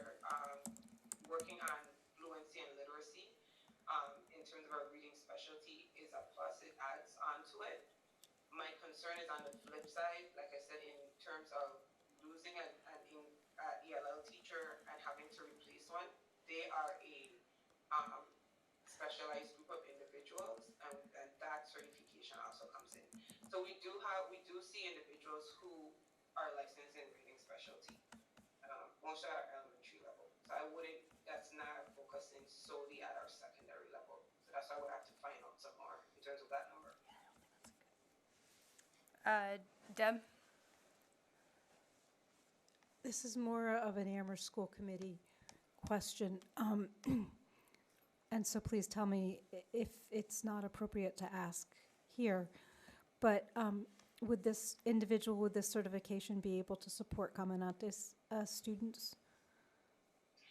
working on fluency and literacy in terms of our reading specialty is a plus. It adds on to it. My concern is on the flip side, like I said, in terms of losing an ELL teacher and having to replace one. They are a specialized group of individuals. So we do see individuals who are licensed in reading specialty. Most are at our elementary level. So that's not focusing solely at our secondary level. So that's why I would have to find out some more in terms of that number. Deb? This is more of an Amherst School Committee question. And so please tell me if it's not appropriate to ask here. But would this individual with this certification be able to support Caminantes students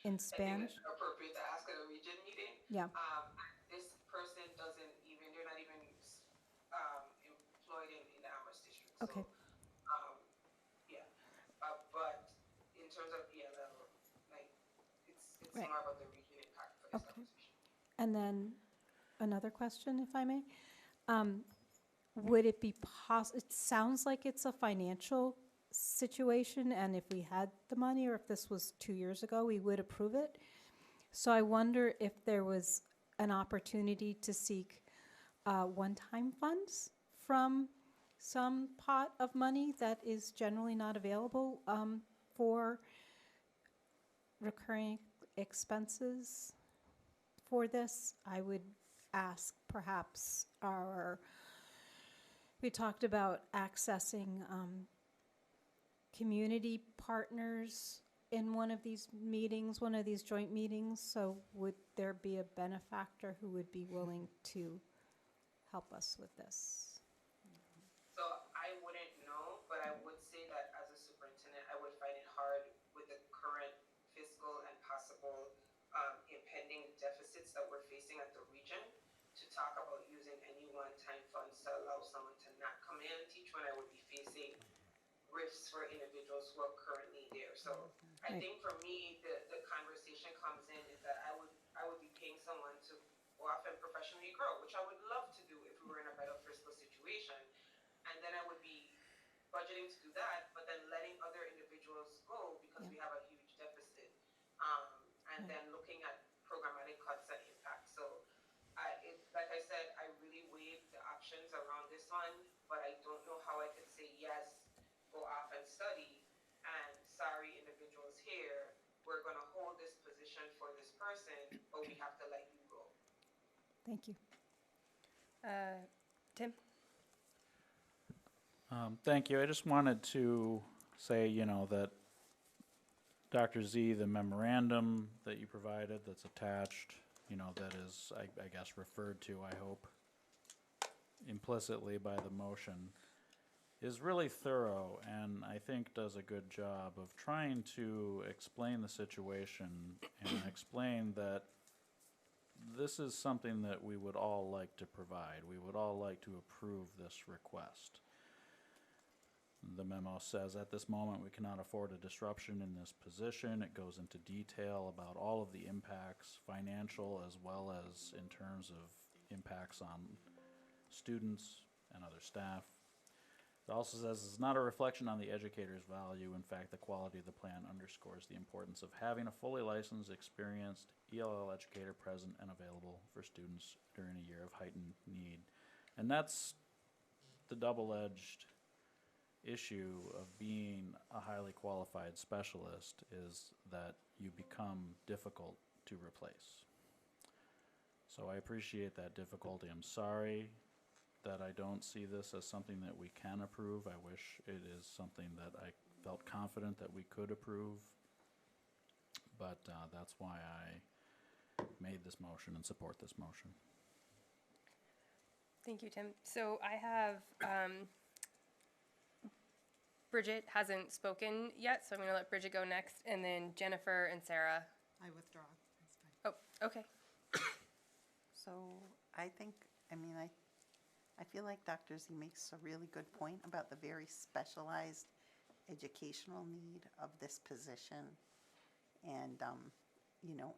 in Spanish? I think it's appropriate to ask at a region meeting. Yeah. This person they're not even employed in the Amherst district. Okay. So, yeah. But in terms of ELL, like, it's Right. more about the region impact for this Okay. conversation. And then another question, if I may. Would it be it sounds like it's a financial situation, and if we had the money, or if this was 2 years ago, we would approve it. So I wonder if there was an opportunity to seek one-time funds from some pot of money that is generally not available for recurring expenses for this. I would ask perhaps we talked about accessing community partners in one of these meetings, one of these joint meetings. So would there be a benefactor who would be willing to help us with this? So I wouldn't know, but I would say that as a superintendent, I would find it hard with the current fiscal and possible impending deficits that we're facing at the region to talk about using any one-time funds to allow someone to not come in and teach when I would be facing risks for individuals who are currently there. So I think for me, the conversation comes in is that I would be paying someone to go off and professionally grow, which I would love to do if we were in a better fiscal situation. And then I would be budgeting to do that, but then letting other individuals go because we have a huge deficit. And then looking at programmatic cuts and impact. So like I said, I really weighed the options around this one, but I don't know how I could say yes, go off and study, and sorry individuals here, we're going to hold this position for this person, but we have to let you go. Thank you. Tim? Thank you. I just wanted to say, that Dr. Z, the memorandum that you provided that's attached, that is, I guess, referred to, I hope, implicitly by the motion, is really thorough and I think does a good job of trying to explain the situation and explain that this is something that we would all like to provide. We would all like to approve this request. The memo says, at this moment, we cannot afford a disruption in this position. It goes into detail about all of the impacts, financial as well as in terms of impacts on students and other staff. It also says it's not a reflection on the educator's value. In fact, the quality of the plan underscores the importance of having a fully licensed, experienced ELL educator present and available for students during a year of heightened need. And that's the double-edged issue of being a highly qualified specialist, is that you become difficult to replace. So I appreciate that difficulty. I'm sorry that I don't see this as something that we can approve. I wish it is something that I felt confident that we could approve. But that's why I made this motion and support this motion. Thank you, Tim. So I have, Bridget hasn't spoken yet, so I'm going to let Bridget go next, and then Jennifer and Sarah. I withdraw. That's fine. Oh, okay. So I think, I feel like Dr. Z makes a really good point about the very specialized educational need of this position. And,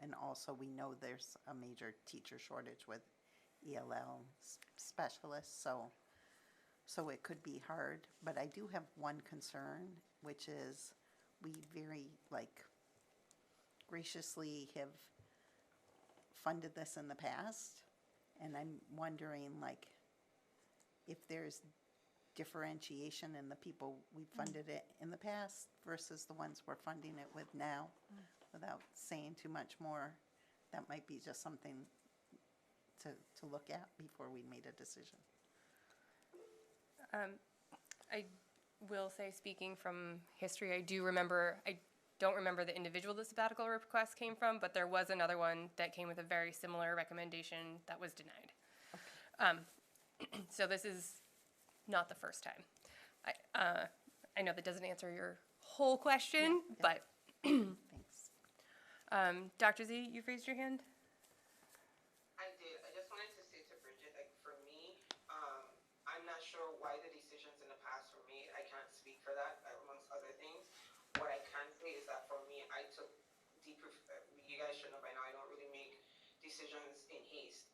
and also we know there's a major teacher shortage with ELL specialists, so it could be hard. But I do have one concern, which is we very, graciously have funded this in the past. And I'm wondering, if there's differentiation in the people we funded it in the past versus the ones we're funding it with now. Without saying too much more, that might be just something to look at before we made a decision. I will say, speaking from history, I don't remember the individual the sabbatical request came from, but there was another one that came with a very similar recommendation that was denied. So this is not the first time. I know that doesn't answer your whole question, but Thanks. Dr. Z, you've raised your hand? I did. I just wanted to say to Bridget, like for me, I'm not sure why the decisions in the past were made. I can't speak for that, amongst other things. What I can say is that for me, I took deep, you guys should know by now, I don't really make decisions in haste.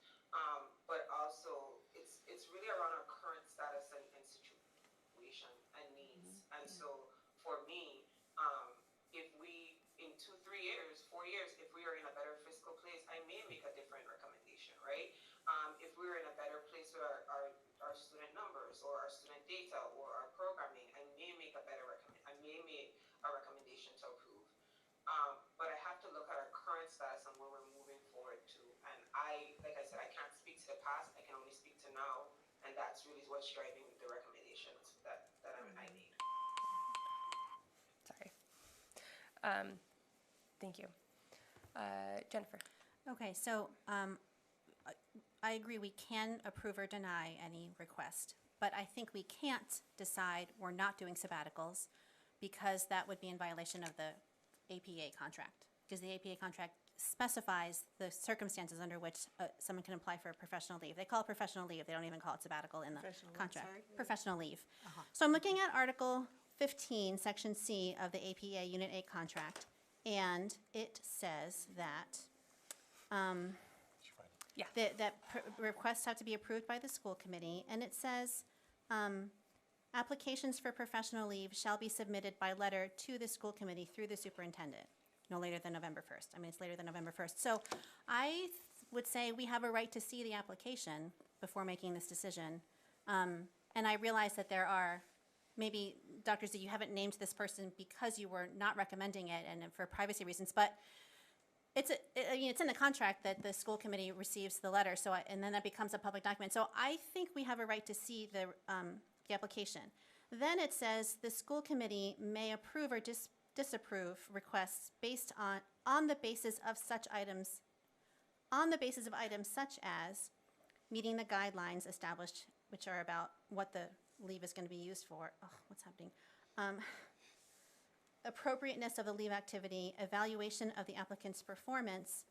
But also, it's really around our current status and situation and needs. And so for me, if we, in 2, 3 years, 4 years, if we are in a better fiscal place, I may make a different recommendation, right? If we're in a better place with our student numbers or our student data or our programming, I may make a better recommendation to approve. But I have to look at our current status and where we're moving forward to. And like I said, I can't speak to the past, I can only speak to now, and that's really what's driving the recommendations that I made. Sorry. Thank you. Jennifer. Okay, so I agree we can approve or deny any request, but I think we can't decide we're not doing sabbaticals because that would be in violation of the APA contract, because the APA contract specifies the circumstances under which someone can apply for a professional leave. They call it professional leave. They don't even call it sabbatical in the contract. Professional leave. So I'm looking at Article 15, Section C of the APA Unit 8 contract, and it says that requests have to be approved by the school committee, and it says applications for professional leave shall be submitted by letter to the school committee through the superintendent, no later than November 1st. I mean, it's later than November 1st. So I would say we have a right to see the application before making this decision. And I realize that there are, maybe, Dr. Z, you haven't named this person because you were not recommending it and for privacy reasons, but it's in the contract that the school committee receives the letter, so and then that becomes a public document. So I think we have a right to see the application. Then it says the school committee may approve or disapprove requests based on the basis of such items, such as meeting the guidelines established, which are about what the leave is going to be used for. Oh, what's happening? Appropriateness of the leave activity, evaluation of the applicant's performance.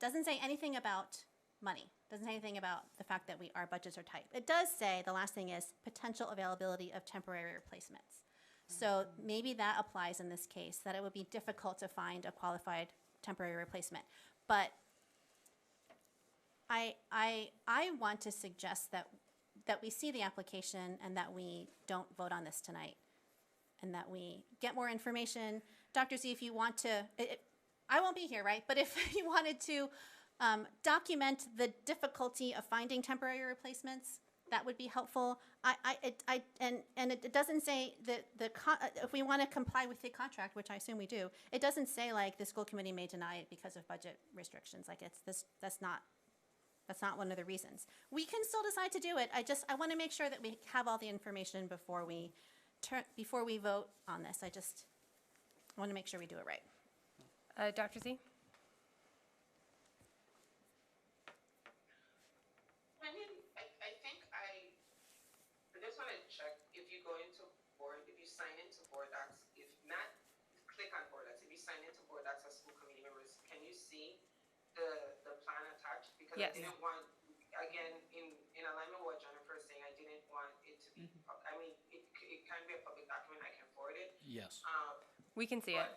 Doesn't say anything about money. Doesn't say anything about the fact that our budgets are tight. It does say, the last thing is potential availability of temporary replacements. So maybe that applies in this case, that it would be difficult to find a qualified temporary replacement. But I want to suggest that we see the application and that we don't vote on this tonight, and that we get more information. Dr. Z, if you want to, I won't be here, right? But if you wanted to document the difficulty of finding temporary replacements, that would be helpful. And it doesn't say that if we want to comply with the contract, which I assume we do, it doesn't say like the school committee may deny it because of budget restrictions. Like that's not one of the reasons. We can still decide to do it. I want to make sure that we have all the information before we vote on this. I want to make sure we do it right. Dr. Z? I mean, I think I just want to check if you go into board, if you sign into board docs, if not, click on board docs. If you sign into board docs as school committee members, can you see the plan attached? Because yes. I didn't want, again, in alignment with what Jennifer is saying, I didn't want it to be, I mean, it can be a public document, I can forward it. Yes. We can see it.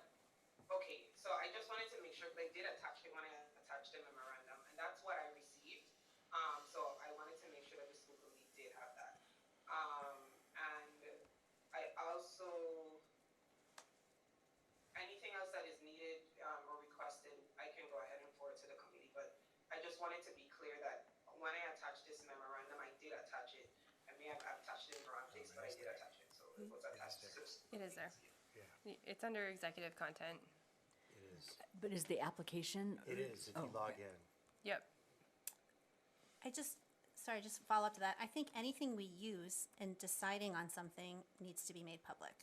Okay, so I just wanted to make sure, because I did attach it when I attached the memorandum, and that's what I received. So I wanted to make sure that the school committee did have that. And I also, anything else that is needed or requested, I can go ahead and forward to the committee, but I just wanted to be clear that when I attached this memorandum, I did attach it. I may have attached it in the wrong place. It is there. It's under executive content. It is. But is the application? It is, if you log in. Yep. just follow up to that. I think anything we use in deciding on something needs to be made public.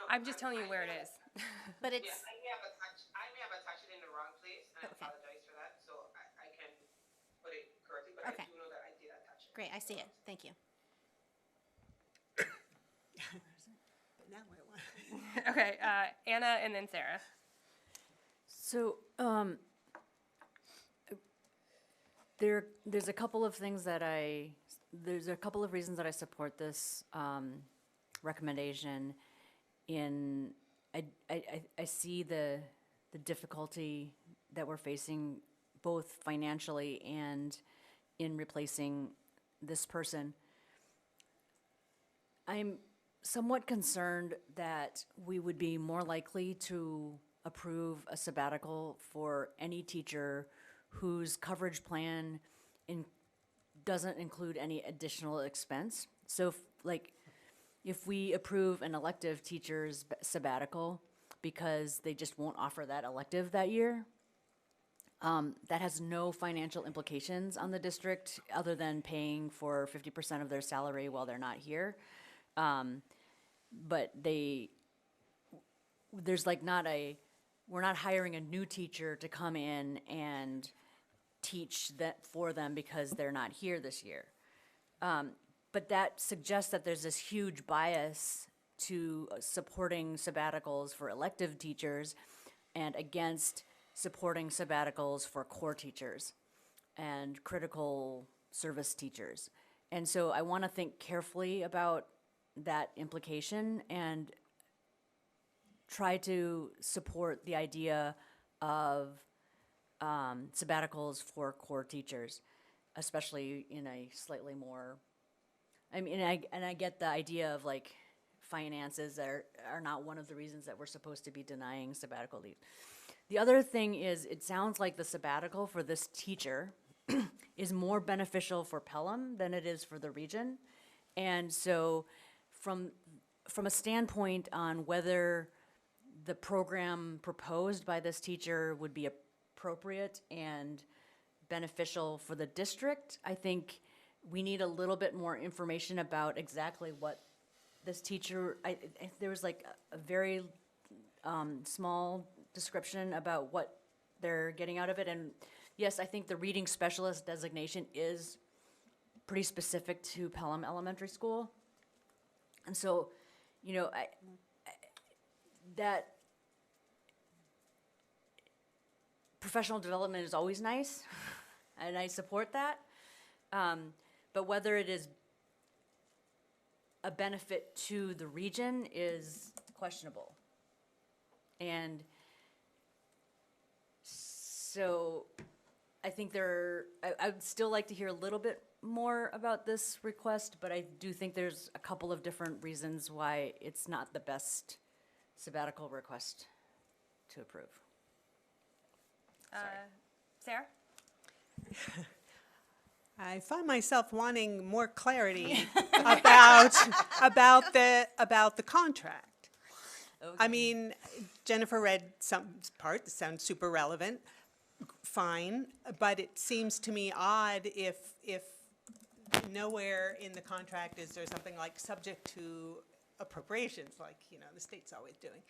I'm just telling you where it is. But it's, I may have attached it in the wrong place, and I apologize for that, so I can put it correctly, but Okay. I do know that I did attach it. great, I see it. Thank you. But now I want. Okay, Anna and then Sarah. So, there's a couple of things that there's a couple of reasons that I support this recommendation. I see the difficulty that we're facing both financially and in replacing this person. I'm somewhat concerned that we would be more likely to approve a sabbatical for any teacher whose coverage plan doesn't include any additional expense. So if we approve an elective teacher's sabbatical because they just won't offer that elective that year, that has no financial implications on the district other than paying for 50% of their salary while they're not here. But there's we're not hiring a new teacher to come in and teach that for them because they're not here this year. But that suggests that there's this huge bias to supporting sabbaticals for elective teachers and against supporting sabbaticals for core teachers and critical service teachers. And so I want to think carefully about that implication and try to support the idea of sabbaticals for core teachers, especially in a slightly more, I get the idea of finances are not one of the reasons that we're supposed to be denying sabbatical leave. The other thing is, it sounds like the sabbatical for this teacher is more beneficial for Pelham than it is for the region. And so from a standpoint on whether the program proposed by this teacher would be appropriate and beneficial for the district, I think we need a little bit more information about exactly what this teacher, there was a very small description about what they're getting out of it. And yes, I think the reading specialist designation is pretty specific to Pelham Elementary School. And so, that professional development is always nice, and I support that. But whether it is a benefit to the region is questionable. And so I think I would still like to hear a little bit more about this request, but I do think there's a couple of different reasons why it's not the best sabbatical request to approve. Sarah? I find myself wanting more clarity about the contract. Okay. I mean, Jennifer read some part that sounds super relevant. Fine, but it seems to me odd if nowhere in the contract is there something like subject to appropriations, like the state's always doing.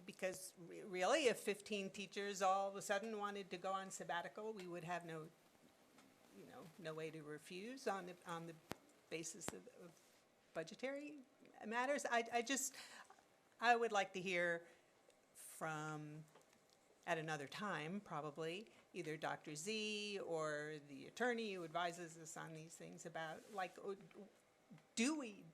Because really, if 15 teachers all of a sudden wanted to go on sabbatical, we would have no way to refuse on the basis of budgetary matters. I would like to hear from, at another time probably, either Dr. Z or the attorney who advises us on these things about, do we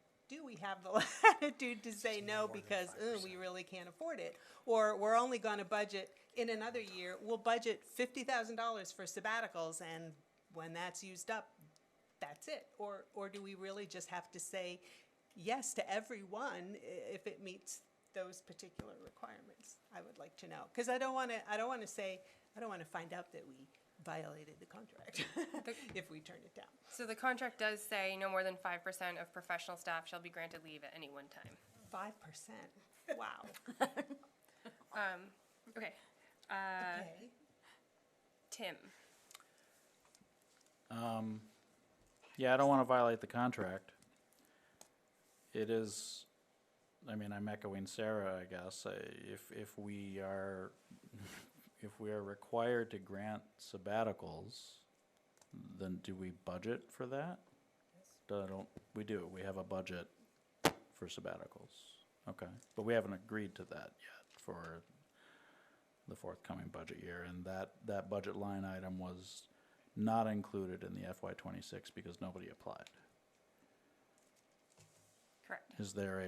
have the latitude to say no because we really can't afford it? Or we're only going to budget, in another year, we'll budget $50,000 for sabbaticals, and when that's used up, that's it? Or do we really just have to say yes to everyone if it meets those particular requirements? I would like to know, because I don't want to find out that we violated the contract if we turn it down. So the contract does say no more than 5% of professional staff shall be granted leave at any one time. 5%, wow. Okay. Okay. Tim. Yeah, I don't want to violate the contract. It is, I mean, I'm echoing Sarah, I guess. If we are, if we are required to grant sabbaticals, then do we budget for that? We do. We have a budget for sabbaticals. Okay, but we haven't agreed to that yet for the forthcoming budget year, and that budget line item was not included in the FY26 because nobody applied. Correct. Is there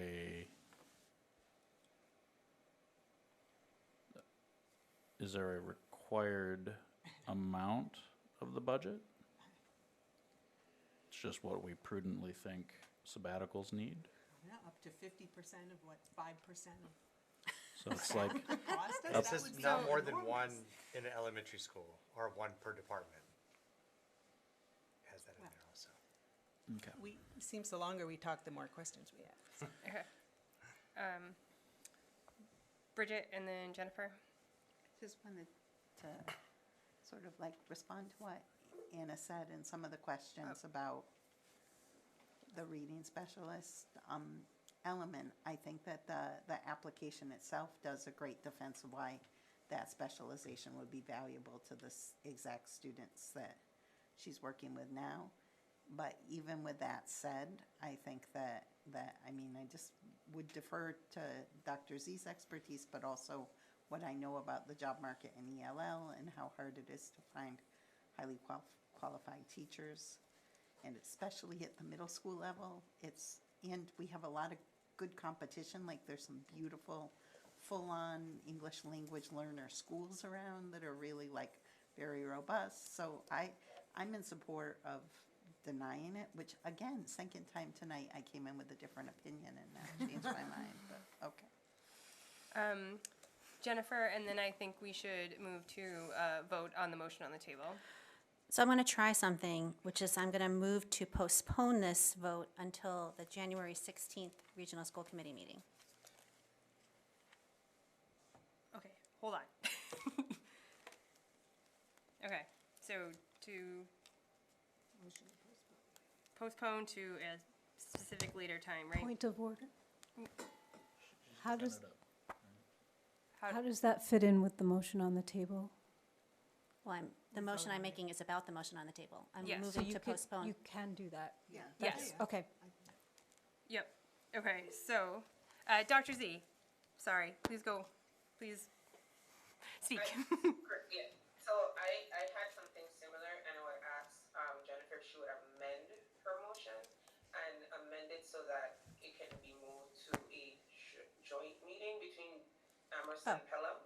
a required amount of the budget? It's just what we prudently think sabbaticals need. Yeah, up to 50% of what 5% So it's like It says not more than one in an elementary school, or one per department. Has that in there also. Okay. Seems the longer we talk, the more questions we have. Okay. Bridget and then Jennifer. Just wanted to sort of like respond to what Anna said and some of the questions about the reading specialist element. I think that the application itself does a great defense of why that specialization would be valuable to the exact students that she's working with now. But even with that said, I think that I mean, I just would defer to Dr. Z's expertise, but also what I know about the job market in ELL and how hard it is to find highly qualified teachers, and especially at the middle school level. And we have a lot of good competition. Like there's some beautiful full-on English language learner schools around that are really like very robust. So I'm in support of denying it, which again, second time tonight, I came in with a different opinion and now changed my mind, but okay. Jennifer, and then I think we should move to vote on the motion on the table. So I'm going to try something, which is I'm going to move to postpone this vote until the January 16th Regional School Committee meeting. Okay, hold on. Okay, so to postpone to a specific later time, right? Point of order. How does How does that fit in with the motion on the table? Well, the motion I'm making is about the motion on the table. I'm Yes. moving you to can- postpone. You can do that. Yeah. Yes. Okay. Yep. Okay, so, Dr. Z, sorry, please go, please speak. Yeah, so I had something similar, and I would ask Jennifer if she would amend her motion and amend it so that it can be moved to a joint meeting between Amherst and Pelham.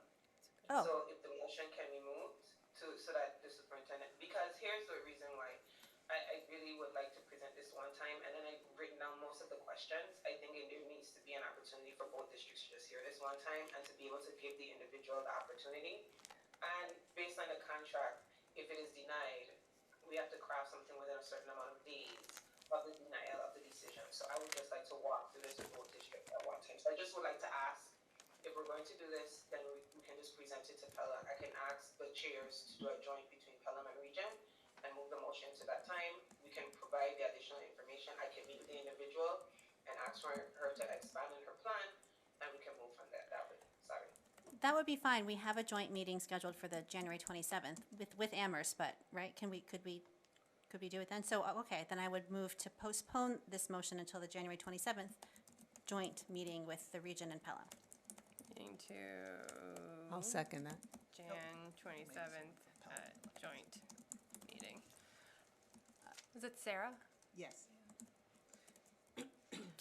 Oh. So if the motion can be moved so that the superintendent, because here's the reason why. I really would like to present this one time, and then I've written down most of the questions. I think there needs to be an opportunity for both districts to just hear this one time and to be able to give the individual the opportunity. And based on the contract, if it is denied, we have to craft something within a certain amount of days of the denial of the decision. So I would just like to walk through this with both districts at one time. So I just would like to ask, if we're going to do this, then we can just present it to Pelham. I can ask the chairs to do a joint between Pelham and Region and move the motion to that time. We can provide the additional information. I can meet with the individual and ask for her to expand on her plan, and we can move from there that way. Sorry. That would be fine. We have a joint meeting scheduled for the January 27th with Amherst, but, right, could we do it then? So, okay, then I would move to postpone this motion until the January 27th joint meeting with the Region and Pelham. Meeting to I'll second that. Jan 27th joint meeting. Was it Sarah? Yes.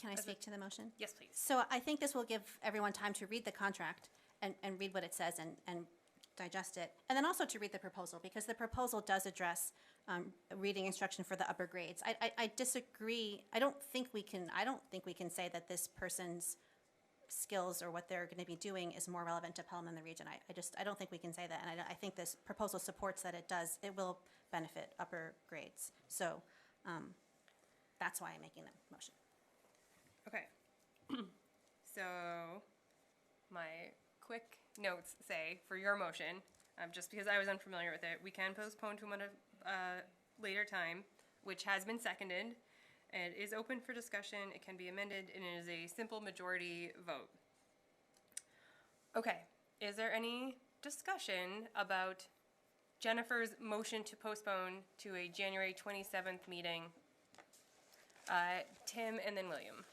Can I speak to the motion? Yes, please. So I think this will give everyone time to read the contract and read what it says and digest it. And then also to read the proposal, because the proposal does address reading instruction for the upper grades. I disagree. I don't think we can say that this person's skills or what they're going to be doing is more relevant to Pelham and the region. I don't think we can say that, and I think this proposal supports that it will benefit upper grades. So that's why I'm making the motion. Okay. So my quick notes say for your motion, just because I was unfamiliar with it, we can postpone to a later time, which has been seconded. It is open for discussion. It can be amended, and it is a simple majority vote. Okay. Is there any discussion about Jennifer's motion to postpone to a January 27th meeting? Tim and then William.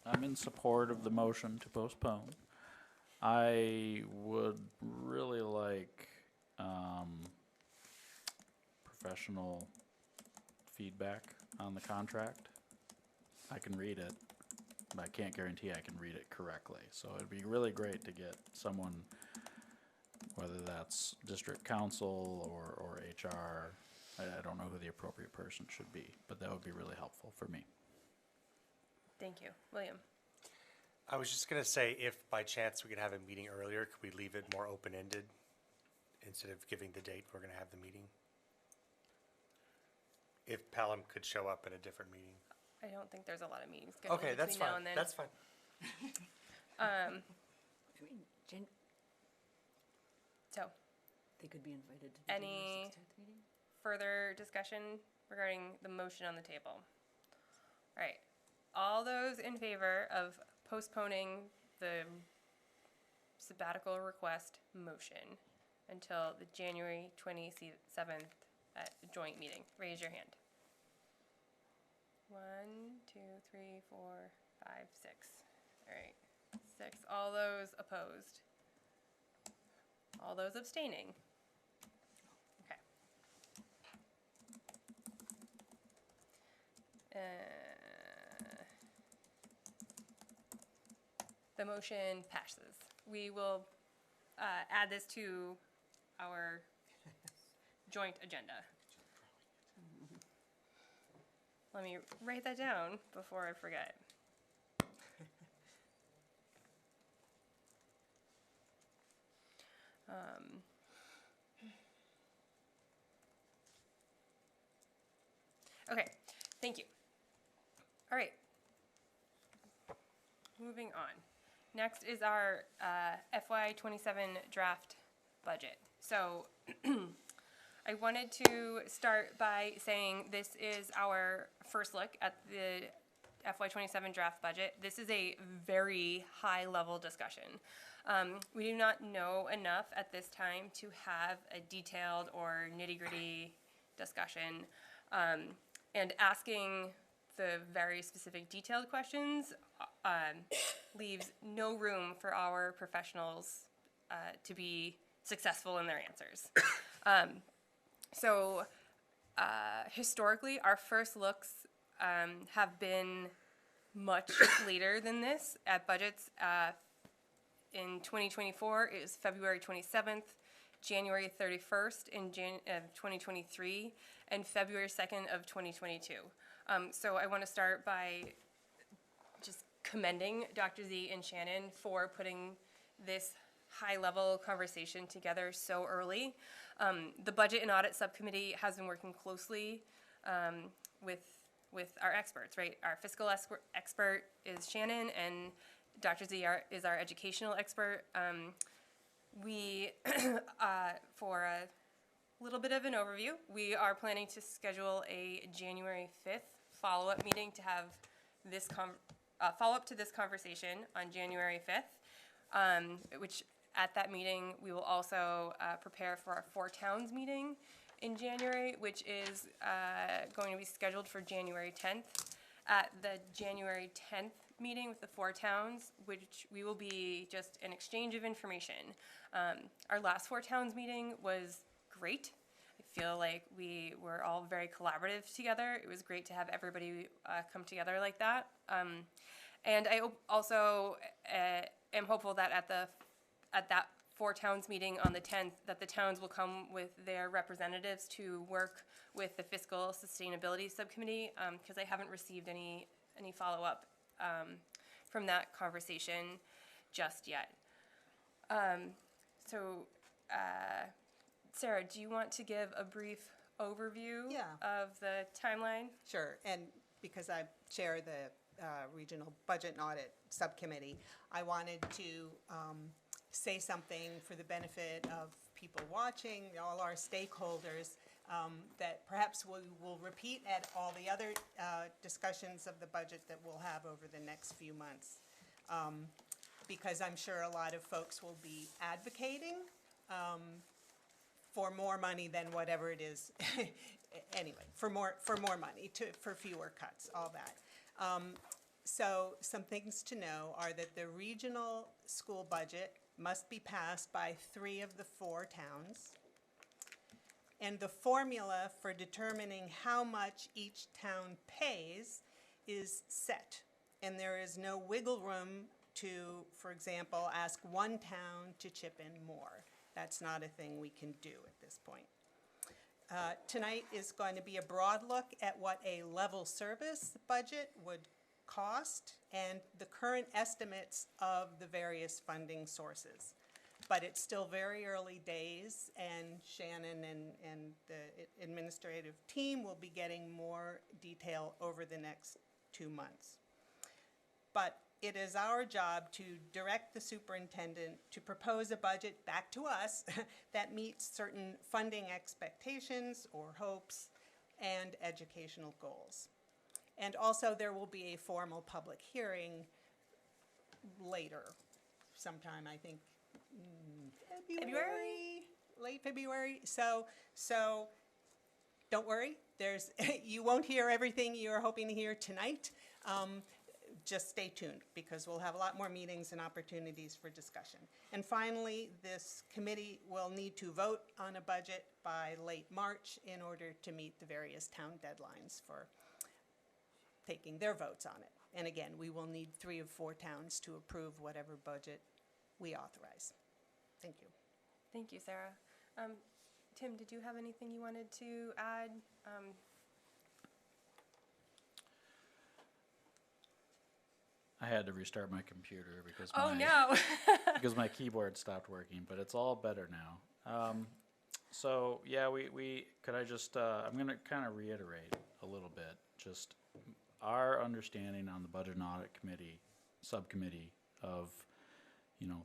I'm in support of the motion to postpone. I would really like professional feedback on the contract. I can read it, but I can't guarantee I can read it correctly. So it'd be really great to get someone, whether that's district council or HR, I don't know who the appropriate person should be, but that would be really helpful for me. Thank you. William. I was just gonna say, if by chance we could have a meeting earlier, could we leave it more open-ended instead of giving the date we're gonna have the meeting? If Pelham could show up at a different meeting. I don't think there's a lot of meetings scheduled Okay, that's between now fine. and then. That's fine. I mean, So, they could be invited to the any January 16th meeting? further discussion regarding the motion on the table? All right. All those in favor of postponing the sabbatical request motion until the January 27th joint meeting, raise your hand. 1, 2, 3, 4, 5, 6. All right, 6. All those opposed? All those abstaining? Okay. The motion passes. We will add this to our joint agenda. Let me write that down before I forget. Okay, thank you. All right. Moving on. Next is our FY27 draft budget. So I wanted to start by saying this is our first look at the FY27 draft budget. This is a very high-level discussion. We do not know enough at this time to have a detailed or nitty-gritty discussion. And asking the very specific detailed questions leaves no room for our professionals to be successful in their answers. So historically, our first looks have been much later than this at budgets. In 2024, it was February 27th, January 31st in 2023, and February 2nd of 2022. So I want to start by just commending Dr. Z and Shannon for putting this high-level conversation together so early. The Budget and Audit Subcommittee has been working closely with our experts, right? Our fiscal expert is Shannon, and Dr. Z is our educational expert. We, for a little bit of an overview, we are planning to schedule a January 5th follow-up meeting to have this follow-up to this conversation on January 5th, which at that meeting, we will also prepare for our Four Towns meeting in January, which is going to be scheduled for January 10th. At the January 10th meeting with the Four Towns, which we will be just an exchange of information. Our last Four Towns meeting was great. I feel like we were all very collaborative together. It was great to have everybody come together like that. And I also am hopeful that at that Four Towns meeting on the 10th, that the towns will come with their representatives to work with the Fiscal Sustainability Subcommittee, because I haven't received any follow-up from that conversation just yet. So, Sarah, do you want to give a brief overview of the timeline? Sure, and because I chair the Regional Budget and Audit Subcommittee, I wanted to say something for the benefit of people watching, all our stakeholders, that perhaps we will repeat at all the other discussions of the budget that we'll have over the next few months. Because I'm sure a lot of folks will be advocating for more money than whatever it is. Anyway, for more money, for fewer cuts, all that. So some things to know are that the regional school budget must be passed by 3 of the 4 towns. And the formula for determining how much each town pays is set. And there is no wiggle room to, for example, ask one town to chip in more. That's not a thing we can do at this point. Tonight is going to be a broad look at what a level service budget would cost and the current estimates of the various funding sources. But it's still very early days, and Shannon and the administrative team will be getting more detail over the next 2 months. But it is our job to direct the superintendent to propose a budget back to us that meets certain funding expectations or hopes and educational goals. And also there will be a formal public hearing later, sometime I think February, late February. So don't worry, you won't hear everything you're hoping to hear tonight. Just stay tuned, because we'll have a lot more meetings and opportunities for discussion. And finally, this committee will need to vote on a budget by late March in order to meet the various town deadlines for taking their votes on it. And again, we will need 3 of 4 towns to approve whatever budget we authorize. Thank you. Thank you, Sarah. Tim, did you have anything you wanted to add? I had to restart my computer because because my keyboard stopped working, but it's all better now. So yeah, we could I just I'm going to kind of reiterate a little bit just our understanding on the Budget and Audit Committee subcommittee of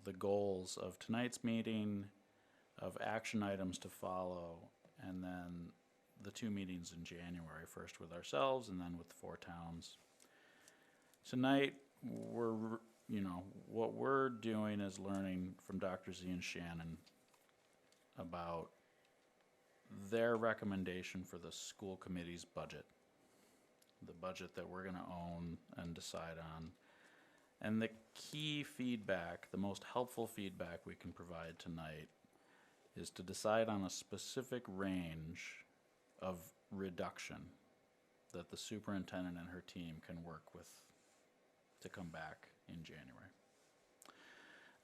the goals of tonight's meeting, of action items to follow, and then the 2 meetings in January, first with ourselves and then with the 4 towns. Tonight, what we're doing is learning from Dr. Z and Shannon about their recommendation for the school committee's budget, the budget that we're going to own and decide on. And the key feedback, the most helpful feedback we can provide tonight is to decide on a specific range of reduction that the superintendent and her team can work with to come back in January.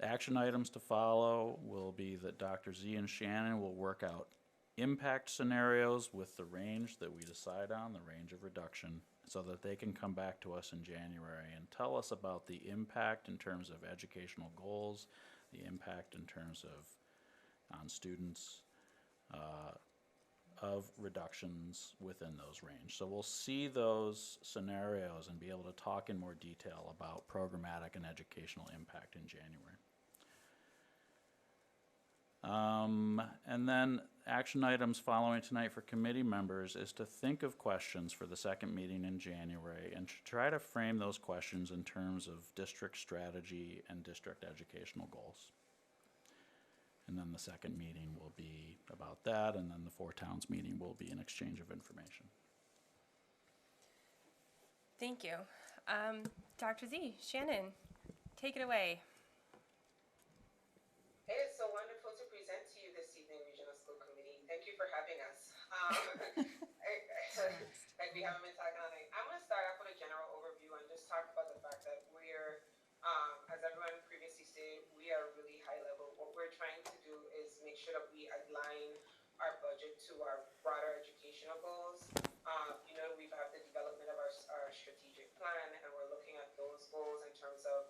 The action items to follow will be that Dr. Z and Shannon will work out impact scenarios with the range that we decide on, the range of reduction, so that they can come back to us in January and tell us about the impact in terms of educational goals, the impact in terms of on students, of reductions within those range. So we'll see those scenarios and be able to talk in more detail about programmatic and educational impact in January. And then action items following tonight for committee members is to think of questions for the second meeting in January and to try to frame those questions in terms of district strategy and district educational goals. And then the second meeting will be about that, and then the 4 towns meeting will be an exchange of information. Thank you. Dr. Z, Shannon, take it away. It is so wonderful to present to you this evening, Regional School Committee. Thank you for having us. Like we haven't been talking all night. I'm going to start off with a general overview and just talk about the fact that we're, as everyone previously stated, we are really high level. What we're trying to do is make sure that we align our budget to our broader educational goals. We have the development of our strategic plan, and we're looking at those goals in terms of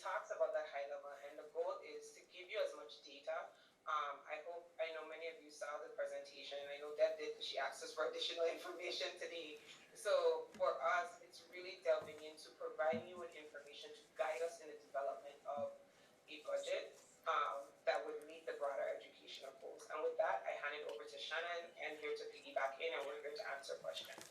talks about that high level, and the goal is to give you as much data. I know many of you saw the presentation. I know Deb did, she asked us for additional information today. So for us, it's really delving into providing you with information to guide us in the development of a budget that would meet the broader educational goals. And with that, I hand it over to Shannon, and here to piggyback in, and we're here to answer questions.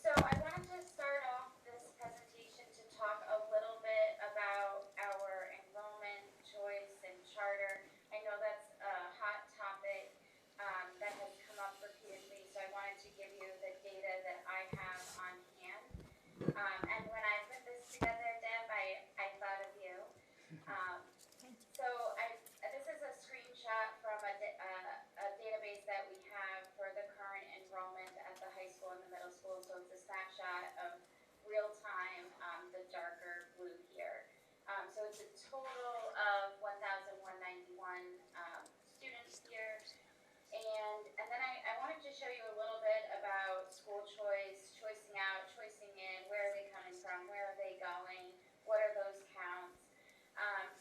So I wanted to start off this presentation to talk a little bit about our enrollment choice and charter. I know that's a hot topic that has come up repeatedly, so I wanted to give you the data that I have on hand. And when I put this together, Deb, I thought of you. This is a screenshot from a database that we have for the current enrollment at the high school and the middle school. So it's a snapshot of real time, the darker blue here. So it's a total of 1,191 students here. And then I wanted to show you a little bit about school choice, choicing out, choicing in, where are they coming from, where are they going, what are those counts.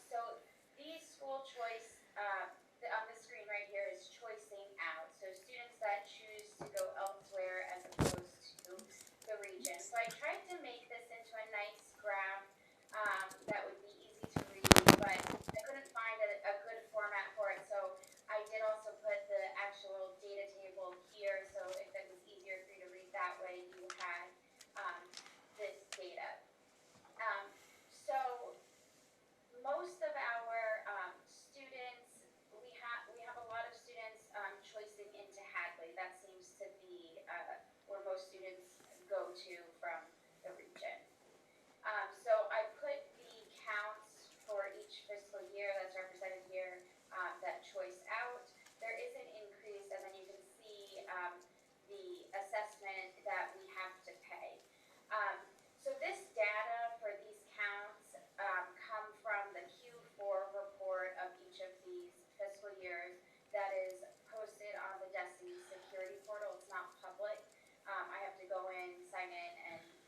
So these school choice, on the screen right here is choicing out. So students that choose to go elsewhere as opposed to the region. So I tried to make this into a nice graph that would be easy to read, but I couldn't find a good format for it. So I did also put the actual data table here, so if it was easier for you to read that way, you had this data. So most of our students, we have a lot of students choicing into Hadley. That seems to be where most students go to from the region. So I put the counts for each fiscal year that's represented here that choice out. There is an increase, and then you can see the assessment that we have to pay. So this data for these counts come from the Q4 report of each of these fiscal years that is posted on the DESE security portal. It's not public. I have to go in, sign in,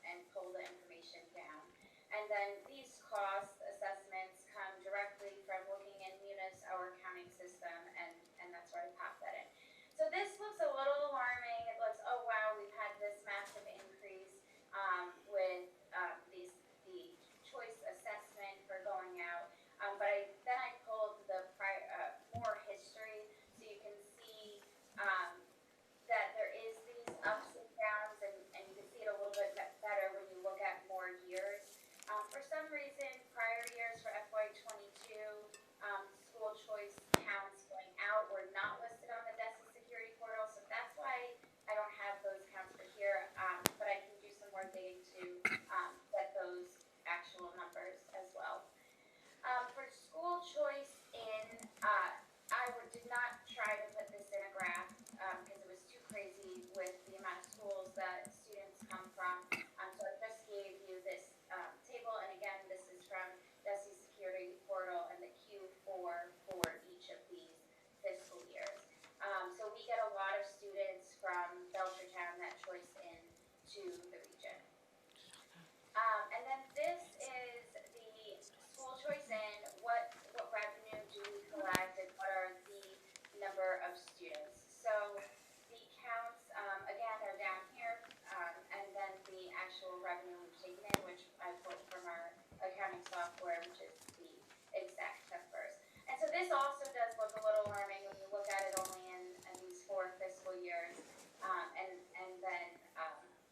and pull the information down. And then these cost assessments come directly from looking in Munis, our accounting system, and that's where I pop that in. So this looks a little alarming. It looks, oh wow, we've had this massive increase with the choice assessment for going out. But then I pulled the more history, so you can see that there is these ups and downs, and you can see it a little bit better when you look at more years. For some reason, prior years for FY22, school choice counts going out were not listed on the DESE security portal, so that's why I don't have those counts for here, but I can do some more digging to get those actual numbers as well. For school choice in, did not try to put this in a graph because it was too crazy with the amount of schools that students come from. So I just gave you this table, and again, this is from DESE security portal and the Q4 for each of these fiscal years. So we get a lot of students from Belchertown that choice in to the region. And then this is the school choice in, what revenue do we collect, and what are the number of students. So the counts, again, are down here, and then the actual revenue we've taken in, which I pulled from our accounting software, which is the exact numbers. And so this also does look a little alarming when you look at it only in these 4 fiscal years, and then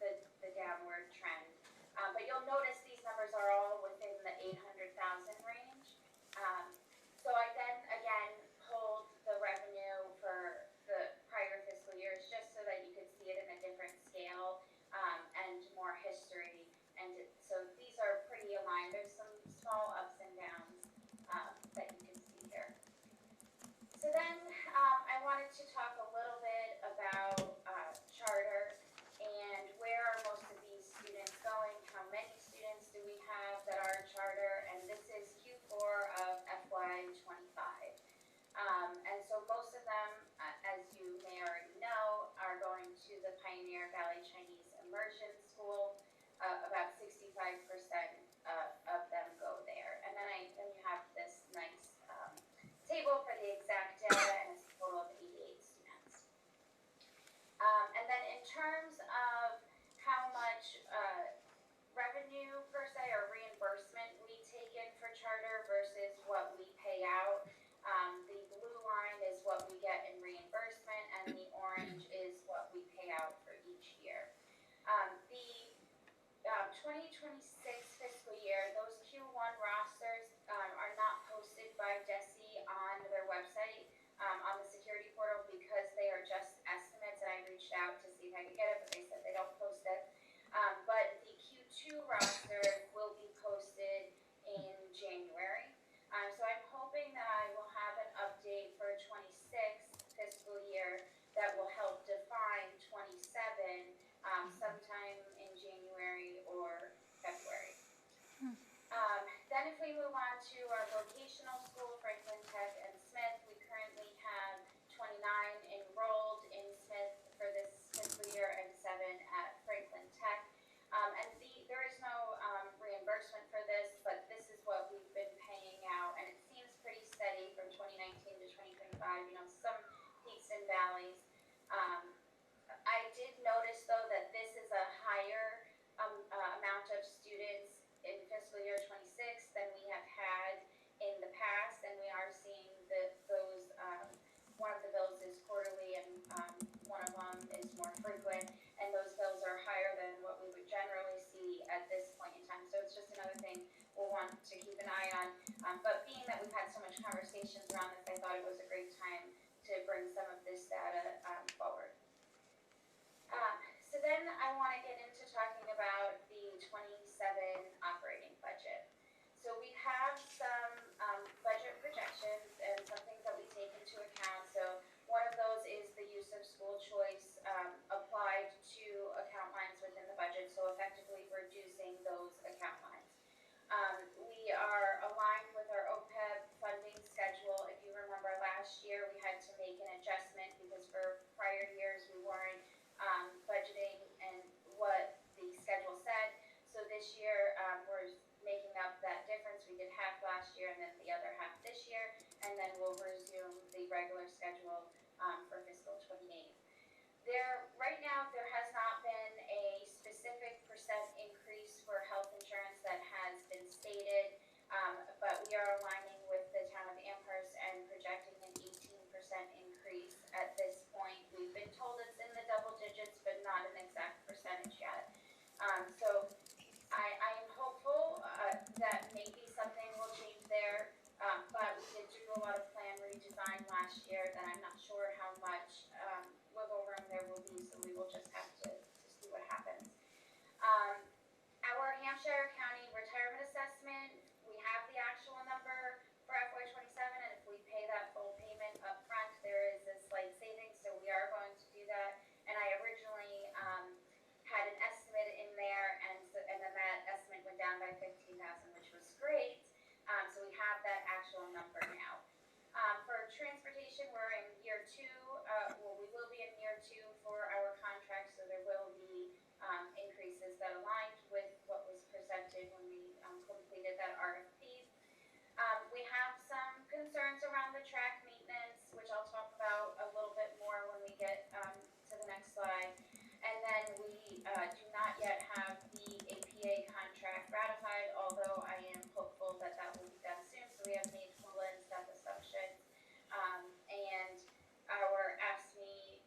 the downward trend. But you'll notice these numbers are all within the 800,000 range. 2026 fiscal year, those Q1 rosters are not posted by DESI on their website, on the security portal, because they are just estimates, and I reached out to see if I could get it, but they said they don't post it. But the Q2 roster will be posted in January. So I'm hoping that I will have an update for 26 fiscal year that will help define 27 sometime in January or February. Then if we move on to our vocational school, Franklin Tech and Smith, we currently have 29 enrolled in Smith for this fiscal year and 7 at Franklin Tech. And there is no reimbursement for this, but this is what we've been paying out, and it seems pretty steady from 2019 to 2025, some peaks and valleys. I did notice, though, that this is a higher amount of students in fiscal year 26 than we have had in the past, and we are seeing those, one of the bills is quarterly and one of them is more frequent, and those bills are higher than what we would generally see at this point in time. So it's just another thing we'll want to keep an eye on. But being that we've had so much conversations around this, I thought it was a great time to bring some of this data forward. So then I want to get into talking about the 27 operating budget. So we have some budget projections and some things that we take into account. So one of those is the use of school choice applied to account lines within the budget, so effectively reducing those account lines. We are aligned with our OPEB funding schedule. If you remember last year, we had to make an adjustment because for prior years we weren't budgeting and what the schedule said. So this year we're making up that difference. We did half last year and then the other half this year, and then we'll resume the regular schedule for fiscal 28. Right now, there has not been a specific percent increase for health insurance that has been stated, but we are aligning with the town of Amherst and projecting an 18% increase at this point. We've been told it's in the double digits, but not an exact percentage yet. So I am hopeful that maybe something will change there, but we did do a lot of plan redesign last year that I'm not sure how much wiggle room there will be, so we will just have to see what happens. Our Hampshire County retirement assessment, we have the actual number for FY27, and if we pay that full payment up front, there is a slight savings, so we are going to do that. And I originally had an estimate in there, and then that estimate went down by $15,000, which was great. So we have that actual number now. For transportation, we're in year 2. We will be in year 2 for our contract, so there will be increases that aligned with what was presented when we completed that RFP. We have some concerns around the track maintenance, which I'll talk about a little bit more when we get to the next slide. And then we do not yet have the APA contract ratified, although I am hopeful that that will be done soon. So we have made full and step assumptions, and our AFSCME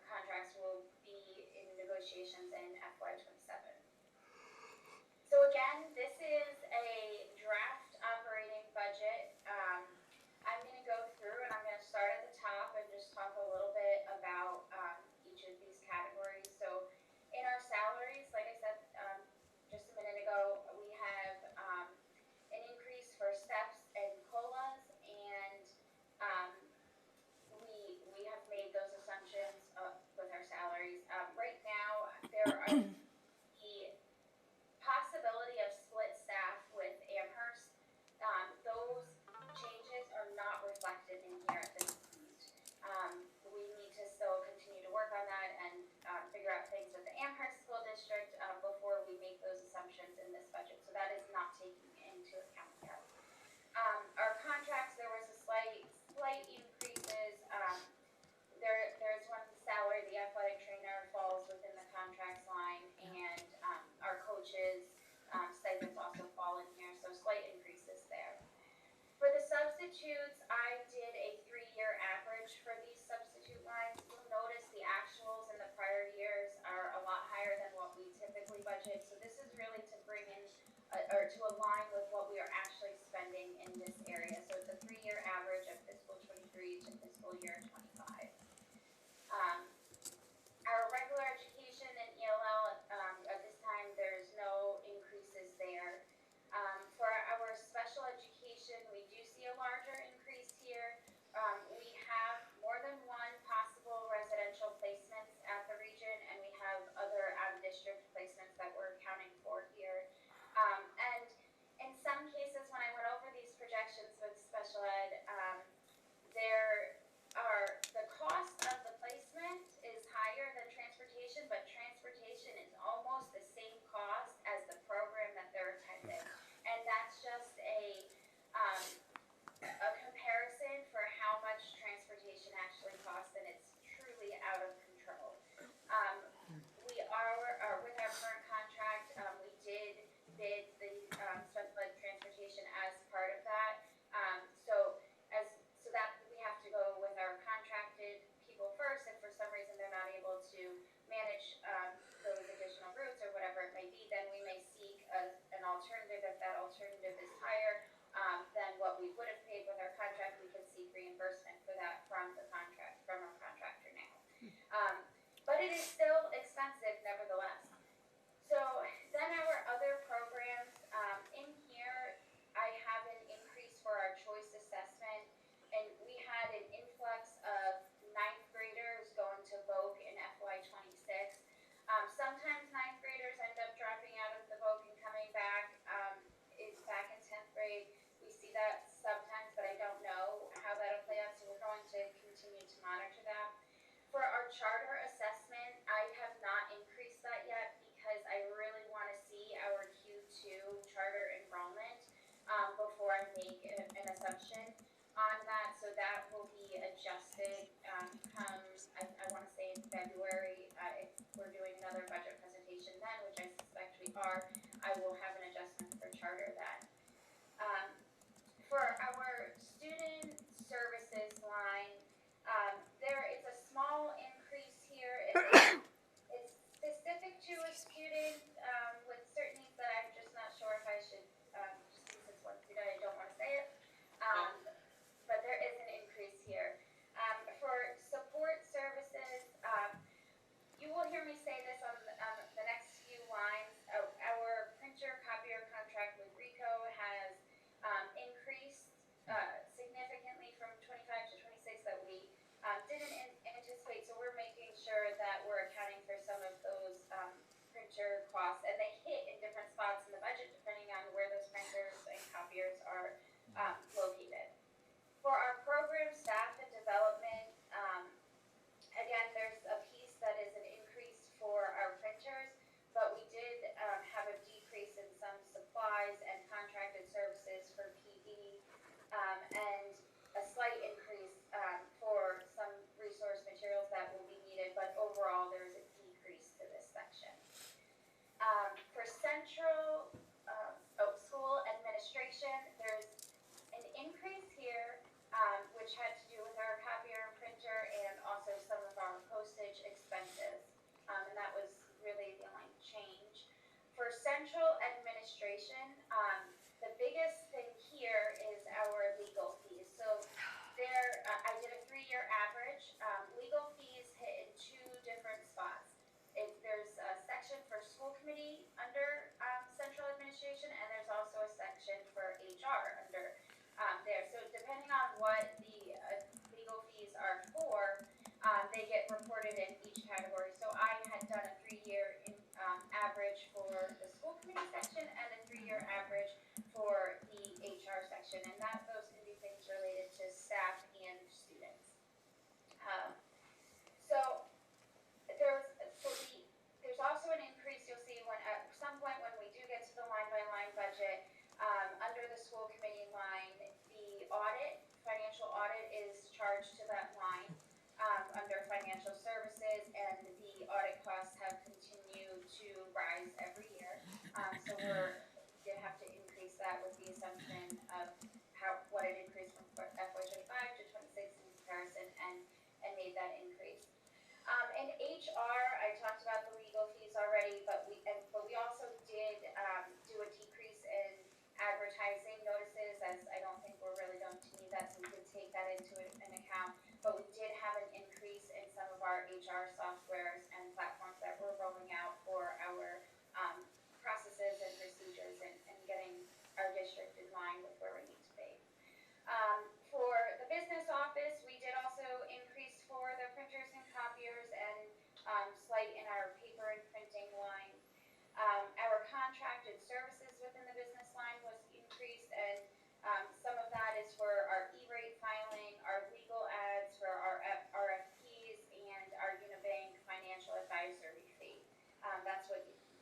contracts will be in negotiations in FY27. So again, this is a draft operating budget. I'm going to go through and I'm going to start at the top and just talk a little bit about each of these categories. So in our salaries, like I said just a minute ago, we have an increase for steps and COLAs, and we have made those assumptions with our salaries. Right now, there are the possibility of split staff with Amherst. Those changes are not reflected in here at this point. We need to still continue to work on that and figure out things with the Amherst School District before we make those assumptions in this budget. So that is not taking into account yet. Our contracts, there was a slight increases. There's one salary, the athletic trainer falls within the contracts line, and our coaches stipends also fall in here, so slight increases there. For the substitutes, I did a 3-year average for these substitute lines. You'll notice the actuals in the prior years are a lot higher than what we typically budget, so this is really to or to align with what we are actually spending in this area. So it's a 3-year average of fiscal 23 to fiscal year 25. Our regular education and ELL, at this time, there's no increases there. For our special education, we do see a larger increase here. We have more than one possible residential placements at the region, and we have other out-of-district placements that we're accounting for here. And in some cases, when I went over these projections with special ed, the cost of the placement is higher than transportation, but transportation is almost the same cost as the program that they're attending. And that's just a comparison for how much transportation actually costs, and it's truly out of control. We are with our current contract, we did bid the special ed transportation as part of that. So that we have to go with our contracted people first. If for some reason they're not able to manage those additional routes or whatever it may be, then we may seek an alternative. If that alternative is higher than what we would have paid with our contract, we could seek reimbursement for that from our contractor now. But it is still expensive nevertheless. So then our other programs, in here, I have an increase for our choice assessment, and we had an influx of 9th graders going to VOC in FY26. Sometimes 9th graders end up dropping out of the VOC and coming back, back in 10th grade. We see that sometimes, but I don't know how that'll play out, so we're going to continue to monitor that. For our charter assessment, I have not increased that yet because I really want to see our Q2 charter enrollment before I make an assumption on that. So that will be adjusted come, I want to say in February. If we're doing another budget presentation then, which I suspect we are, I will have an adjustment for charter then. For our student services line, there is a small increase here. It's specific to a student with certain needs that I'm just not sure if I should, just because it's one student, I don't want to say it. But there is an increase here. For support services, you will hear me say this on the next few lines. Our printer copier contract with Rico has increased significantly from 25 to 26 that we didn't anticipate. So we're making sure that we're accounting for some of those printer costs, and they hit in different spots in the budget depending on where those printers and copiers are located. For our program staff and development, again, there's a piece that is an increase for our printers, but we did have a decrease in some supplies and contracted services for PD, and a slight increase for some resource materials that will be needed, but overall there's a decrease to this section. For central school administration, there's an increase here, which had to do with our copier and printer and also some of our postage expenses. And that was really the only change. For central administration, the biggest thing here is our legal fees. So there, I did a 3-year average. Legal fees hit in 2 different spots. There's a section for school committee under central administration, and there's also a section for HR under there. So depending on what the legal fees are for, they get reported in each category. So I had done a 3-year average for the school committee section and a 3-year average for the HR section, and those can be things related to staff and students. There's also an increase you'll see when at some point when we do get to the line-by-line budget, under the school committee line, the financial audit is charged to that line under financial services, and the audit costs have continued to rise every year. So we did have to increase that with the assumption of what it increased from FY25 to 26 in comparison, and made that increase. In HR, I talked about the legal fees already, but we also did do a decrease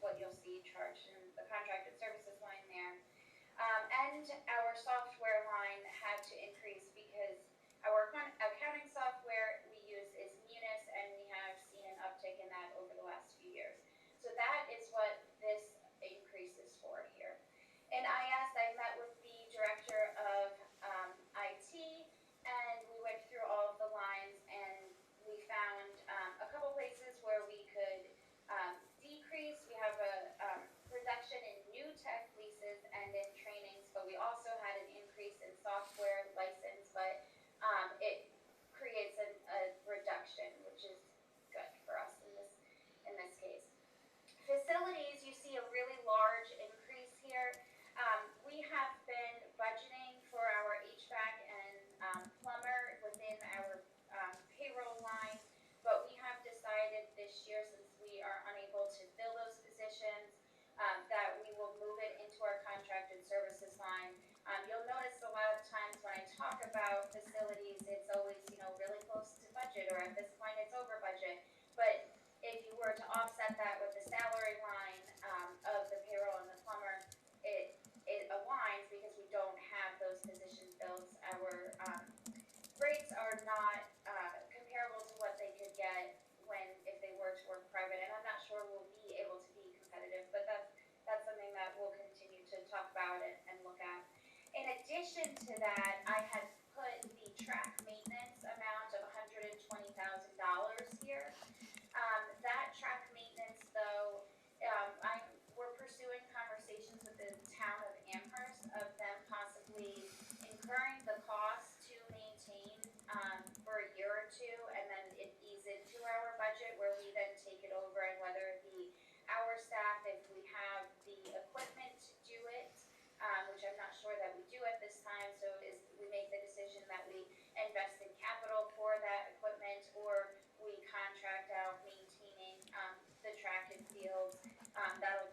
what you'll see charged in the contracted services line there. And our software line had to increase because our accounting software we use is Munis, and we have seen an uptick in that over the last few years. So that is what this increase is for here. In IS, I met with the director of IT, and we went through all of the lines, and we found a couple places where we could decrease. We have a reduction in new tech leases and in trainings, but we also had an increase in software license, but it creates a reduction, which is good for us in this case. Facilities, you see a really large increase here. We have been budgeting for our HVAC and plumber within our payroll line, but we have decided this year, since we are unable to fill those positions, that we will move it into our contracted services line. You'll notice a lot of times when I talk about facilities, it's always, really close to budget, or at this point it's over budget. But if you were to offset that with the salary line of the payroll and the plumber, it aligns because we don't have those position fills. Our rates are not comparable to what they could get if they were to work private, and I'm not sure we'll be able to be competitive, but that's something that we'll continue to talk about and look at. In addition to that, I had put the track maintenance amount of $120,000 here. That track maintenance, though, we're pursuing conversations with the town of Amherst of them possibly incurring the cost to maintain for a year or two, and then it ease into our budget, where we then take it over, and whether it be our staff, if we have the equipment to do it, which I'm not sure that we do at this time, so we make the decision that we invest in capital for that equipment, or we contract out maintaining the track and fields.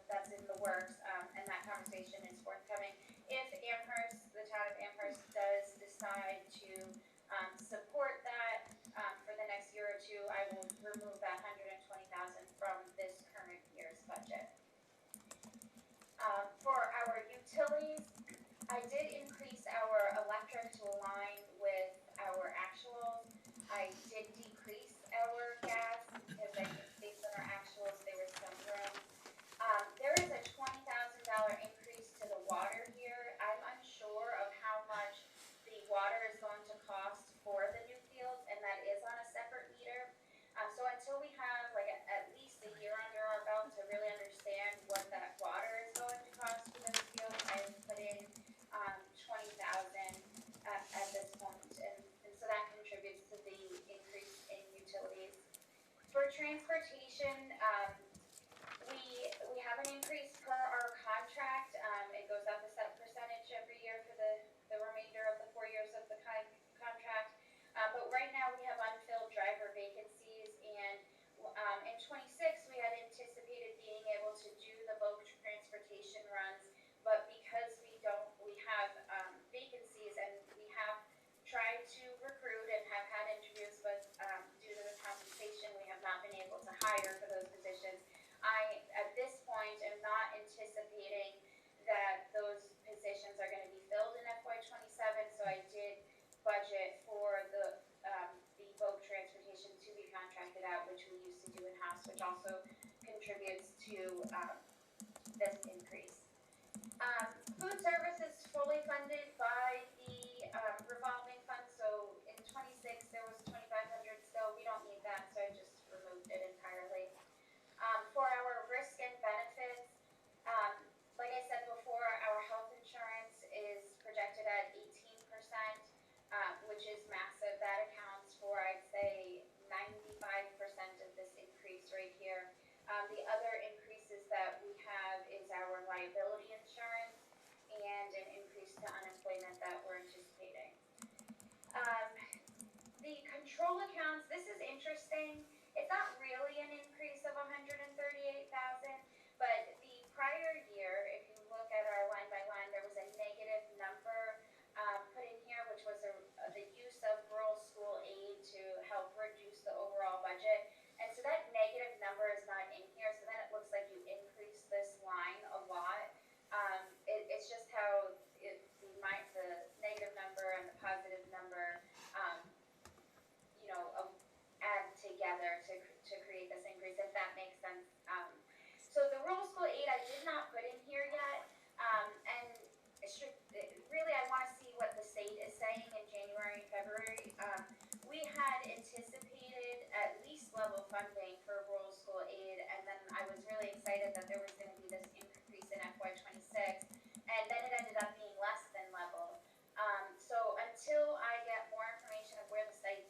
That's in the works, and that conversation is forthcoming. If Amherst, the town of Amherst, does decide to support that for the next year or two, I will remove that $120,000 from this current year's budget. For our utilities, I did increase our electric to align with our actuals. I did decrease our gas because I think based on our actuals there was some room. There is a $20,000 increase to the water here. I'm unsure of how much the water is going to cost for the new fields, and that is on a separate meter. So until we have at least a year under our belt to really understand what that water is going to cost for those fields, I've put in $20,000 at this point, and so that contributes to the increase in utilities. For transportation, we have an increase per our contract. It goes up a set percentage every year for the remainder of the 4 years of the contract. But right now we have unfilled driver vacancies, and in 26 we had anticipated being able to do the bulk transportation runs, but because we have vacancies, and we have tried to recruit and have had interviews, but due to the compensation we have not been able to hire for those positions. I, at this point, am not anticipating that those positions are going to be filled in FY27, so I did budget for the boat transportation to be contracted out, which we used to do in-house, which also contributes to this increase. Food service is fully funded by the revolving fund, so in 26 there was $2,500 still. We don't need that, so I just removed it entirely. For our risk and benefits, like I said before, our health insurance is projected at 18%, which is massive. That accounts for, I'd say, 95% of this increase right here. The other increases that we have is our liability insurance and an increase to unemployment that there was gonna be this increase in FY '26, and then it ended up being less than level. So until I get more information of where the state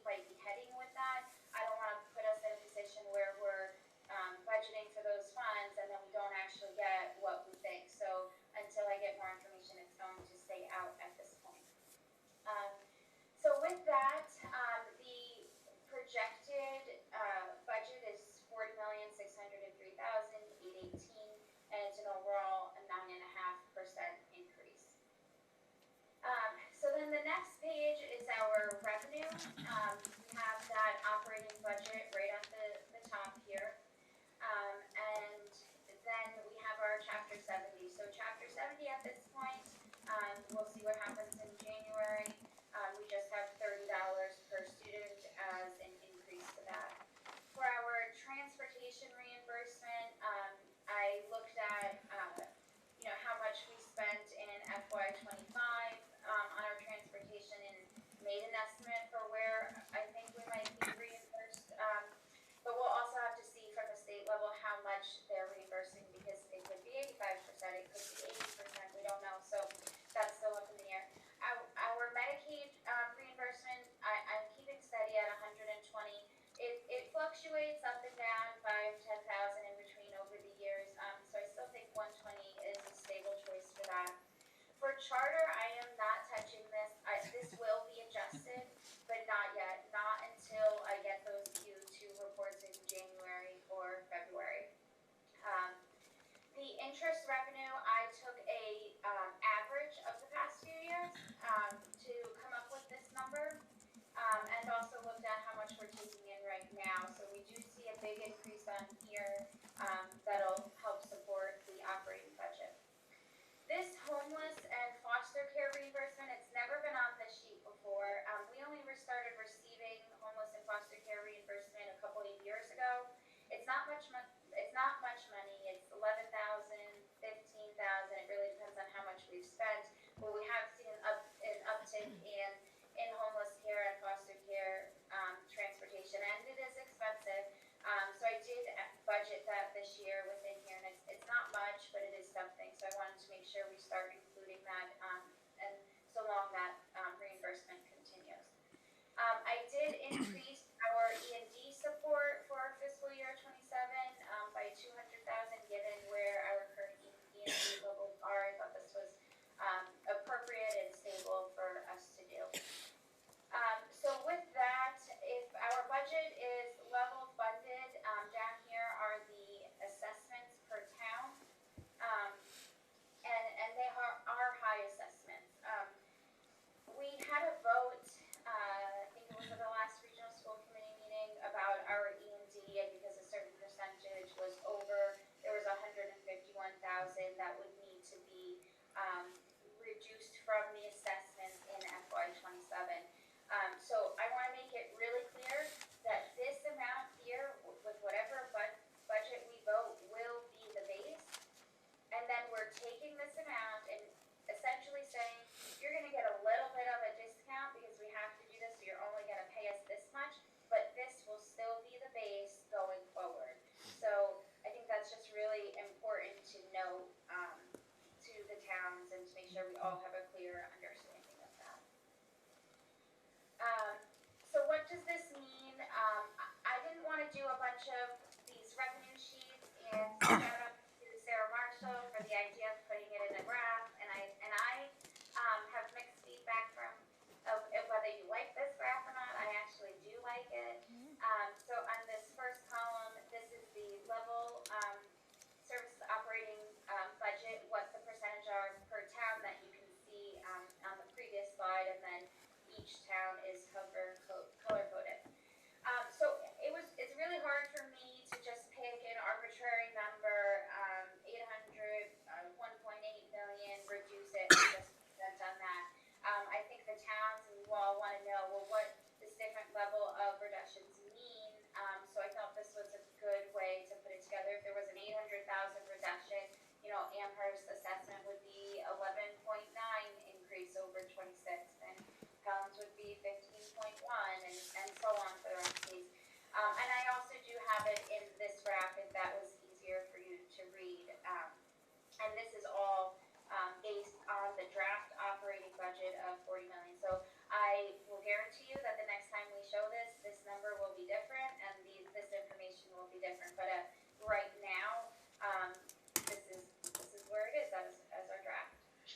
might be heading with that, I don't wanna put us in a position where we're, budgeting for those funds and then we don't actually get what we think. So until I get more information, it's going to stay out at this point. So with that, the projected, budget is $40,603,818, and it's an overall 9.5% increase. So then the next page is our revenue. We have that operating budget right at the top here. And then we have our chapter 70. So chapter 70 at this point, we'll see what happens in January. We just have $30 per student as an increase to that. For our transportation reimbursement, I looked at, how much we spent in FY '25 on our transportation and made an estimate for where I think we might be reimbursed. But we'll also have to see from the state level how much they're reimbursing, because it could be 85%, it could be 80%, we don't know. So that's still up in the air. Our Medicaid reimbursement, I'm keeping steady at 120. It fluctuates up and down 5,000 to 10,000 in between over the years. So I still think 120 is a stable choice for that. For charter, I am not touching this. This will be adjusted, but not yet. Not until I get those Q2 reports in January or February. The interest revenue, I took a average of the past few years to come up with this number, and also looked at how much we're taking in right now. So we do see a big increase on here that'll help support the operating budget. This homeless and foster care reimbursement, it's never been on this sheet before. We only started receiving homeless and foster care reimbursement a couple of years ago. It's not much money. It's 11,000, 15,000. It really depends on how much we've spent. But we have seen an uptick in homeless care and foster care transportation, and it is expensive. So I did budget that this year within here, and it's not much, but it is something. So I wanted to make sure we start including that, and so long that reimbursement continues. I did increase our E&D support for fiscal year '27 by 200,000, given where our current E&D levels are. I thought this was appropriate and stable for us to do. So with that, if our budget is level funded, down here are the assessments per town, and they are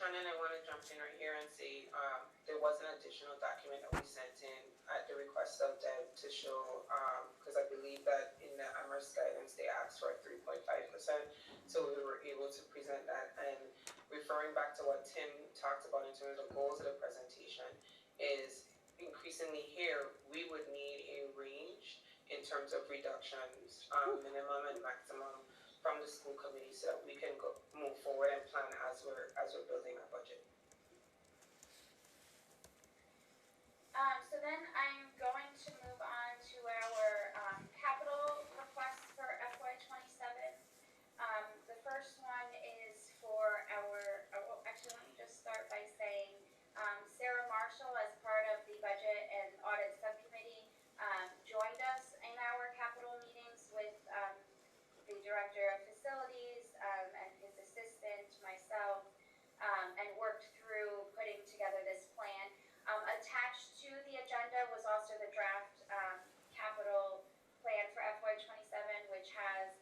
Shannon, I want to jump in right here and say there was an additional document that we sent in at the request of Deb to show, because I believe that in the Amherst guidance they asked for 3.5%. So we were able to present that. And referring back to what Tim talked about in terms of goals of the presentation, is increasingly here we would need a range in terms of reductions, minimum and maximum, from the school committee so that we can move forward and plan as we're building our budget. So then I'm going to move on to our capital requests for FY27. The first one is for our, well, actually let me just start by saying Sarah Marshall, as part of the budget and audit subcommittee, joined us in our capital meetings with the director of facilities and his assistant, myself, and worked through putting together this plan. Attached to the agenda was also the draft capital plan for FY27, which has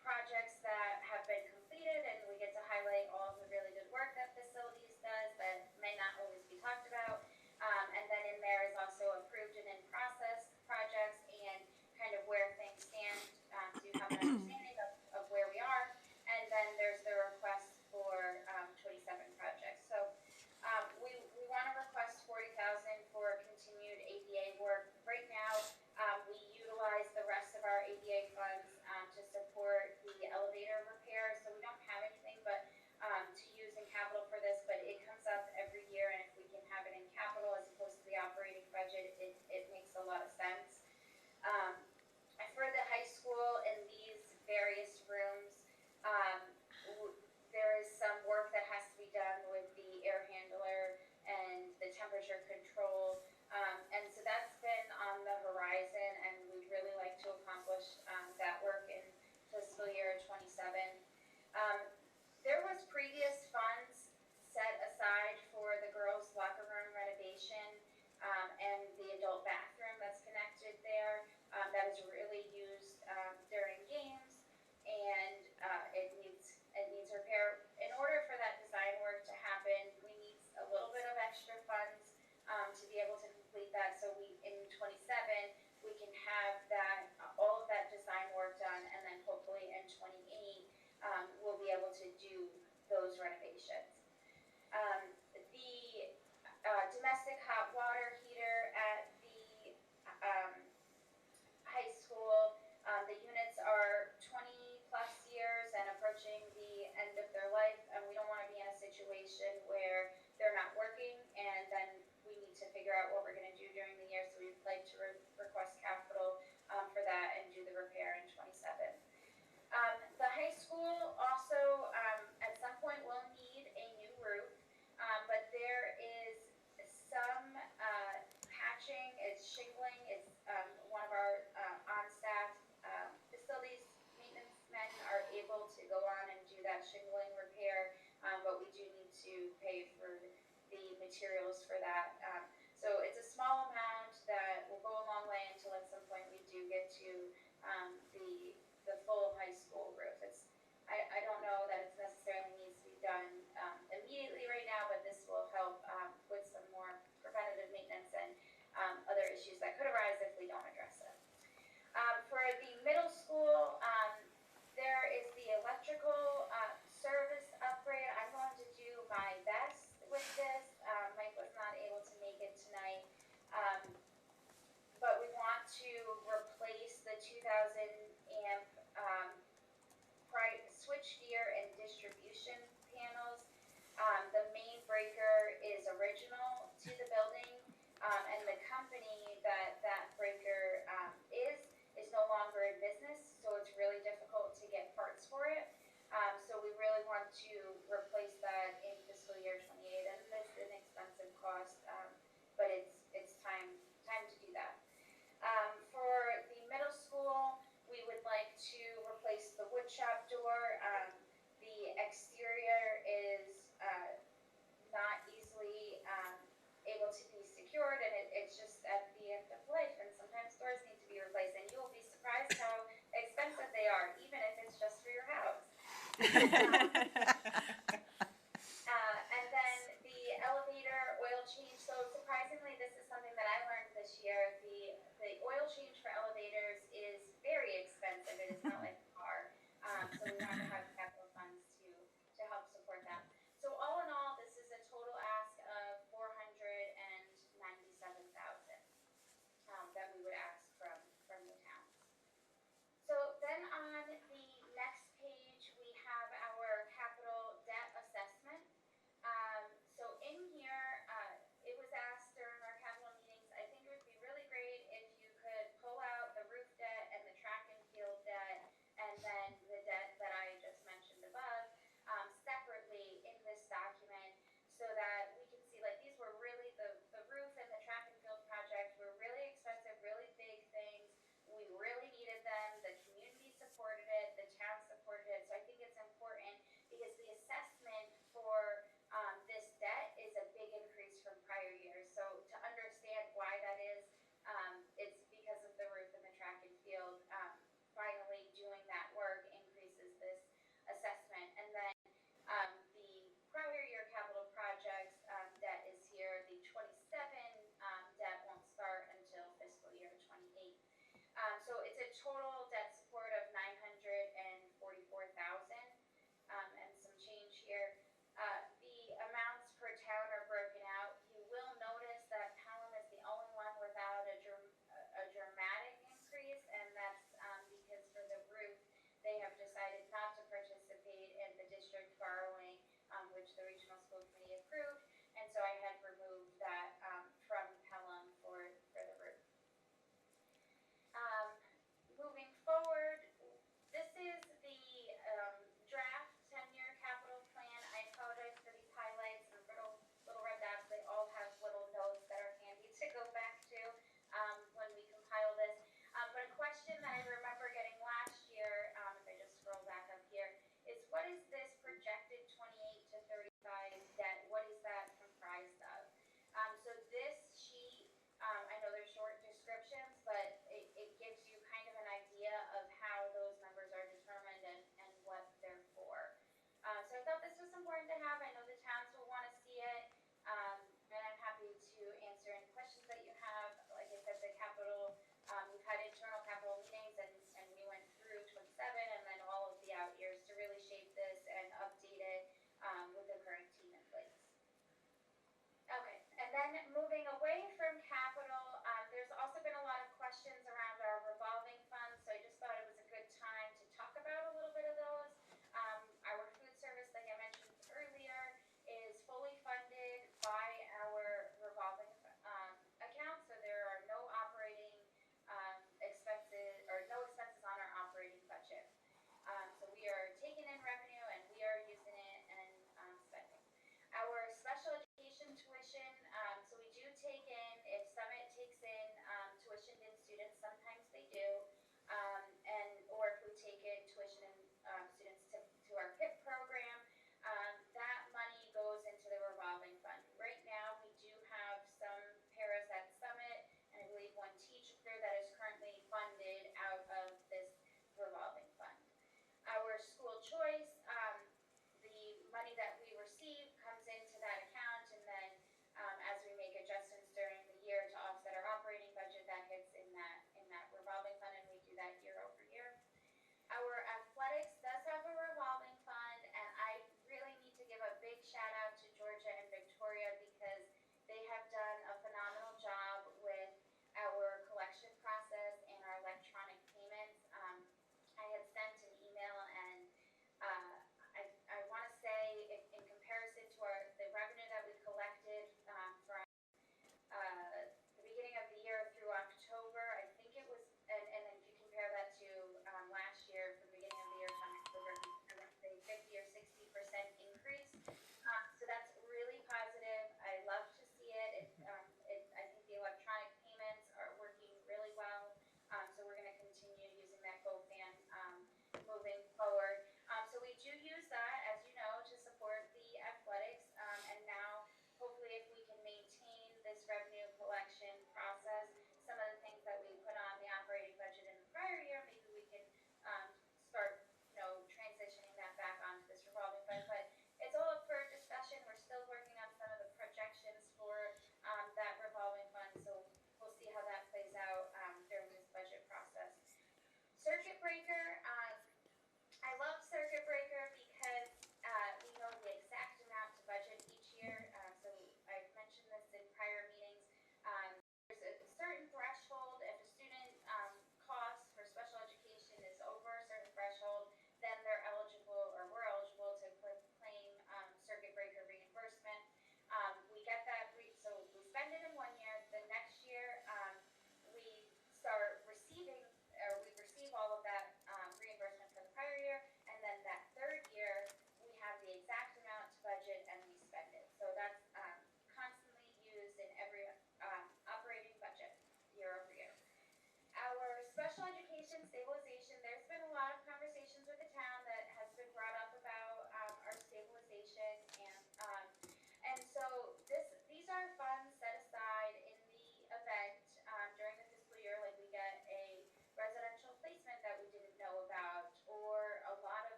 projects that have been completed, and we get to highlight all of the really good work that facilities does that may not always be talked about. And then in there is also approved and in process projects and kind of where things stand, so you have an understanding of where we are. And then there's the request for 27 projects. So we want to request 40,000 for continued ADA work. Right now, we utilize the rest of our ADA funds to support the elevator repair. So we don't have anything but to use in capital for this, but it comes up every year, and if we can have it in capital as opposed to the operating budget, it makes a lot of sense. For the high school, in these various rooms, there is some work that has to be done with the air handler and the temperature control, and so that's been on the horizon, and we'd really like to accomplish that work in fiscal year 27. There was previous funds set aside for the girls' locker room renovation and the adult bathroom that's connected there. That is really used during games, and it needs repair. In order for that design work to happen, we need a little bit of extra funds to be able to complete that. So in 27, we can have that all of that design work done, and then hopefully in 28, we'll be able to do those renovations. The domestic hot water heater at the high school, the units are 20 plus years and approaching the end of their life, and we don't want to be in a situation where they're not working and then we need to figure out what we're going to do during the year. So we'd like to request capital for that and do the repair in 27. The high school also at some point will need a new roof, but there is some patching, it's shingling, it's one of our on-staff facilities maintenance men are able to go on and do that shingling repair, but we do need to pay for the materials for that. So it's a small amount that will go a long way until at some point we do get to the full high school roof. I don't know that it necessarily needs to be done immediately right now, but this will help with some more preventative maintenance and other issues that could arise if we don't address it. For the middle school, there is the electrical service upgrade. I'm going to do my best with this. Mike was not able to make it tonight, but we want to replace the 2,000 amp switch gear and distribution panels. The main breaker is original to the building, and the company that breaker is no longer in business, so it's really difficult to get parts for it. So we really want to replace that in fiscal year 28, and it's an expensive cost, but it's time to do that. For the middle school, we would like to replace the wood shop door. The exterior is not easily able to be secured, and it's just at the end of life, and sometimes doors need to be replaced, and you will be surprised how expensive they are, even if it's just for your house.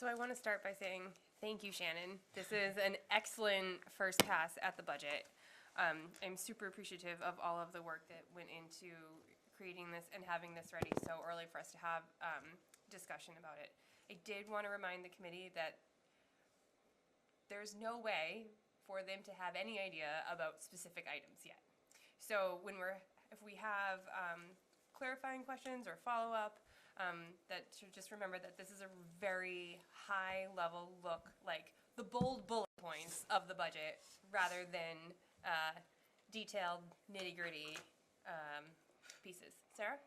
So I want to start by saying thank you, Shannon. This is an excellent first pass at the budget. I'm super appreciative of all of the work that went into creating this and having this ready so early for us to have discussion about it. I did want to remind the committee that there's no way for them to have any idea about specific items yet. So if we have clarifying questions or follow-up, that should just remember that this is a very high-level look, like the bold bullet points of the budget, rather than detailed nitty-gritty pieces. Sarah?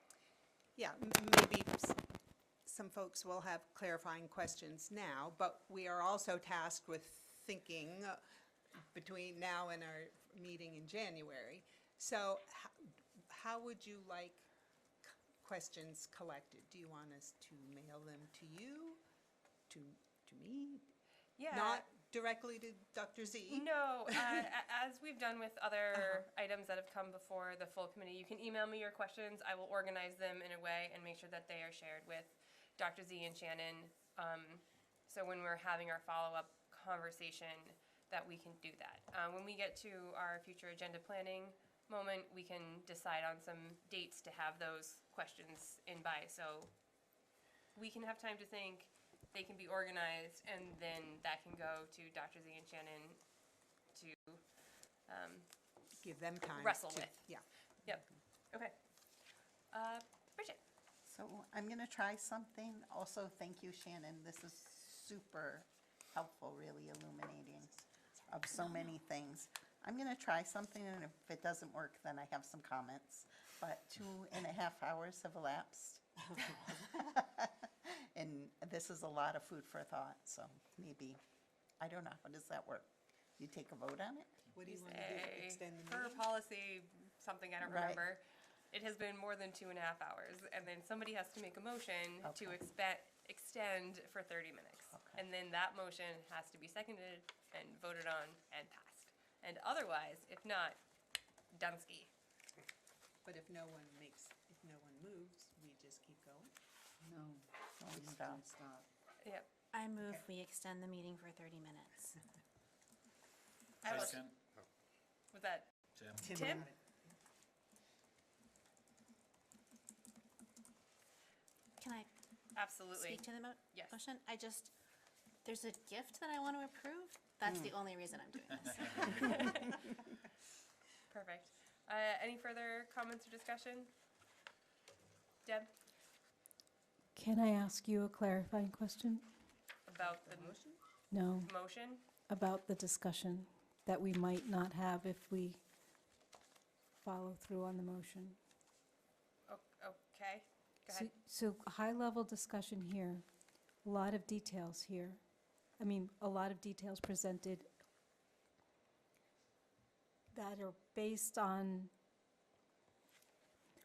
Yeah, maybe some folks will have clarifying questions now, but we are also tasked with thinking between now and our meeting in January. So how would you like questions collected? Do you want us to mail them to you, to me? Yeah. Not directly to Dr. Z? No, as we've done with other items that have come before the full committee, you can email me your questions. I will organize them in a way and make sure that they are shared with Dr. Z and Shannon. So when we're having our follow-up conversation, that we can do that. When we get to our future agenda planning moment, we can decide on some dates to have those questions in by. So we can have time to think, they can be organized, and then that can go to Dr. Z and Shannon to give them time wrestle to, with. Yeah. Yep. Okay. Bridget. So I'm going to try something. Also, thank you, Shannon. This is super helpful, really illuminating of so many things. I'm going to try something, and if it doesn't work, then I have some comments. But 2.5 hours have elapsed. And this is a lot of food for thought, so maybe, I don't know, how does that work? You take a vote on it? What do you want to do? Extend the Per meeting? policy, something I don't Right. remember, it has been more than 2.5 hours, and then somebody has to make a motion to extend for 30 minutes. And then that motion has to be seconded and voted on and passed. And otherwise, if not, Dunsky. But if no one moves, we just keep going? No. Stop. Yep. I move we extend the meeting for 30 minutes. Second. Was that Tim? Can I Absolutely. speak to the Yes. motion? There's a gift that I want to approve. That's the only reason I'm doing this. Perfect. Any further comments or discussion? Deb? Can I ask you a clarifying question? About the motion? No, Motion? about the discussion that we might not have if we follow through on the motion. Okay. Go ahead. So high-level discussion here, a lot of details here. I mean, a lot of details presented that are based on,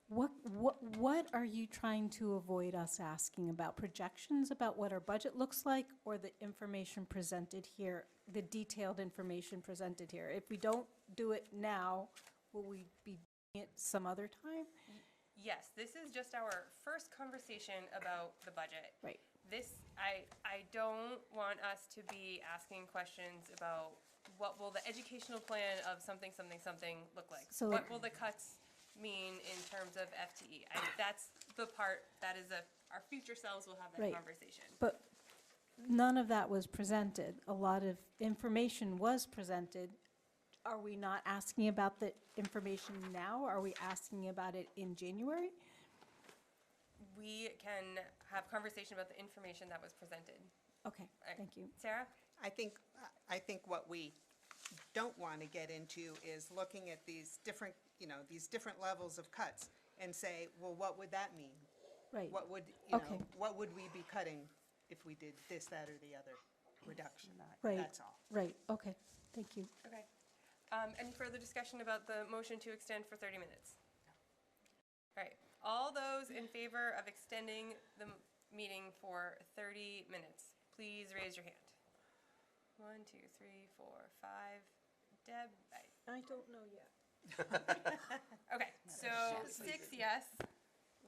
what are you trying to avoid us asking about? Projections about what our budget looks like, or the information presented here, the detailed information presented here? If we don't do it now, will we be doing it some other time? Yes, this is just our first conversation about the budget. Right. I don't want us to be asking questions about what will the educational plan of something look like? So- What will the cuts mean in terms of FTE? That's the part, that is our future selves will have that Right. conversation. But none of that was presented. A lot of information was presented. Are we not asking about the information now? Are we asking about it in January? We can have conversation about the information that was presented. Okay, thank you. Sarah? I think what we don't want to get into is looking at these different, these different levels of cuts and say, well, what would that mean? Right. What would, Okay. what would we be cutting if we did this, that, or the other reduction? Right. That's all. Right, okay, thank you. Okay. Any further discussion about the motion to extend for 30 minutes? All right. All those in favor of extending the meeting for 30 minutes, please raise your hand. 1, 2, 3, 4, 5. Deb? I don't know yet. Okay, so 6 yes.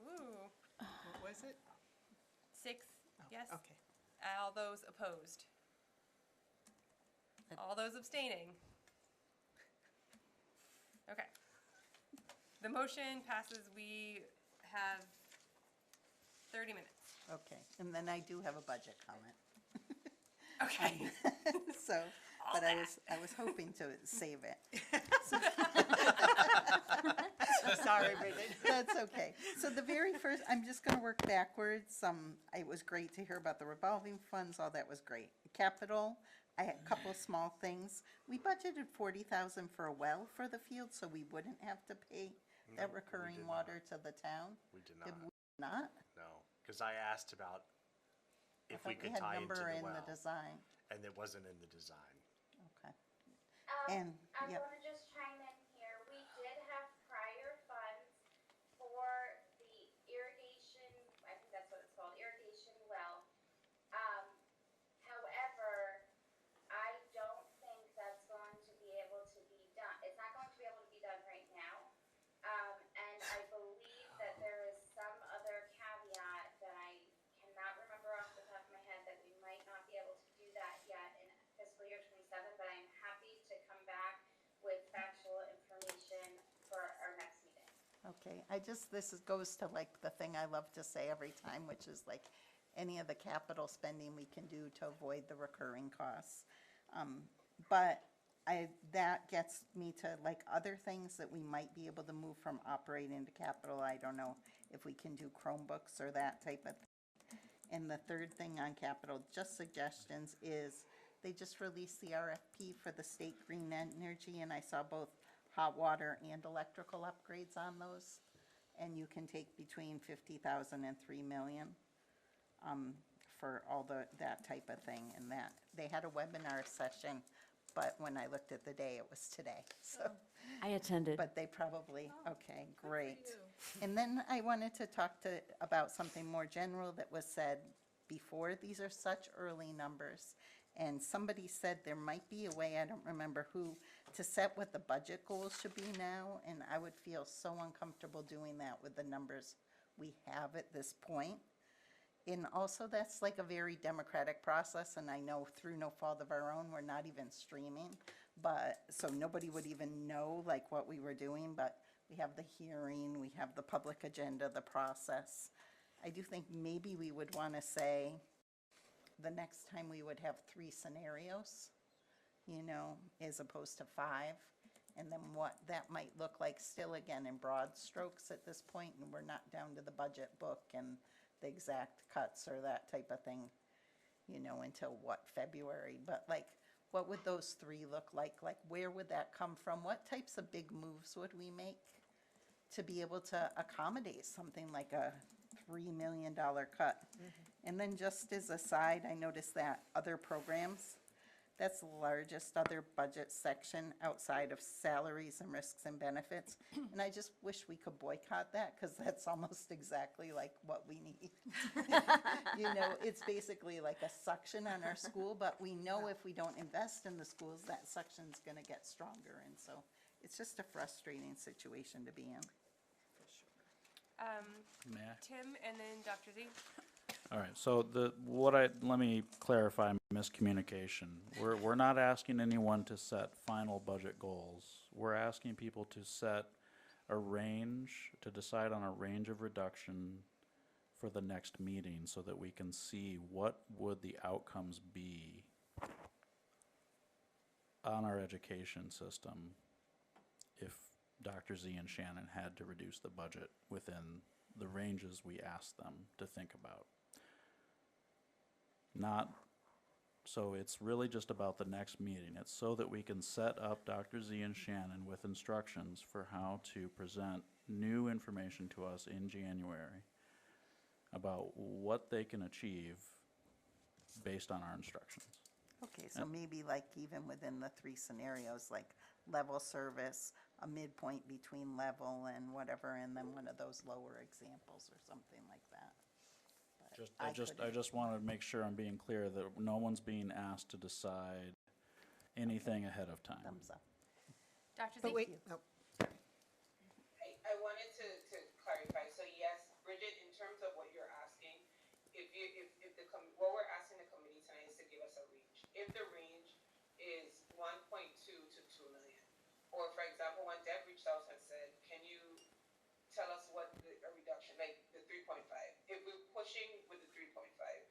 Ooh. What was it? 6 yes. Okay. All those opposed? All those abstaining? Okay. The motion passes. We have 30 minutes. Okay, and then I do have a budget comment. Okay. So, but I was hoping to save it. Sorry, Bridget. That's okay. So the very first, I'm just gonna work backwards. It was great to hear about the revolving funds, all that was great. Capital, I had a couple of small things. We budgeted 40,000 for a well for the field, so we wouldn't have to pay that we recurring did water to the town. We did Did not. we not? No, because I asked about I if we thought could had tie into number the in well, the design. and it wasn't in the design. Okay. And, I yep. want to just chime in here. We did have prior funds for the irrigation, I think that's what it's called, irrigation well. However, I don't think that's going to be able to be done. It's not going to be able to be done right now. And I believe that there is some other caveat that I cannot remember off the top of my head that we might not be able to do that yet in fiscal year 27, but I'm happy to come back with factual information for our next meeting. Okay, goes to like the thing I love to say every time, which is like any of the capital spending we can do to avoid the recurring costs. But that gets me to like other things that we might be able to move from operating to capital. I don't know if we can do Chromebooks or that type of thing. And the third thing on capital, just suggestions, is they just released the RFP for the state green energy, and I saw both hot water and electrical upgrades on those. And you can take between 50,000 and 3 million for all that type of thing. And that, they had a webinar session, but when I looked at the day, it was today, so. I attended. But they probably, okay, great. And then I wanted to talk about something more general that was said before. These are such early numbers. And somebody said there might be a way, I don't remember who, to set what the budget goals should be now. And I would feel so uncomfortable doing that with the numbers we have at this point. And also, that's like a very democratic process, and I know through no fault of our own, we're not even streaming, but, so nobody would even know like what we were doing, but we have the hearing, we have the public agenda, the process. I do think maybe we would want to say the next time we would have 3 scenarios, you know, as opposed to 5, and then what that might look like, still again in broad strokes at this point, and we're not down to the budget book and the exact cuts or that type of thing, you know, until what, February? But like, what would those 3 look like? Like, where would that come from? What types of big moves would we make to be able to accommodate something like a $3 million cut? And then just as a side, I noticed that other programs, that's the largest other budget section outside of salaries and risks and benefits. And I just wish we could boycott that, because that's almost exactly like what we need. You know, it's basically like a suction on our school, but we know if we don't invest in the schools, that suction's going to get stronger. And so it's just a frustrating situation to be in. May I? Tim and then Dr. Z. All right, so let me clarify miscommunication. We're not asking anyone to set final budget goals. We're asking people to set a range, to decide on a range of reduction for the next meeting so that we can see what would the outcomes be on our education system if Dr. Z and Shannon had to reduce the budget within the ranges we asked them to think about. So it's really just about the next meeting. It's so that we can set up Dr. Z and Shannon with instructions for how to present new information to us in January about what they can achieve based on our instructions. Okay, so maybe like even within the 3 scenarios, like level service, a midpoint between level and whatever, and then one of those lower examples or something like that. But I just wanted to make sure I'm being clear that no one's being asked to decide anything ahead of time. Thumbs up. Dr. Z. But wait, oh, I wanted to clarify, so yes, Bridget, in terms of what you're asking, if what we're asking the committee tonight is to give us a range. If the range is 1.2 to 2 million, or for example, when Deb reached out and said, "Can you tell us what a reduction, like the 3.5?" If we're pushing with the 3.5,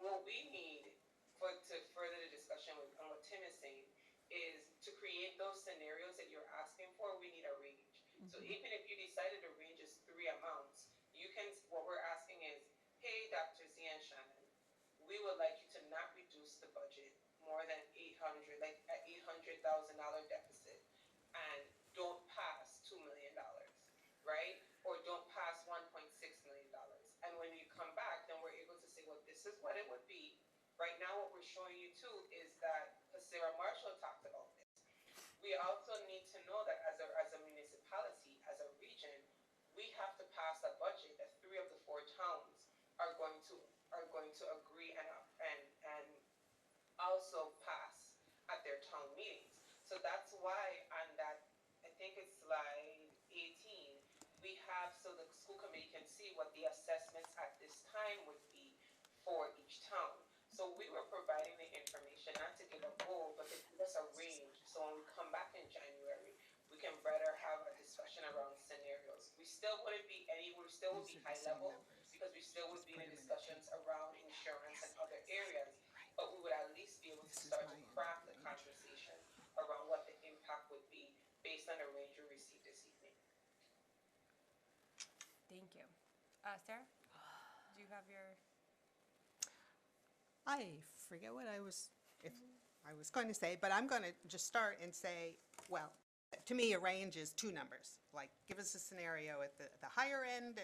what we need to further the discussion with on what Tim is saying is to create those scenarios that you're asking for. We need a range. So even if you decided the range is 3 amounts, you can. What we're asking is, hey, Dr. Z and Shannon, we would like you to not reduce the budget more than 800, like at $800,000 deficit, and don't pass $2 million, right? Or don't pass $1.6 million. And when you come back, then we're able to say, well, this is what it would be. Right now, what we're showing you too is that, because Sarah Marshall talked about this, we also need to know that as a municipality, as a region, we have to pass a budget that 3 of the 4 towns are going to agree and also pass at their town meetings. So that's why on that, I think it's slide 18, we have, so the school committee can see what the assessments at this time would be for each town. So we were providing the information, not to give a goal, but to give us a range. So when we come back in January, we can better have a discussion around scenarios. We still would be high level, because we still would be in discussions around insurance and other areas, but we would at least be able to start to craft the conversation around what the impact would be based on the range we received this evening. Thank you. Sarah, do you have your? I forget what I was going to say, but I'm going to just start and say, well, to me, a range is 2 numbers. Like, give us a scenario at the higher end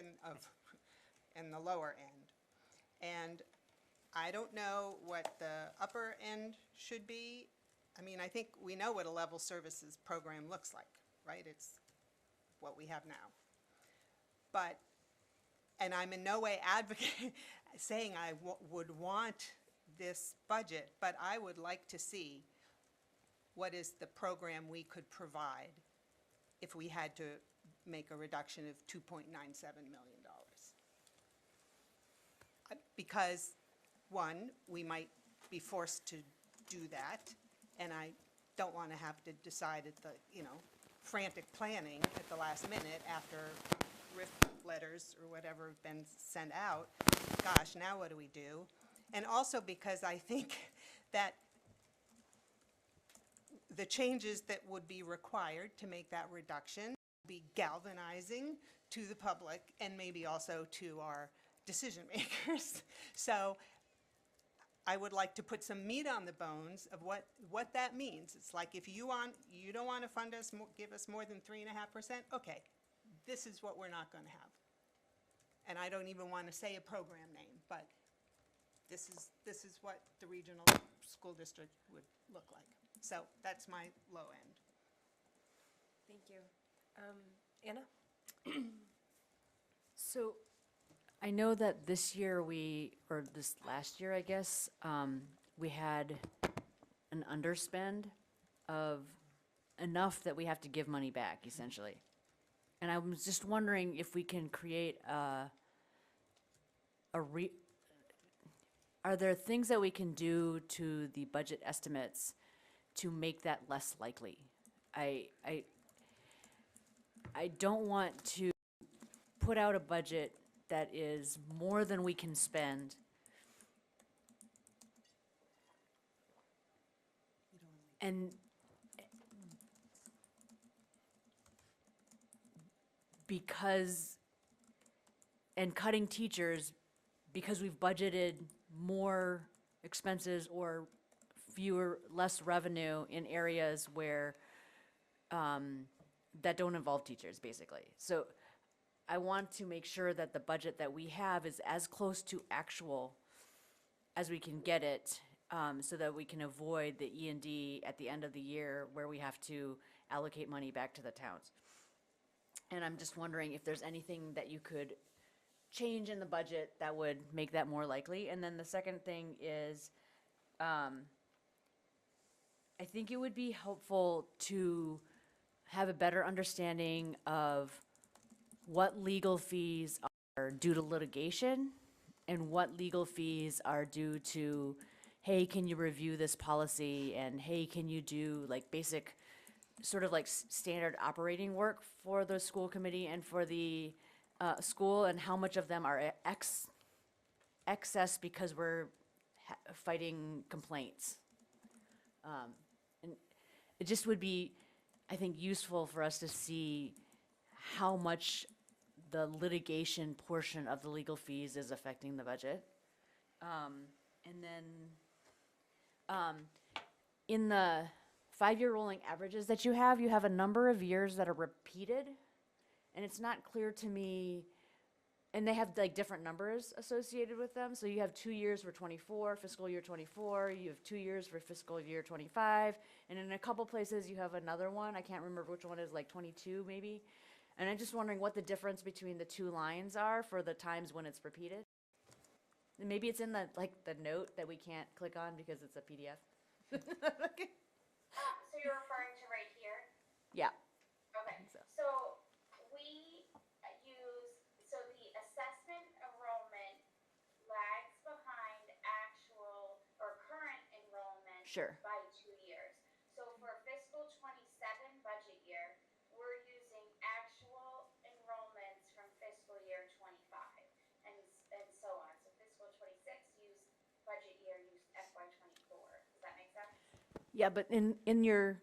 and the lower end. And I don't know what the upper end should be. I mean, I think we know what a level services program looks like, right? It's what we have now. But, and I'm in no way advocating, saying I would want this budget, but I would like to see what is the program we could provide if we had to make a reduction of $2.97 million. Because, one, we might be forced to do that, and I don't want to have to decide at the, frantic planning at the last minute after RIF letters or whatever have been sent out. Gosh, now what do we do? And also because I think that the changes that would be required to make that reduction would be galvanizing to the public and maybe also to our decision makers. So I would like to put some meat on the bones of what that means. It's like, if you don't want to fund us, give us more than 3.5%, okay, this is what we're not going to have. And I don't even want to say a program name, but this is what the regional school district would look like. So that's my low end. Thank you. Anna? So I know that this year or this last year, I guess, we had an underspend of enough that we have to give money back, essentially. And I was just wondering if we can create are there things that we can do to the budget estimates to make that less likely? I don't want to put out a budget that is more than we can spend. And cutting teachers because we've budgeted more expenses or less revenue in areas where that don't involve teachers, basically. So I want to make sure that the budget that we have is as close to actual as we can get it, so that we can avoid the E&D at the end of the year where we have to allocate money back to the towns. And I'm just wondering if there's anything that you could change in the budget that would make that more likely. And then the second thing is, I think it would be helpful to have a better understanding of what legal fees are due to litigation and what legal fees are due to, hey, can you review this policy, and hey, can you do like basic, sort of like standard operating work for the school committee and for the school, and how much of them are excess because we're fighting complaints. And it just would be, I think, useful for us to see how much the litigation portion of the legal fees is affecting the budget. And then, in the 5-year rolling averages that you have a number of years that are repeated, and it's not clear to me, and they have like different numbers associated with them. So you have 2 years for 24, fiscal year 24, you have 2 years for fiscal year 25, and in a couple places you have another one, I can't remember which one is, like 22 maybe. And I'm just wondering what the difference between the two lines are for the times when it's repeated. And maybe it's in the, like, the note that we can't click on because it's a PDF. So you're referring to right here? Yeah. Okay, so. so we use, so the assessment enrollment lags behind actual or current enrollment Sure. by 2 years. So for fiscal 27 budget year, we're using actual enrollments from fiscal year 25 and so on. So fiscal 26 used budget year used FY 24. Does that make sense? Yeah, but in your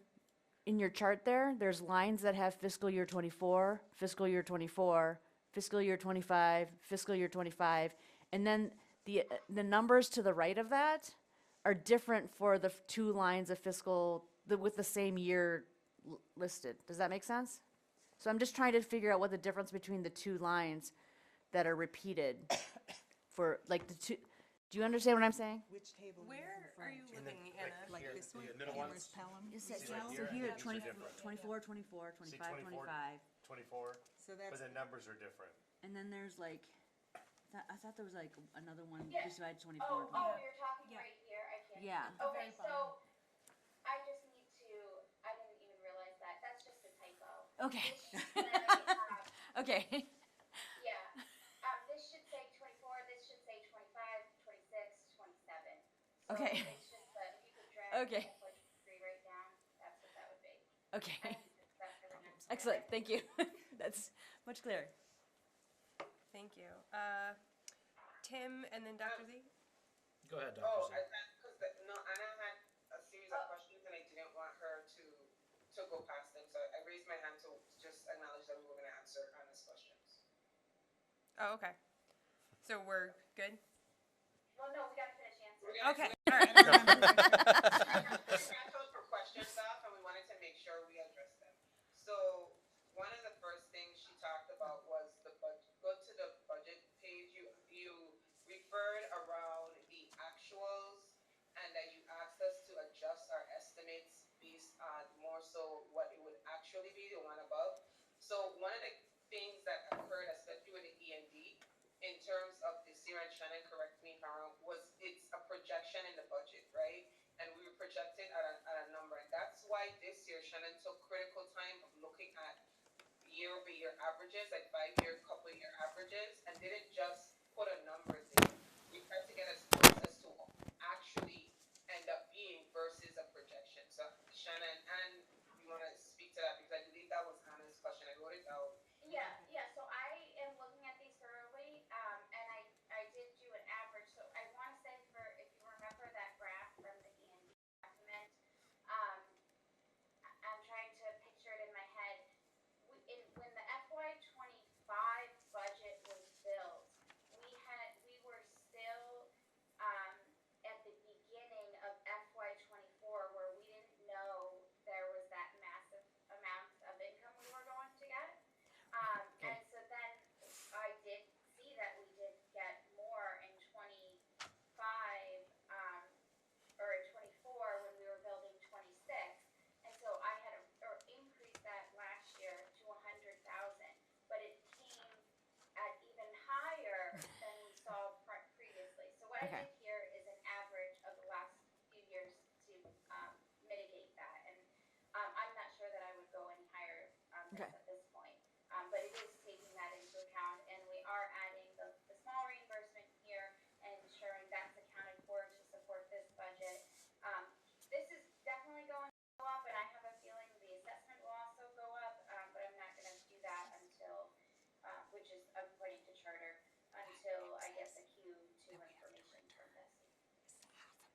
chart there, there's lines that have fiscal year 24, fiscal year 24, fiscal year 25, fiscal year 25, and then the numbers to the right of that are different for the two lines of fiscal with the same year listed. Does that make sense? So I'm just trying to figure out what the difference between the two lines that are repeated for like the two. Do you understand what I'm saying? Which table? Where are you looking, Anna? Like this one? The middle ones. Amherst-Pelham? Yes, See so right so here? here, These are 20, different. 24, 24, 25, See 24, 25. 24, So but that's, the numbers are different. And then there's like, I thought there was like another one Yeah. besides 24 Oh, and 25. you're talking Yeah. right here. I can't. Yeah. Okay, so I just need to. I didn't even realize that. That's just a typo. Okay. This should say, Okay. yeah. This should say 24. This should say 25, 26, 27. So Okay. it's just if you could drag Okay. FY 23 right down, that's what that would be. Okay. I can fix that for the next. Excellent. Thank you. That's much clearer. Thank you. Tim and then Dr. Z? Go ahead, Dr. Oh, Z. because no, Anna had a series of questions and I didn't want her to go past them, so I raised my hand to just acknowledge that we were going to answer Anna's questions. Oh, okay. So we're good? Well, no, we gotta finish answering. Okay, all right. We threshold for questions off, and we wanted to make sure we addressed them. So one of the first things she talked about was the budget. Go to the budget page. You referred around the actuals, and that you asked us to adjust our estimates based on more so what it would actually be, the one above. So one of the things that occurred, especially with the E&D, in terms of this year, and Shannon, correct me if I'm wrong, was it's a projection in the budget, right? And we were projecting at a number. And that's why this year, Shannon took critical time of looking at year-over-year averages, like 5-year, couple-year averages, and didn't just put a number there. We tried to get as close as to what actually end up being versus a projection. So Shannon, and you want to speak to that because I believe that was Anna's question. I wrote it down. Yeah, yeah, so I am looking at these thoroughly, and I did do an average, so I wanna say if you remember that graph from the E&D document, I'm trying to picture it in my head. When the FY 25 budget was built, we were still, at the beginning of FY 24 where we didn't know there was that massive amount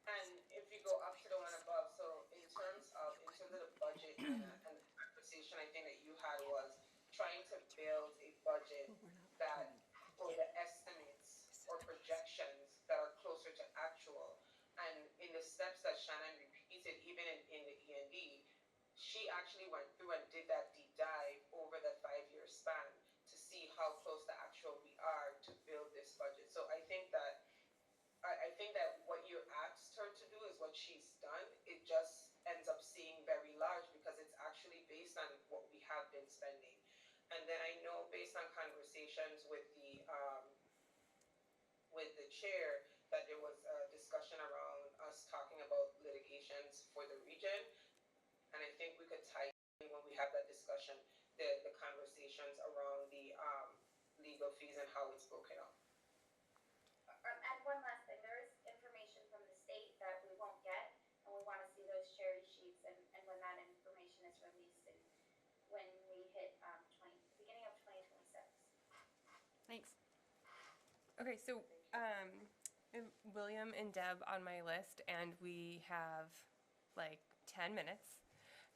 And if you go up to the one above, so in terms of the budget and the conversation I think that you had was trying to build a budget that for the estimates or projections that are closer to actual. And in the steps that Shannon repeated, even in the END, she actually went through and did that deep dive over the 5-year span to see how close to actual we are to build this budget. So I think that what you asked her to do is what she's done. It just ends up seeming very large because it's actually based on what we have been spending. And then I know based on conversations with the chair that there was a discussion around us talking about litigations for the region. And I think we could tie in when we have that discussion, the conversations around the legal fees and how it's broken up. And one last thing, there is information from the state that we won't get, and we want to see those cherry sheets and when that information is released and when we hit beginning of 2026. Thanks. Okay, so William and Deb on my list, and we have like 10 minutes.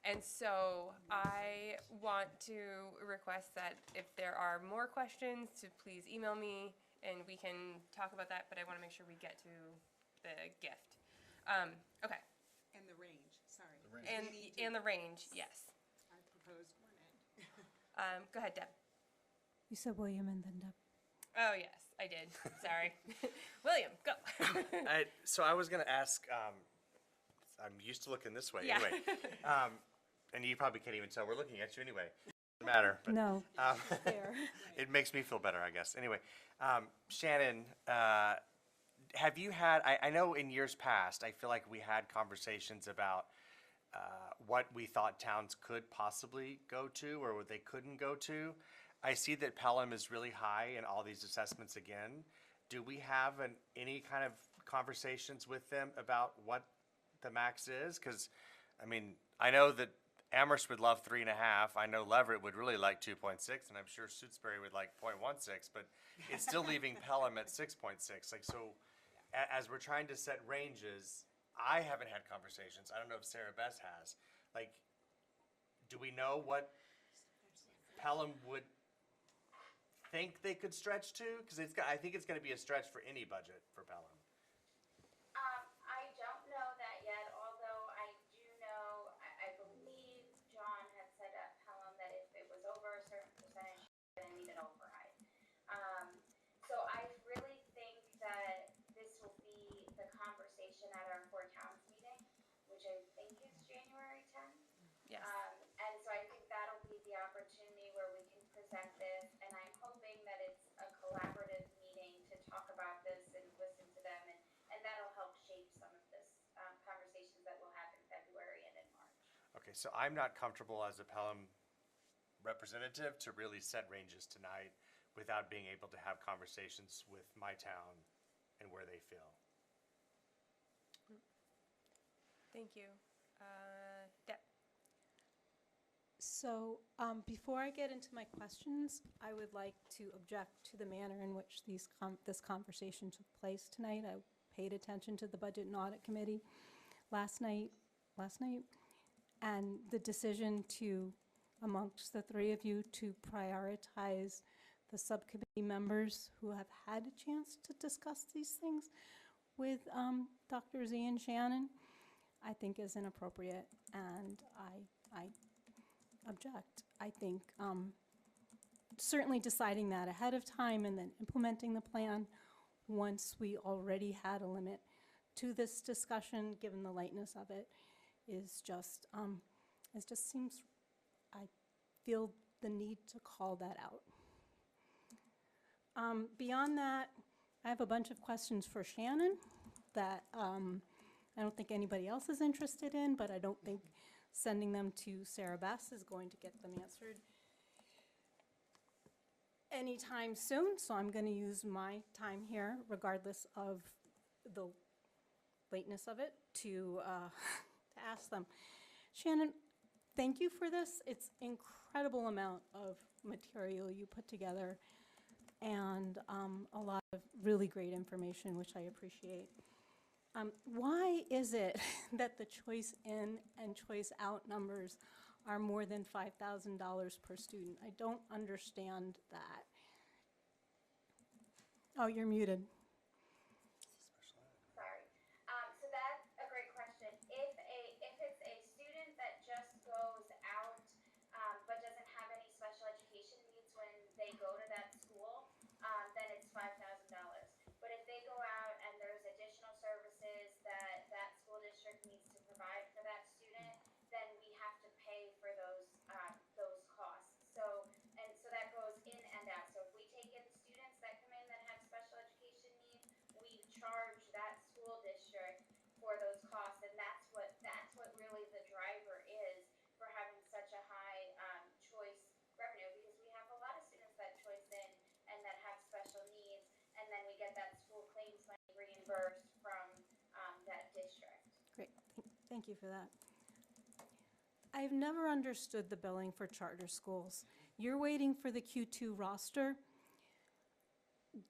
And so I want to request that if there are more questions, to please email me and we can talk about that, but I want to make sure we get to the gift. Okay. And the range, sorry. And the range, yes. I proposed one end. Go ahead, Deb. You said William and then Deb. Oh, yes, I did. Sorry. William, go. So I was going to ask, I'm used to looking this way Yeah. anyway. And you probably can't even tell we're looking at you anyway. Doesn't matter. But, No, fair. it makes me feel better, I guess. Anyway, Shannon, have you had, I know in years past, I feel like we had conversations about what we thought towns could possibly go to or what they couldn't go to. I see that Pelham is really high in all these assessments again. Do we have any kind of conversations with them about what the max is? Because, I mean, I know that Amherst would love 3.5. I know Leverett would really like 2.6, and I'm sure Suitsbury would like 0.16, but it's still leaving Pelham at 6.6. Like, so as we're trying to set ranges, I haven't had conversations. I don't know if Sarah Bess has. Like, do we know what Pelham would think they could stretch to? Because I think it's going to be a stretch for any budget for Pelham. I don't know that yet, although I do know, I believe John had said at Pelham that if it was over a certain percentage, then it needed override. So I really think that this will be the conversation at our Four Towns meeting, which I think is January 10th. Yes. And so I think that'll be the opportunity where we can present this, and I'm hoping that it's a collaborative meeting to talk about this and listen to them, and that'll help shape some of this conversations that we'll have in February and in March. Okay, so I'm not comfortable as a Pelham representative to really set ranges tonight without being able to have conversations with my town and where they feel. Thank you. Deb. So before I get into my questions, I would like to object to the manner in which this conversation took place tonight. I paid attention to the Budget and Audit Committee last night, and the decision to, amongst the three of you, to prioritize the subcommittee members who have had a chance to discuss these things with Dr. Z and Shannon, I think is inappropriate, and I object. I think certainly deciding that ahead of time and then implementing the plan once we already had a limit to this discussion, given the lightness of it, is just, it just seems, I feel the need to call that out. Beyond that, I have a bunch of questions for Shannon that I don't think anybody else is interested in, but I don't think sending them to Sarah Bess is going to get them answered anytime soon, so I'm going to use my time here, regardless of the lateness of it, to ask them. Shannon, thank you for this. It's incredible amount of material you put together, and a lot of really great information, which I appreciate. Why is it that the choice in and choice out numbers are more than $5,000 per student? I don't understand that. Oh, you're muted. Sorry. So that's a great question. If it's a student that just goes out, but doesn't have any special education needs when they go to that school, then it's $5,000. But if they go out and there's additional services that that school district needs to provide for that student, then we have to pay for those costs. So that goes in and out. So if we take in students that come in that have special education needs, we charge that school district for those costs, and that's what really the driver is for having such a high choice revenue, because we have a lot of students that choice in and that have special needs, and then we get that school claims money reimbursed from that district. Great, thank you for that. I've never understood the billing for charter schools. You're waiting for the Q2 roster.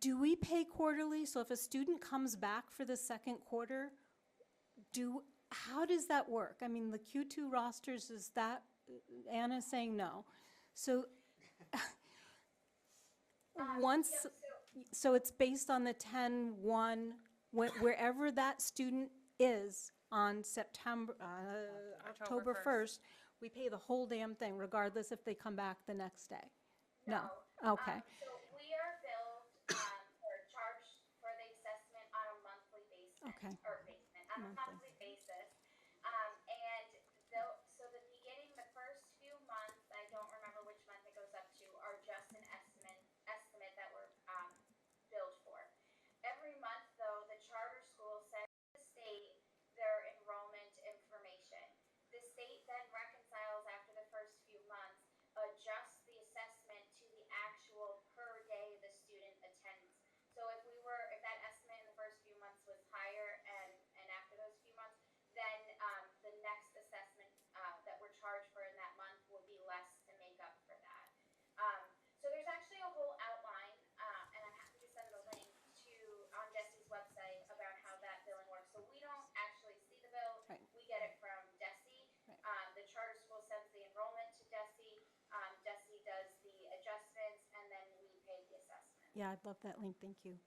Do we pay quarterly? So if a student comes back for the second quarter, how does that work? I mean, the Q2 rosters, is that, Anna's saying no. So so it's based on the 10/1, wherever that student is on October 1st, we pay the whole damn thing, regardless if they come back the next day? No. Okay. So we are billed or charged for the assessment on a monthly basis. Okay. On a monthly basis. So the beginning, the first few months, I don't remember which month it goes up to, are just an estimate that we're billed for. Every month, though, the charter school sends the state their enrollment information. The state then reconciles after the first few months, adjusts the assessment to the actual per day the student attends. So if that estimate in the first few months was higher, and after those few months, then the next assessment that we're charged for in that month will be less to make up for that. So there's actually a whole outline, and I'm happy to send the link on DESI's website about how that billing works. So we don't actually see the bill. Right. We get it from DESI. The charter school sends the enrollment to DESI. DESI does the adjustments, and then we pay the assessment. Yeah, I'd love that link, thank you.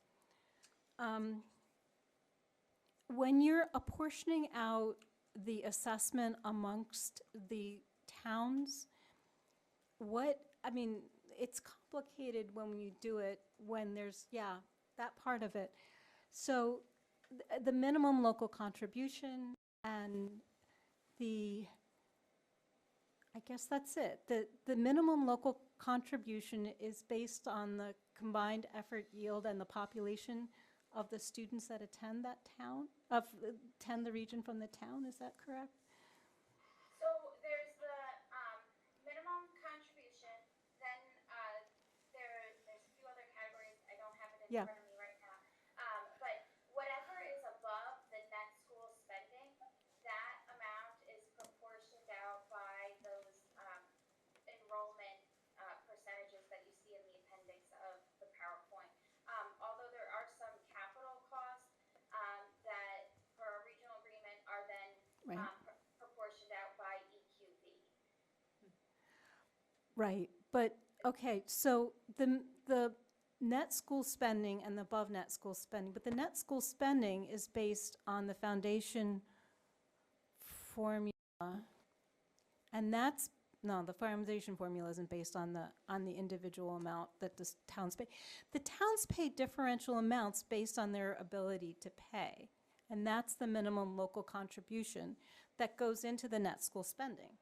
When you're apportioning out the assessment amongst the towns, it's complicated when you do it, when there's, that part of it. So the minimum local contribution and I guess that's it. The minimum local contribution is based on the combined effort yield and the population of the students that attend that town, attend the region from the town, is that correct? So there's the minimum contribution, then there's a few other categories, I don't have it in front of me right now. But whatever is above the net school spending, that amount is proportioned out by those enrollment percentages that you see in the appendix of the PowerPoint. Although there are some capital costs that, for a regional agreement, are then proportioned out by EQV. Right, but, okay, so the net school spending and the above net school spending, but the net school spending is based on the foundation formula, and the foundation formula isn't based on the individual amount that the towns pay. The towns pay differential amounts based on their ability to pay, and that's the minimum local contribution that goes into the net school spending,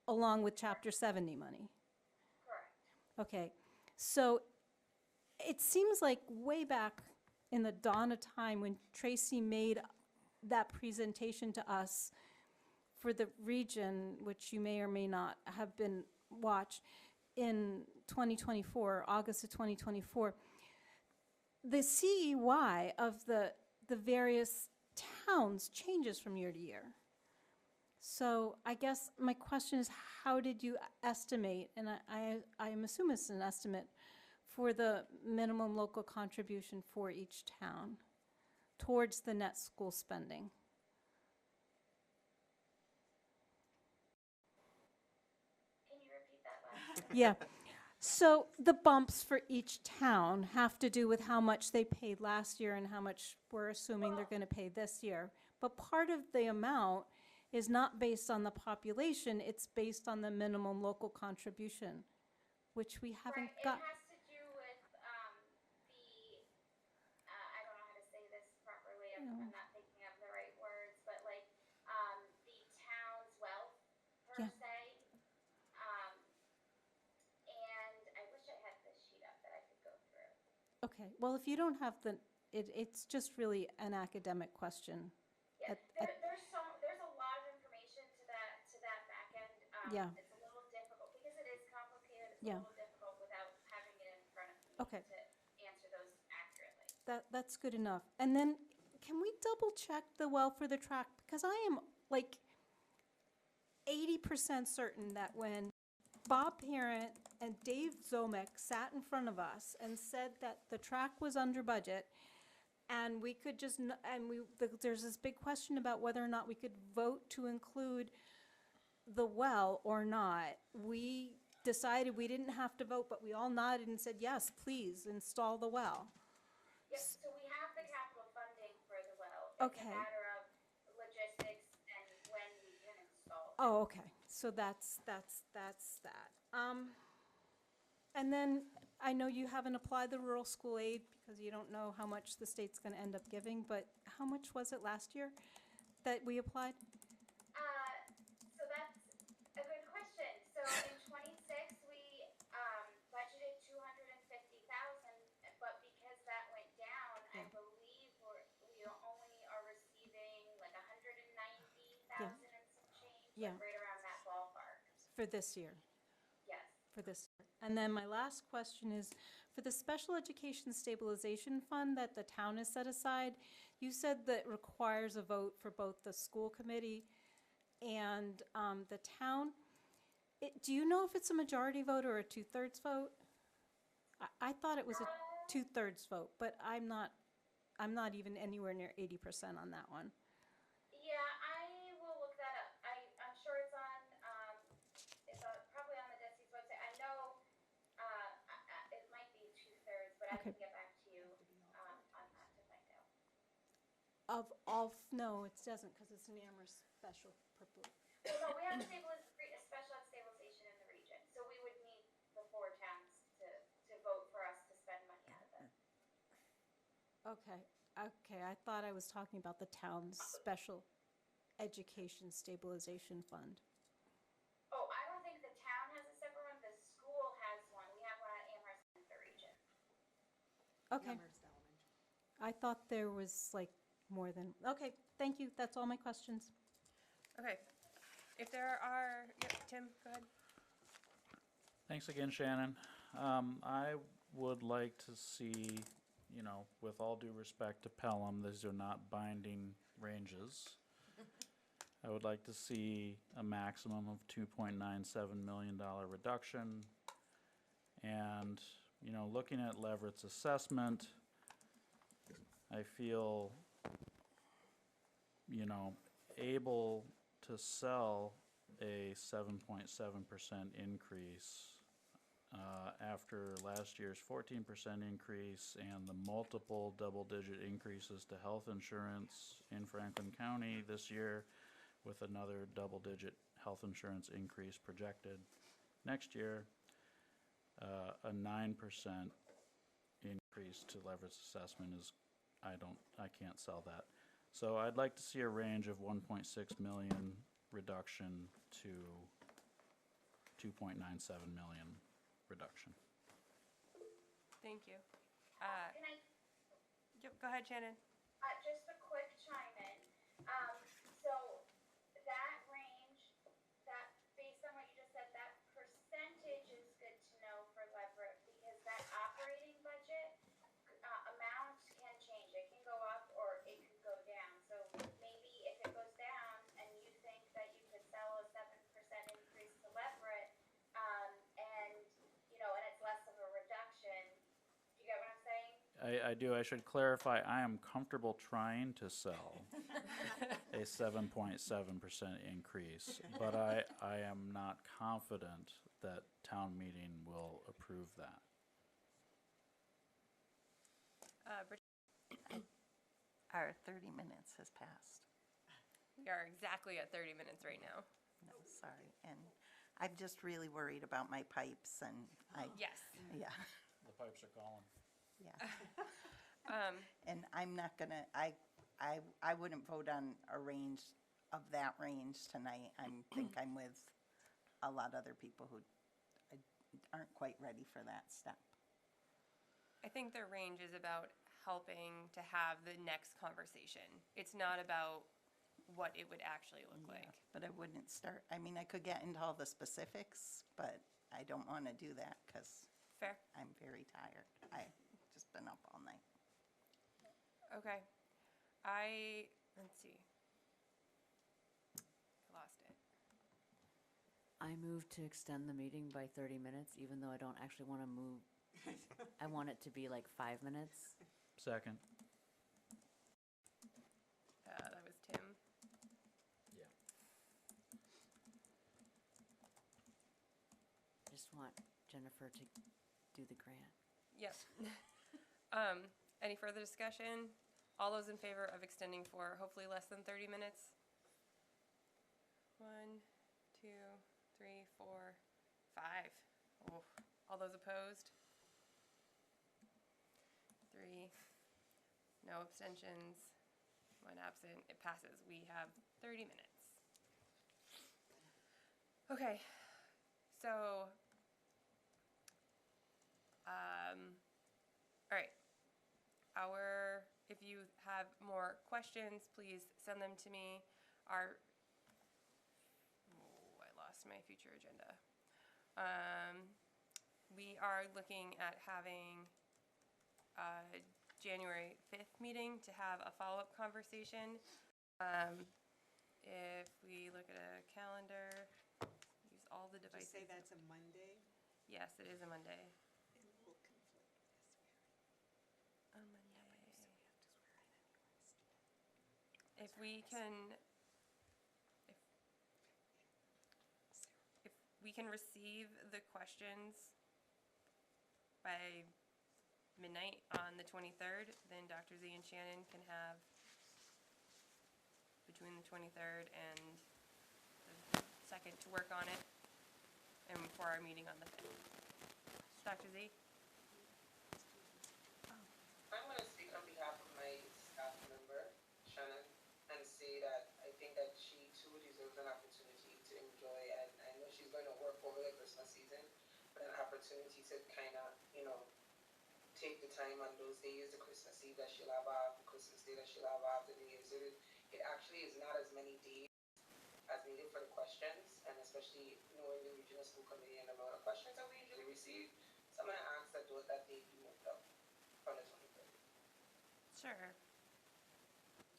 along with Chapter 70 money. Correct. Okay, so it seems like way back in the dawn of time when Tracy made that presentation to us for the region, which you may or may not have been watched, in 2024, August of 2024, the CEY of the various towns changes from year to year. So I guess my question is, how did you estimate, and I'm assuming it's an estimate, for the minimum local contribution for each town? towards the net school spending. Can you repeat that last? Yeah. So the bumps for each town have to do with how much they paid last year and how much we're assuming they're going to pay this year. But part of the amount is not based on the population, it's based on the minimum local contribution, which we haven't Right, got. it has to do with, I don't know how to say this properly, I'm not thinking of the right words, but like, the town's wealth per Yeah. se. And I wish I had this sheet up that I could go through. Okay, well, if you don't have it's just really an academic question. Yeah, there's a lot of information to that back end. Yeah. It's a little difficult because it is complicated. It's Yeah. a little difficult without having it in front of me Okay. to answer those accurately. That's good enough. And then, can we double check the well for the track? Because I am like 80% certain that when Bob Parent and Dave Zomek sat in front of us and said that the track was under budget, and we could just, there's this big question about whether or not we could vote to include the well or not. We decided we didn't have to vote, but we all nodded and said, yes, please install the well. Yep, so we have the capital funding for the well. It's Okay. a matter of logistics and when we can install it. Oh, okay, so that's that. And then, I know you haven't applied the rural school aid because you don't know how much the state's gonna end up giving, but how much was it last year that we applied? So that's a good question. So in '26, we budgeted 250,000, but because that went down, I believe we only are receiving like 190,000 and some change, Yeah. like right around that ballpark. For this year? Yes. For this year. And then my last question is, for the Special Education Stabilization Fund that the town has set aside, you said that requires a vote for both the school committee and the town. Do you know if it's a majority vote or a two-thirds vote? I thought it was a two-thirds vote, but I'm not even anywhere near 80% on that one. Yeah, I will look that up. I'm sure it's probably on the DESI's website. I know it might be 2/3, but I Okay. can get back to you on that to find out. No, it doesn't, because it's an Amherst special purpose. Well, no, we have special ed stabilization in the region, so we would need the 4 towns to vote for us to spend money out of it. Okay, I thought I was talking about the town's Special Education Stabilization Fund. Oh, I don't think the town has a separate one. The school has one. We have one at Amherst in the region. Okay. I thought there was like more than, okay, thank you, that's all my questions. Okay. If there are, yep, Tim, go ahead. Thanks again, Shannon. I would like to see, with all due respect to Pelham, these are not binding ranges. I would like to see a maximum of $2.97 million reduction. And, looking at Leverett's assessment, I feel, able to sell a 7.7% increase after last year's 14% increase and the multiple double-digit increases to health insurance in Franklin County this year, with another double-digit health insurance increase projected next year. A 9% increase to Leverett's assessment is, I can't sell that. So I'd like to see a range of 1.6 million reduction to 2.97 million reduction. Thank you. Can I? Yep, go ahead, Shannon. Just a quick chime in. So that range, that based on what you just said, that percentage is good to know for Leverett because that operating budget amount can change. It can go up or it could go down. So maybe if it goes down and you think that you could sell a 7% increase to Leverett, and it's less of a reduction. Do you get what I'm saying? I I do. I should clarify, I am comfortable trying to sell a 7.7% increase, but I am not confident that town meeting will approve that. Our 30 minutes has passed. We are exactly at 30 minutes right now. No, sorry. And I'm just really worried about my pipes and Yes. yeah, The pipes are calling. yeah. And I'm not gonna, I wouldn't vote on a range of that range tonight. I think I'm with a lot of other people who aren't quite ready for that step. I think the range is about helping to have the next conversation. It's not about what it would actually look like. But I wouldn't start, I mean, I could get into all the specifics, but I don't want to do that because Fair. I'm very tired. I've just been up all night. Okay. Let's see. I lost it. I move to extend the meeting by 30 minutes, even though I don't actually want to move. I want it to be like 5 minutes. Second. That was Tim. Yeah. I just want Jennifer to do the grant. Yep. Any further discussion? All those in favor of extending for hopefully less than 30 minutes? 1, 2, 3, 4, 5. Oh. All those opposed? 3. No abstentions. 1 absent. It passes. We have 30 minutes. Okay. So, all right. If you have more questions, please send them to me. I lost my future agenda. We are looking at having a January 5th meeting to have a follow-up conversation. If we look at a calendar, use all the devices. Just say that's a Monday. Yes, it is a Monday. It will conflict with the swearing. On Monday. If we can, if we can receive the questions by midnight on the 23rd, then Dr. Z and Shannon can have between the 23rd and the 2nd to work on it, and for our meeting on the 5th. Dr. Z? I'm going to speak on behalf of my staff member, Shannon, and say that I think that she too deserves an opportunity to enjoy, and I know she's going to work over the Christmas season, but an opportunity to kind of, take the time on those days, the Christmas Eve that she'll have off, the Christmas Day that she'll have off, the New Year's Eve. It actually is not as many days as needed for the questions, and especially knowing the regional school committee and the amount of questions that we usually receive, so I'm going to ask that that date be moved up on the 23rd. Sure.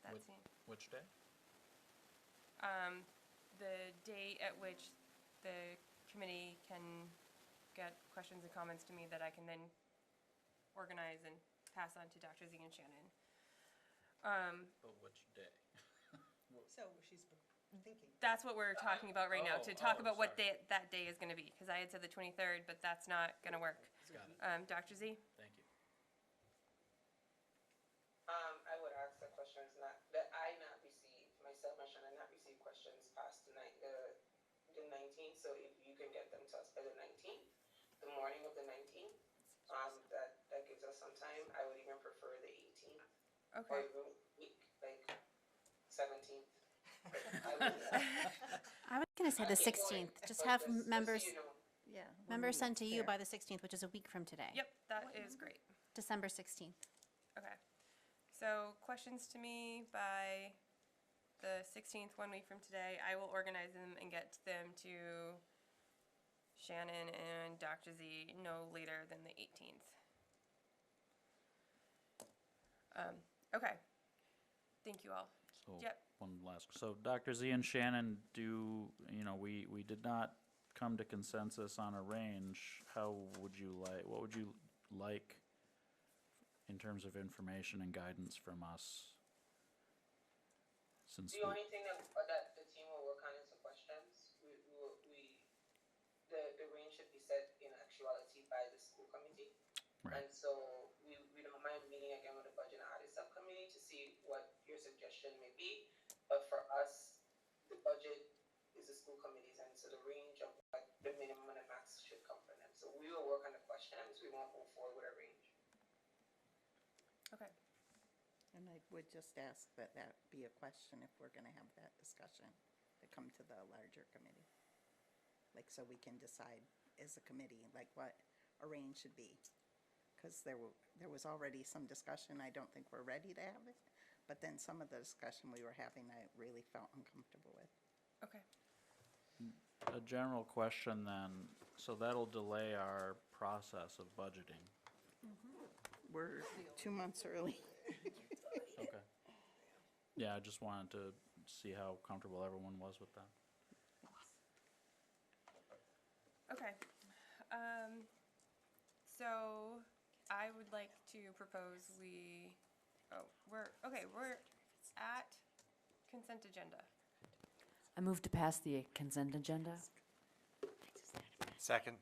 That's it. Which day? The date at which the committee can get questions and comments to me that I can then organize and pass on to Dr. Z and Shannon. But which day? So she's thinking. That's what we're talking about right now, to talk about what sorry. that day is going to be, because I had said the 23rd, but that's not going to work. Got it. Dr. Z? Thank you. I would ask the questions that I not received, myself and Shannon not received questions past the 19th, so if you can get them to us by the 19th, the morning of the 19th, that gives us some time. I would even prefer the 18th. Okay. Or even week, like 17th. I was going to say the 16th. Just have members, Yeah. members sent to you by the 16th, which is a week from today. Yep, that is great. December 16th. Okay. So questions to me by the 16th, 1 week from today. I will organize them and get them to Shannon and Dr. Z no later than the 18th. Okay. Thank you all. So Yep. one last, so Dr. Z and Shannon, we did not come to consensus on a range. How would you like, what would you like in terms of information and guidance from us. Since The only thing that the team will work on is the questions. The range should be set in actuality by the school committee. Right. And so we don't mind meeting again with the budget and audit subcommittee to see what your suggestion may be. But for us, the budget is the school committees, and so the range of what the minimum and the max should come from them. So we will work on the questions. We won't move forward with a range. Okay. And I would just ask that that be a question if we're going to have that discussion, to come to the larger committee. Like, so we can decide as a committee, like what a range should be. Because there was already some discussion, I don't think we're ready to have it. But then some of the discussion we were having, I really felt uncomfortable with. Okay. a general question then, so that'll delay our process of budgeting. We're 2 months early. Okay. Yeah, I just wanted to see how comfortable everyone was with that. Okay. So I would like to propose we're at consent agenda. I move to pass the consent agenda. Second.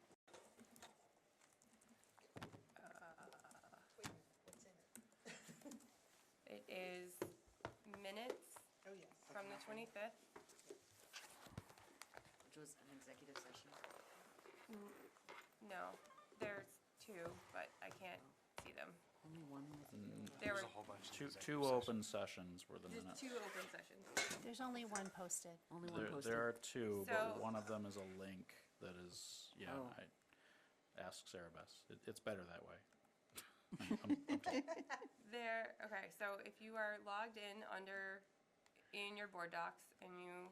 It is minutes from the 25th. Which was an executive session. No, there's two, but I can't see them. Only one was. There were a whole bunch of Two executive open sessions were the there's minutes. 2 open sessions. There's only one posted. Only one posted. There are two, So- but one of them is a link that is, yeah, Oh. I ask Sarah Bess. It's better that way. Okay, so if you are logged in your board docs and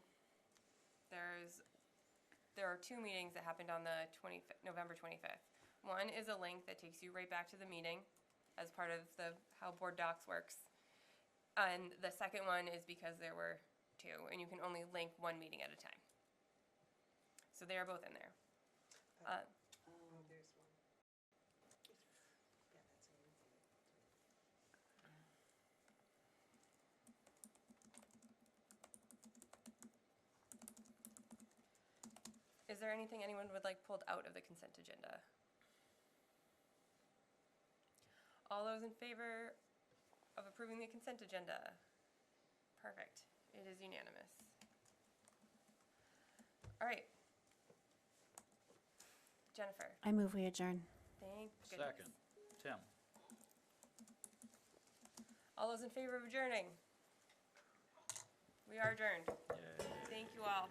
there are 2 meetings that happened on the November 25th. One is a link that takes you right back to the meeting as part of how board docs works. And the second one is because there were 2 and you can only link one meeting at a time. So they are both in there. There's one. Yeah, that's it. Is there anything anyone would like pulled out of the consent agenda? All those in favor of approving the consent agenda? Perfect. It is unanimous. All right. Jennifer. I move we adjourn. Thank goodness. Second, Tim. All those in favor of adjourning? We are adjourned. Yay. Thank you all.